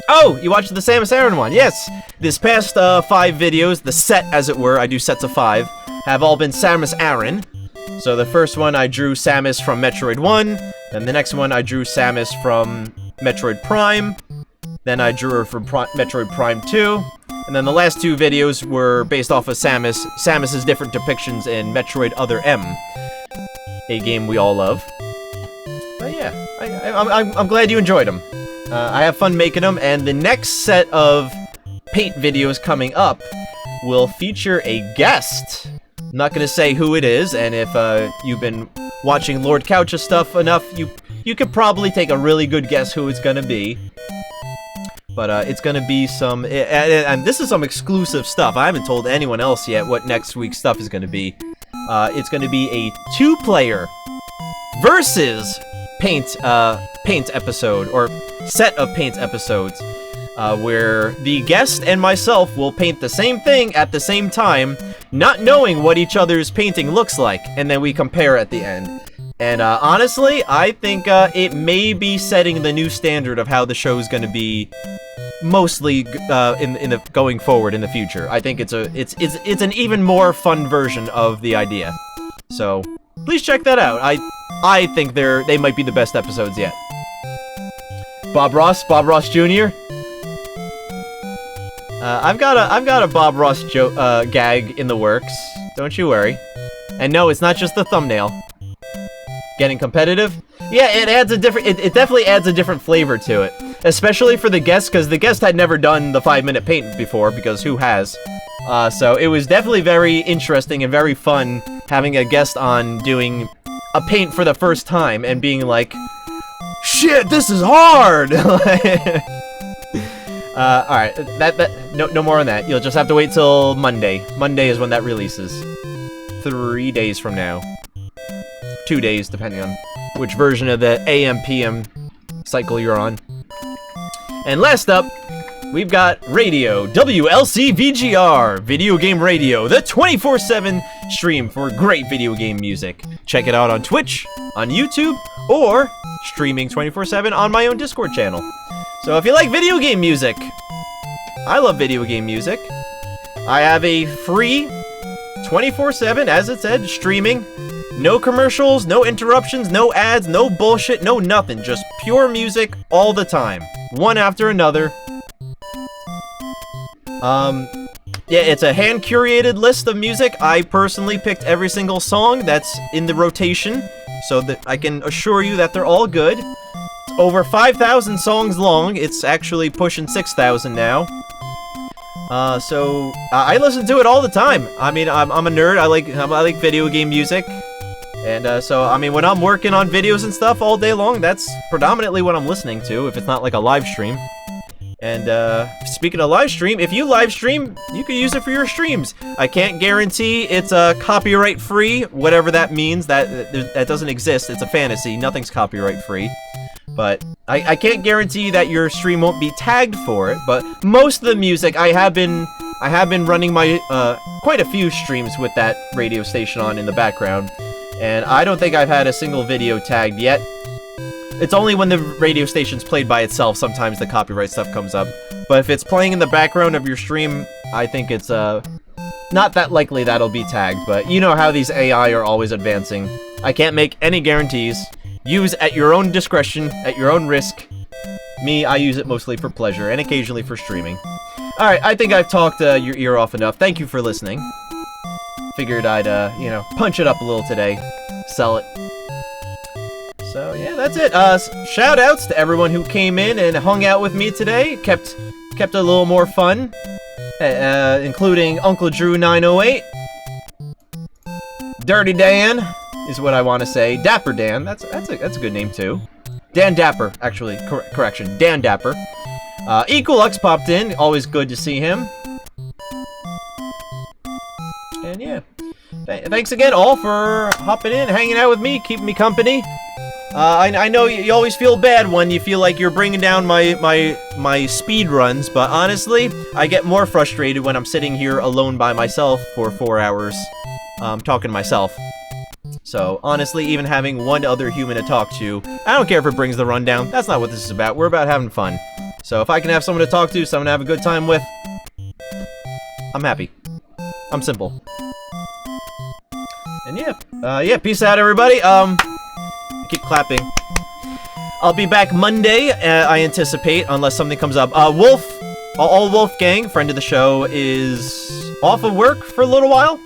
Oh, you watched the Samus Aran one? Yes! This past 5 videos, the set, as it were, I do sets of 5, have all been Samus Aran. So the first one, I drew Samus from Metroid 1, then the next one, I drew Samus from Metroid Prime, then I drew her from Metroid Prime 2, and then the last 2 videos were based off of Samus's different depictions in Metroid Other M, a game we all love. But yeah, I'm glad you enjoyed them. I have fun making them, and the next set of paint videos coming up will feature a guest. I'm not gonna say who it is, and if you've been watching Lord Coucha stuff enough, you could probably take a really good guess who it's gonna be. But it's gonna be some, and this is some exclusive stuff. I haven't told anyone else yet what next week's stuff is gonna be. It's gonna be a 2-player versus paint episode, or set of paint episodes, where the guest and myself will paint the same thing at the same time, not knowing what each other's painting looks like, and then we compare at the end. And honestly, I think it may be setting the new standard of how the show's gonna be, mostly in the going forward in the future. I think it's an even more fun version of the idea. So please check that out. I think they might be the best episodes yet. Bob Ross Jr. I've got a Bob Ross gag in the works. Don't you worry. And no, it's not just the thumbnail. Getting competitive? Yeah, it adds a different. It definitely adds a different flavor to it, especially for the guest, because the guest had never done the 5-minute paint before. Because who has? So it was definitely very interesting and very fun having a guest on doing a paint for the first time and being like, "Shit, this is hard." Alright, no more on that. You'll just have to wait till Monday. Monday is when that releases. 3 days from now. 2 days, depending on which version of the AM/PM cycle you're on. And last up, we've got radio, WLC VGR, video game radio, the 24/7 stream for great video game music. Check it out on Twitch, on YouTube, or streaming 24/7 on my own Discord channel. So if you like video game music, I love video game music. I have a free 24/7, as it said, streaming. No commercials, no interruptions, no ads, no bullshit, no nothing. Just pure music all the time. One after another. Yeah, it's a hand-curated list of music. I personally picked every single song that's in the rotation, so that I can assure you that they're all good. It's over 5,000 songs long. It's actually pushing 6,000 now. So I listen to it all the time. I mean, I'm a nerd. I like video game music. And so, I mean, when I'm working on videos and stuff all day long, that's predominantly what I'm listening to, if it's not like a live stream. And speaking of live stream, if you live stream, you can use it for your streams. I can't guarantee it's copyright free, whatever that means. That doesn't exist. It's a fantasy. Nothing's copyright free. But I can't guarantee that your stream won't be tagged for it. But most of the music, I have been running my quite a few streams with that radio station on in the background. And I don't think I've had a single video tagged yet. It's only when the radio station's played by itself, sometimes the copyright stuff comes up. But if it's playing in the background of your stream, I think it's not that likely that'll be tagged. But you know how these AI are always advancing. I can't make any guarantees. Use at your own discretion, at your own risk. Me, I use it mostly for pleasure, and occasionally for streaming. Alright, I think I've talked your ear off enough. Thank you for listening. Figured I'd, you know, punch it up a little today. Sell it. So, yeah, that's it. Shout-outs to everyone who came in and hung out with me today. Kept a little more fun. Including Uncle Drew 908. Dirty Dan is what I want to say. Dapper Dan. That's a good name, too. Dan Dapper, actually. Correction. Dan Dapper. Equalux popped in. Always good to see him. And yeah, thanks again all for hopping in, hanging out with me, keeping me company. I know you always feel bad when you feel like you're bringing down my speed runs, but honestly, I get more frustrated when I'm sitting here alone by myself for 4 hours talking to myself. So, honestly, even having one other human to talk to, I don't care if it brings the rundown. That's not what this is about. We're about having fun. So, if I can have someone to talk to, someone to have a good time with, I'm happy. I'm simple. And yeah, peace out, everybody. Keep clapping. I'll be back Monday, I anticipate, unless something comes up. Wolf, all Wolfgang, friend of the show, is off of work for a little while.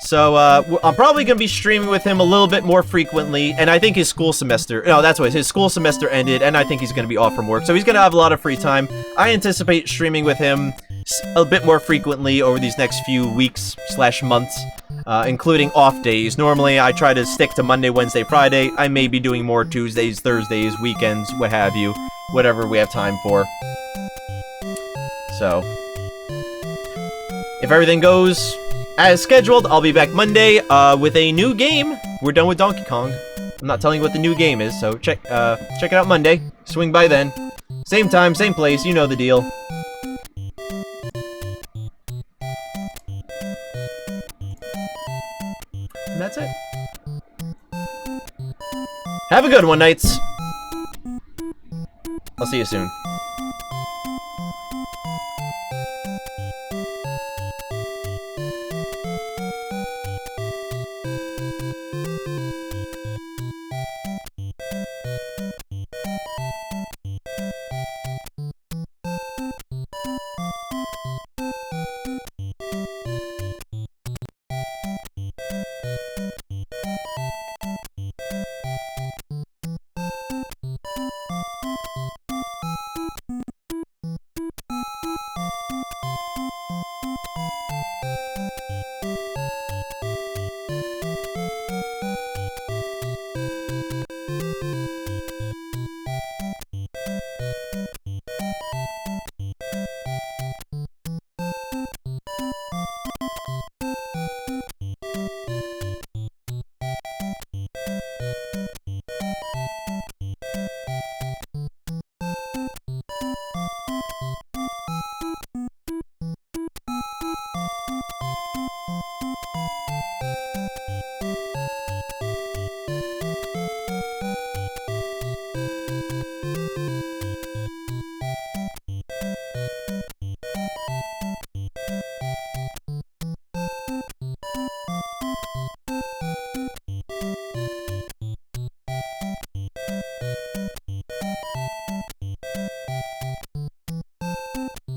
So, I'm probably going to be streaming with him a little bit more frequently, and I think his school semester, no, that's what, his school semester ended, and I think he's going to be off from work, so he's going to have a lot of free time. I anticipate streaming with him a bit more frequently over these next few weeks/months, including off days. Normally, I try to stick to Monday, Wednesday, Friday. I may be doing more Tuesdays, Thursdays, weekends, what have you, whatever we have time for. So, if everything goes as scheduled, I'll be back Monday with a new game. We're done with Donkey Kong. I'm not telling you what the new game is, so check it out Monday. Swing by then. Same time, same place, you know the deal. And that's it. Have a good one, Knights. I'll see you soon.